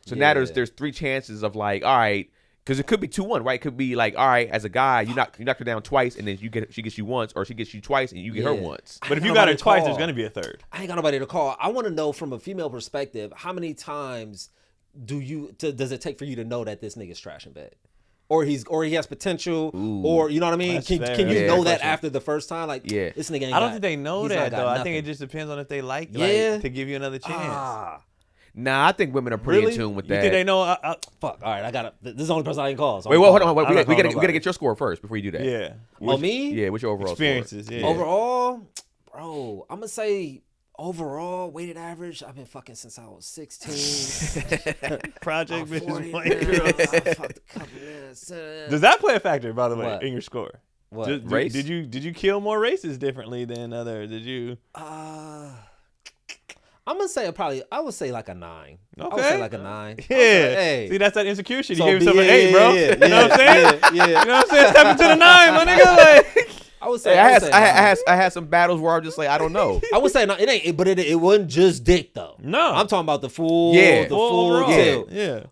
So now there's 3 chances of like, all right, because it could be 2-1, right? It could be like, all right, as a guy, you knock her down twice, and then she gets you once, or she gets you twice, and you get her once. But if you got her twice, there's gonna be a third. I ain't got nobody to call. I want to know from a female perspective, how many times does it take for you to know that this nigga's trash in bed, or he has potential, or you know what I mean? Can you know that after the first time? Like, this nigga ain't I don't think they know that though. I think it just depends on if they like to give you another chance. Nah, I think women are pretty in tune with that. You think they know? Fuck. All right, I got this is the only person I can call. So wait, hold on. We gotta get your score first before you do that. Yeah. Me? Yeah. What's your overall experiences? Score? Yeah. Overall, bro, I'm gonna say. Overall, weighted average, I've been fucking since I was 16. Project bitches. I fucked a couple minutes. Does that play a factor, by the way, in your score? What? Race? Did you kill more races differently than others? Did you? I'm gonna say I would say like a 9. Okay. I would say like a 9. Yeah. Hey. See, that's that insecure shit. You So gave yourself an 8, bro. Yeah, you know what I'm saying? Yeah. You know what I'm saying? Step into the 9, my nigga. Like, I would say I had some battles where I'm just like, I don't know. I would say no, it ain't, but it wasn't just dick though. No, I'm talking about the full,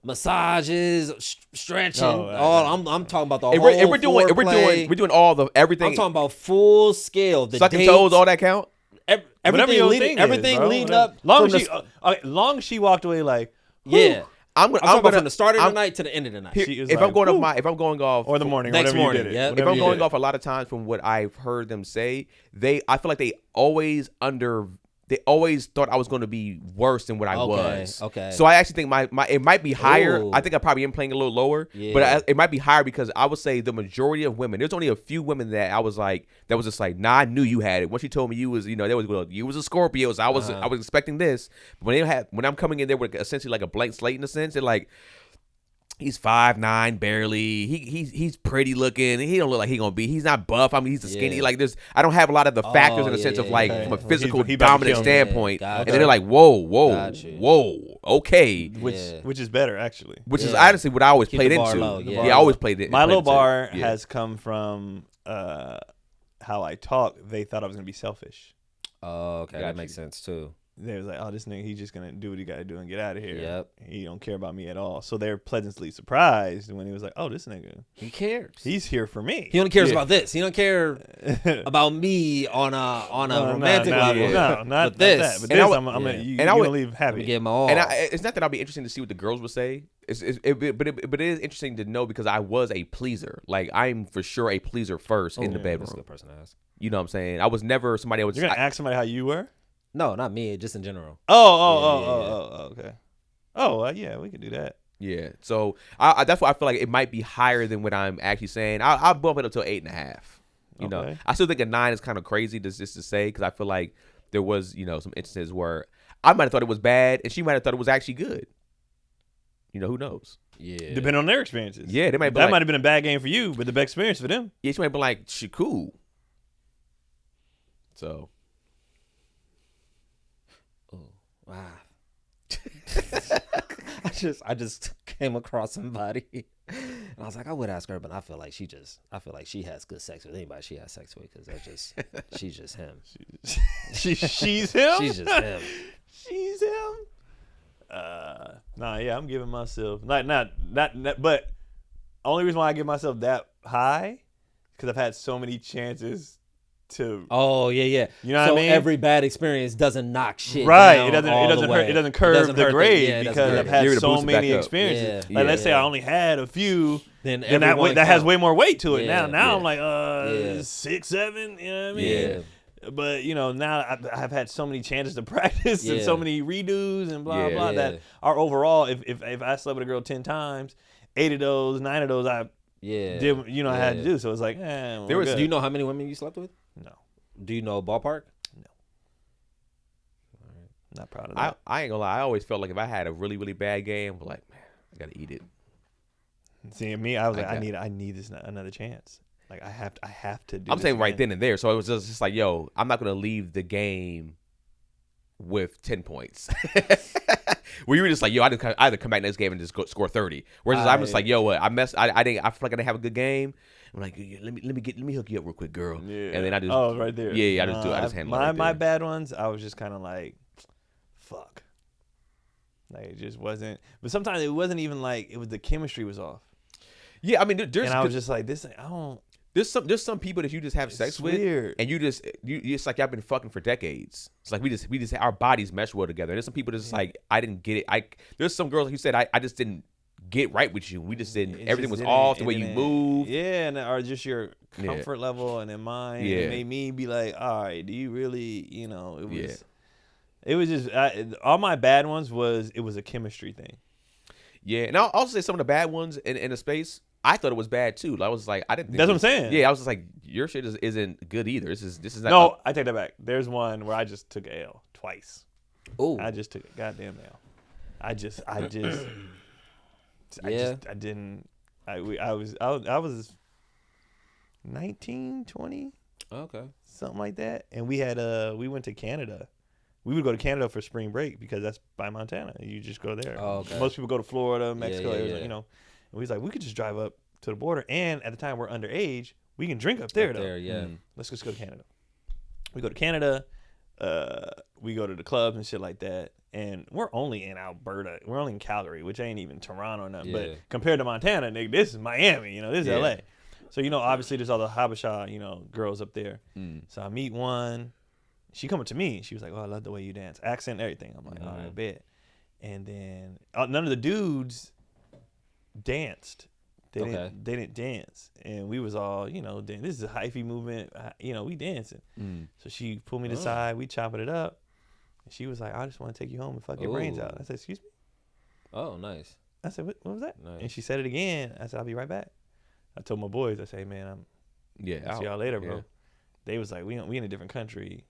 massages, stretching. I'm talking about the whole. We're doing all the everything. I'm talking about full scale. The sucking dates, toes, all that count. Everything leading up. Long she walked away like, yeah. I'm going from the start of the night to the end of the night. If I'm going off or the morning, next morning, if I'm going off a lot of times from what I've heard them say, I feel like they always thought I was going to be worse than what I was. Okay. So I actually think it might be higher. Ooh. I think I probably am playing a little lower, but it might be higher because I would say the majority of women. There's only a few women that I was like, that was just like, nah, I knew you had it. Once she told me you was, you was a Scorpio, so I was expecting this. But when I'm coming in there with essentially like a blank slate in a sense, they're like, he's 5'9", barely. He's pretty looking. He don't look like he's not buff. I mean, he's skinny. Like I don't have a lot of the factors in the sense of like from a physical dominant standpoint. Gotcha. And then they're like, whoa, okay. Which is better actually. Which is honestly what I always played into. I always played it. My low bar has come from how I talk. They thought I was gonna be selfish. Oh, okay, that makes sense too. They was like, oh, this nigga, he's just going to do what he got to do and get out of here. Yep. He don't care about me at all. So they're pleasantly surprised when he was like, oh, this nigga. He cares. He's here for me. He only cares about this. He don't care about me on a romantic level. No, not this. But you're going to leave happy. Get my all. And it's not that I'll be interesting to see what the girls would say. But it is interesting to know because I was a pleaser. Like, I'm for sure a pleaser first in the bedroom. That's a good person to ask. You know what I'm saying? I was never somebody that was... You're going to ask somebody how you were? No, not me. Just in general. Okay. Yeah, we could do that. Yeah. So that's why I feel like it might be higher than what I'm actually saying. I'll bump it up to 8.5. You know, I still think a 9 is kind of crazy just to say because I feel like there was some instances where I might have thought it was bad and she might have thought it was actually good. Who knows? Yeah. Depending on their experiences. Yeah, might have been a bad game for you, but the best experience for them. Yeah, she might be like, she cool. So. Wow. I just came across somebody and I was like, I would ask her, but I feel like she has good sex with anybody she has sex with because she's just him. She's him? She's just him. She's him? I'm giving myself not but only reason why I give myself that high because I've had so many chances to you know what I mean? Every bad experience doesn't knock shit right. Down It doesn't curve the grade because I've had so many experiences. Yeah. Like let's say I only had a few, then that has way more weight to it. Now I'm like 6, 7. You know what I mean? Yeah. But now I've had so many chances to practice and so many redos and blah blah that are overall. If I slept with a girl 10 times, 8 of those, 9 of those I did I had to do. So it's like do you know how many women you slept with? No. Do you know ballpark? No. Not proud of that. I ain't gonna lie. I always felt like if I had a really, really bad game, I'm like, man, I gotta eat it. See, me, I was like, I need this another chance. Like I have to do. I'm saying right then and there. So it was just like, yo, I'm not gonna leave the game with 10 points. Where you were just like, yo, I either come back next game and just score 30. Whereas I'm just like, yo, what? I feel like I didn't have a good game. I'm like, let me hook you up real quick, girl. Yeah. And then I just right there. Yeah, I just handle it. Right my bad ones, I was just kind of like, fuck. Like it just wasn't. But sometimes it wasn't even like it was the chemistry was off. Yeah, I mean, and I was just like, this. I don't. There's some people that you just have sex with, and you it's like y'all been fucking for decades. It's like we just our bodies mesh well together. And there's some people that's just like I didn't get it. There's some girls like you said I just didn't get right with you. We just didn't. Everything was off. The way you move. Yeah, or just your comfort level and in mine. Yeah. It made me be like, all right, do you really? It was. It was just all my bad ones it was a chemistry thing. Yeah, and I'll also say some of the bad ones in a space. I thought it was bad too. I was like, I didn't think that's what I'm saying. Yeah, I was just like, your shit isn't good either. This is not. No, I take that back. There's one where I just took a L twice. Oh, I just took a goddamn L. I was 19, 20. Okay. Something like that. And we went to Canada. We would go to Canada for spring break because that's by Montana. You just go there. Oh, okay. Most people go to Florida, Mexico, Arizona, And we was like, we could just drive up to the border. And at the time we're underage. we can drink up there Up though. there, yeah. Let's just go to Canada. We go to Canada. We go to the clubs and shit like that. And we're only in Alberta. We're only in Calgary, which ain't even Toronto or nothing. Yeah. But compared to Montana, nigga, this is Miami. This is LA. So, obviously there's all the Habesha, girls up there. So I meet one. She coming to me. She was like, oh, I love the way you dance. Accent, everything. I'm like, all right, bet. And then none of the dudes danced. They didn't dance. And we was all, this is a hyphy movement. We dancing. So she pulled me to the side. We chopping it up. And she was like, I just want to take you home and fuck your brains out. I said, excuse me? Oh, nice. I said, what was that? Nice. And she said it again. I said, I'll be right back. I told my boys, I say, man, I'll see y'all later, bro. Yeah. They was like, we in a different country.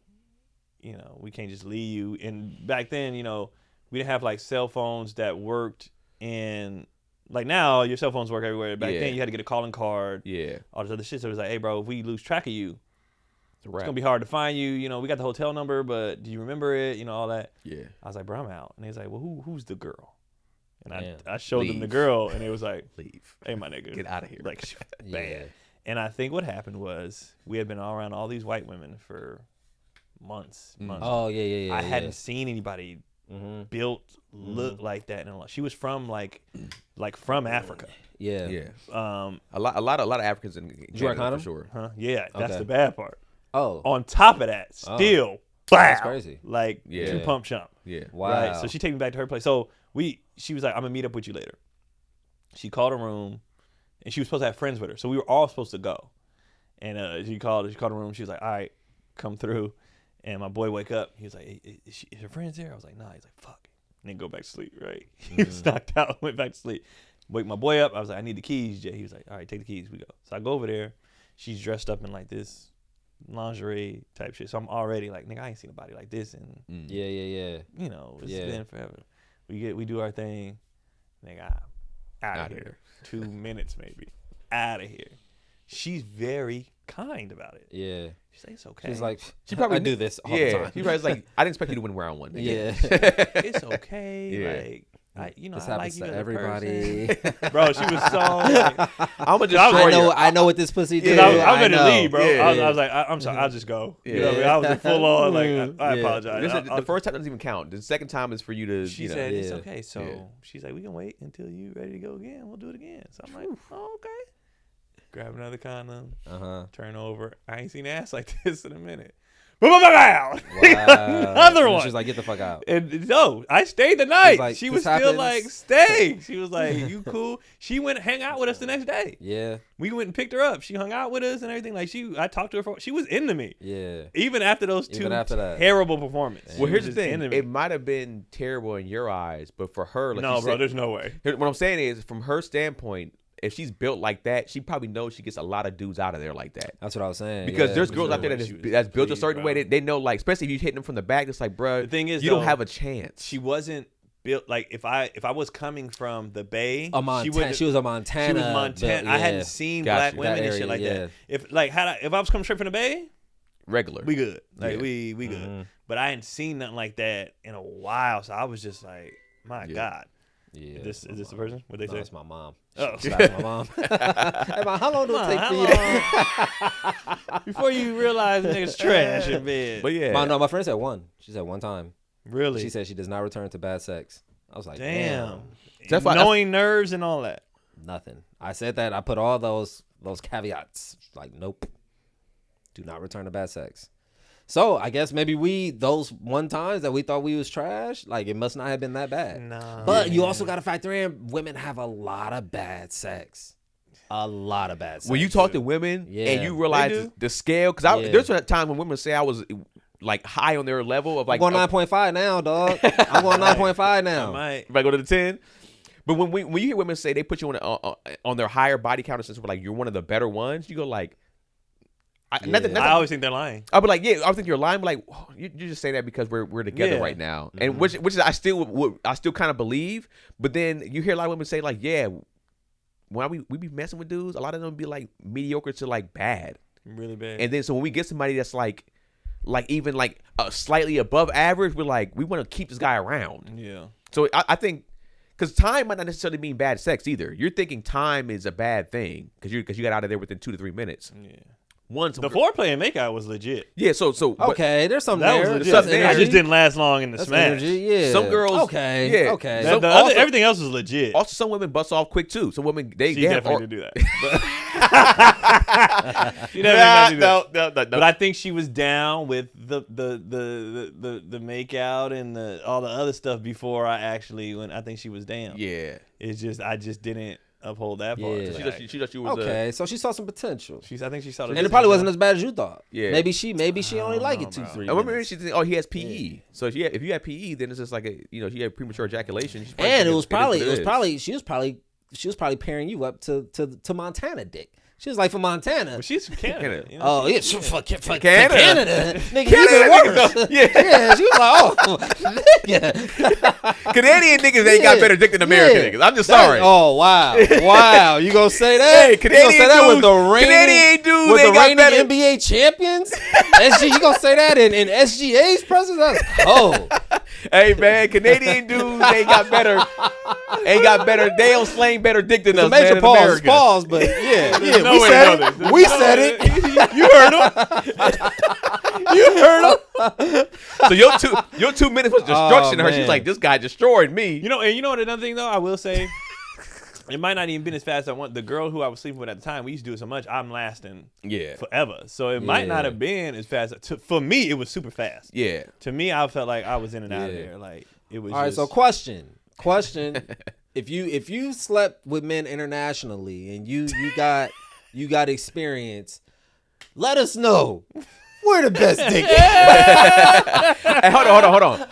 We can't just leave you. And back then, we didn't have like cell phones that worked in, like now your cell phones work everywhere. Back then you had to get a calling card. Yeah. All this other shit. So it was like, hey, bro, if we lose track of you, it's going to be hard to find you. We got the hotel number, but do you remember it? All that. Yeah. I was like, bro, I'm out. And he was like, well, who's the girl? And I showed them the girl, and it was like, leave. Hey, my nigga. Get out of here. Like, bad. And I think what happened was we had been all around all these white women for months. Oh, yeah. I hadn't seen anybody built, look like that. And she was from from Africa. Yeah. A lot of Africans in Canada, for sure. Huh? Yeah, that's the bad part. Oh. On top of that, still, that's crazy. Like 2 pump chump. Yeah. Wow. Right? So she take me back to her place. So she was like, I'm gonna meet up with you later. She called a room, and she was supposed to have friends with her. So we were all supposed to go. And she called a room. She was like, all right, come through. And my boy wake up. He was like, hey, is her friends there? I was like, nah. He's like, fuck. And then go back to sleep, right? He was knocked out, went back to sleep. Wake my boy up. I was like, I need the keys, Jay. He was like, all right, take the keys. We go. So I go over there. She's dressed up in like this lingerie type shit. So I'm already like, nigga, I ain't seen a body like this. And yeah. It's been forever. We do our thing. Nigga, out of here. 2 minutes maybe. Out of here. She's very kind about it. Yeah. She's like, it's okay. She's like, she probably do this all the time. She probably like, I didn't expect you to win round one. Yeah. It's okay. Yeah. Like, this I happens like you to as everybody. A person. Bro, she was so like, I'm gonna destroy I know what this pussy did. I'm ready to leave, bro. Yeah, I was like, I'm sorry, I'll just go. You know what I mean? I was full on, like, I apologize. The first time doesn't even count. The second time is for you to, she said, it's okay. So she's like, we can wait until you ready to go again. We'll do it again. So I'm like, oh, okay. Grab another condom. Turn over. I ain't seen ass like this in a minute. Wow. Another one. She's like, get the fuck out. And no, I stayed the night. Like, she was still like, stay. She was like, you cool? She went and hang out with us the next day. Yeah. We went and picked her up. She hung out with us and everything. Like I talked to her she was into me. Yeah. Even after those two terrible performances. Well, here's the thing. It might have been terrible in your eyes, but for her, like no, bro, there's no way. What I'm saying is, from her standpoint, if she's built like that, she probably knows she gets a lot of dudes out of there like that. That's what I was saying. Because there's girls out there that's built a certain way. They know, like, especially if you hitting them from the back, it's like, bro, the thing is, you don't have a chance. She wasn't built like if I was coming from the Bay, she was a Montana. She was Montana. I hadn't seen black women and shit like that. If I was coming straight from the Bay, regular, we good. Like we good. But I hadn't seen nothing like that in a while, so I was just like, my God. Yeah. Is this the person? What they say? That's my mom. Oh, that's my mom. Hey, Mom, how long do it take for you before you realize niggas trash in bed? But yeah, my friend said one. She said one time. Really? She said she does not return to bad sex. I was like, damn. Knowing nerves and all that. Nothing. I said that. I put all those caveats. Like, nope. Do not return to bad sex. So I guess maybe those one times that we thought we was trash, like it must not have been that bad. No. But you also got to factor in women have a lot of bad sex. A lot of bad sex. When you talk to women and you realize the scale, because there's a time when women say I was like high on their level of like. I'm going 9.5 now, dog. I'm going 9.5 now. If I go to the 10. But when you hear women say they put you on their higher body count, since we're like you're one of the better ones, you go like. I always think they're lying. I'll be like, I think you're lying. But like, oh, you just say that because we're together right now, and which is I still kind of believe. But then you hear a lot of women say like, when we be messing with dudes, a lot of them be like mediocre to like bad, really bad. And then so when we get somebody that's like even like slightly above average, we're like, we want to keep this guy around. Yeah. So I think. Because time might not necessarily mean bad sex either. You're thinking time is a bad thing because you got out of there within 2 to 3 minutes. Yeah. The foreplay and makeout was legit. Yeah, so okay, there's something that there. Was legit. I just didn't last long in the smash. Energy, yeah. Some girls, okay. Everything else was legit. Also, some women bust off quick too. Some women she definitely did do that. She definitely did no. But I think she was down with the makeout and all the other stuff before I actually went. I think she was down. Yeah, it's just I just didn't uphold that part. Yeah. She thought you was okay. So she saw some potential. I think she saw, and it probably wasn't as bad as you thought. Yeah, maybe she only like it 2-3. I remember she said, "Oh, he has PE." Yeah. So if you had PE, then it's just like she had premature ejaculation. And she was probably pairing you up to Montana dick. She was like, for Montana. Well, she's from Canada. You know, yeah, for Canada. Nigga, even worse. Yeah, she was like, oh, nigga. Canadian niggas ain't got better dick than American niggas. I'm just sorry. Oh, wow. Wow. You gonna say that? Hey, Canadian you gonna say that dudes, with the reigning, NBA champions? You gonna say that in SGA's presence? That's cold. Hey, man, Canadian dudes ain't got better. They don't slang better dick than us, major man, pause, but yeah. We said it. You heard him. So your 2 minutes was destruction to her. She's like, this guy destroyed me. You know what? Another thing though, I will say, it might not even been as fast as I want. The girl who I was sleeping with at the time, we used to do it so much. I'm lasting forever. So it might not have been as fast. For me, it was super fast. Yeah. To me, I felt like I was in and out of there. Like it was. All right. So question. If you slept with men internationally and you got experience, let us know. We're the best dick. Hey, hold on.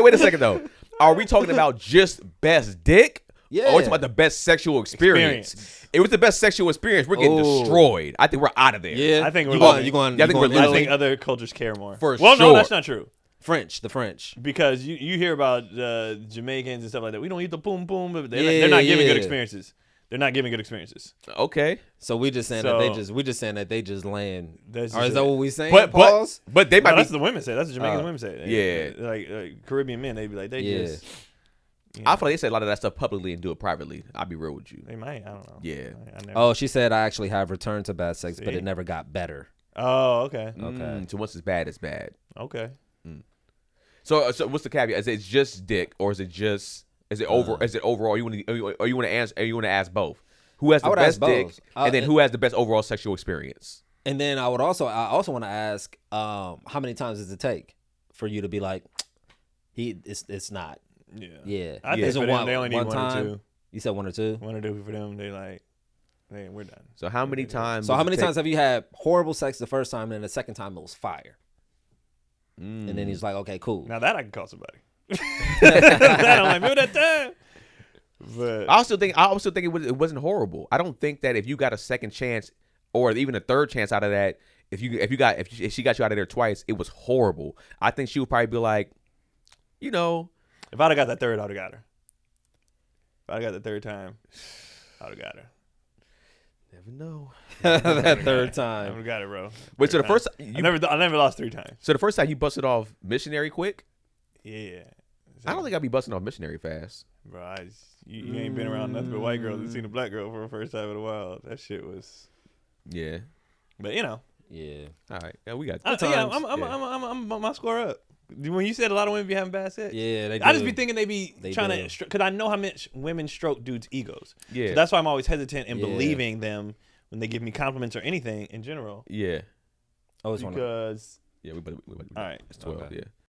Wait a second though. Are we talking about just best dick? Yeah. Or are we talking about the best sexual experience? It was the best sexual experience. We're getting destroyed. I think we're out of there. Yeah. I think we're losing. I think other cultures care more. Sure. No, that's not true. The French. Because you hear about Jamaicans and stuff like that. We don't eat the boom boom, but they're not giving good experiences. They're not giving good experiences. Okay. So we just saying that they just laying. Or is that what we saying? But they might. That's the women say. That's the Jamaican women say. Yeah. Like Caribbean men, they be like just. I feel like they say a lot of that stuff publicly and do it privately. I'll be real with you. They might. I don't know. Yeah. She said I actually have returned to bad sex, but it never got better. Oh, okay. So once it's bad, it's bad. Okay. So what's the caveat? Is it just dick, or is it overall? You want to ask both? Who has the best dick, and then who has the best overall sexual experience? And then I also want to ask, how many times does it take for you to be like, it's not. Yeah. I think for them, they only need one or two. You said one or two? One or two for them. They like, hey, we're done. So how many times? So how many times have you had horrible sex the first time, and the second time it was fire? And then he's like, okay, cool. Now that I can call somebody. I'm like, remember that time? But I also think it wasn't horrible. I don't think that if you got a second chance or even a third chance out of that, if she got you out of there twice, it was horrible. I think she would probably be like, if I'd have got that third, I'd have got her. If I'd have got the third time, I'd have got her. Never know. That third time. I never got it, bro. Wait, so the first I never lost 3 times. So the first time you busted off missionary quick? Yeah. I don't think I'd be busting off missionary fast. Bro, you ain't been around nothing but white girls and seen a black girl for the first time in a while. That shit was. Yeah. But Yeah. All right. Yeah, we got. I'm my score up. When you said a lot of women be having bad sex, they do. I just be thinking they be trying to, because I know how much women stroke dudes' egos. Yeah. So that's why I'm always hesitant in believing them when they give me compliments or anything in general. Yeah. Because. Yeah, All right. It's 12. Okay. Yeah.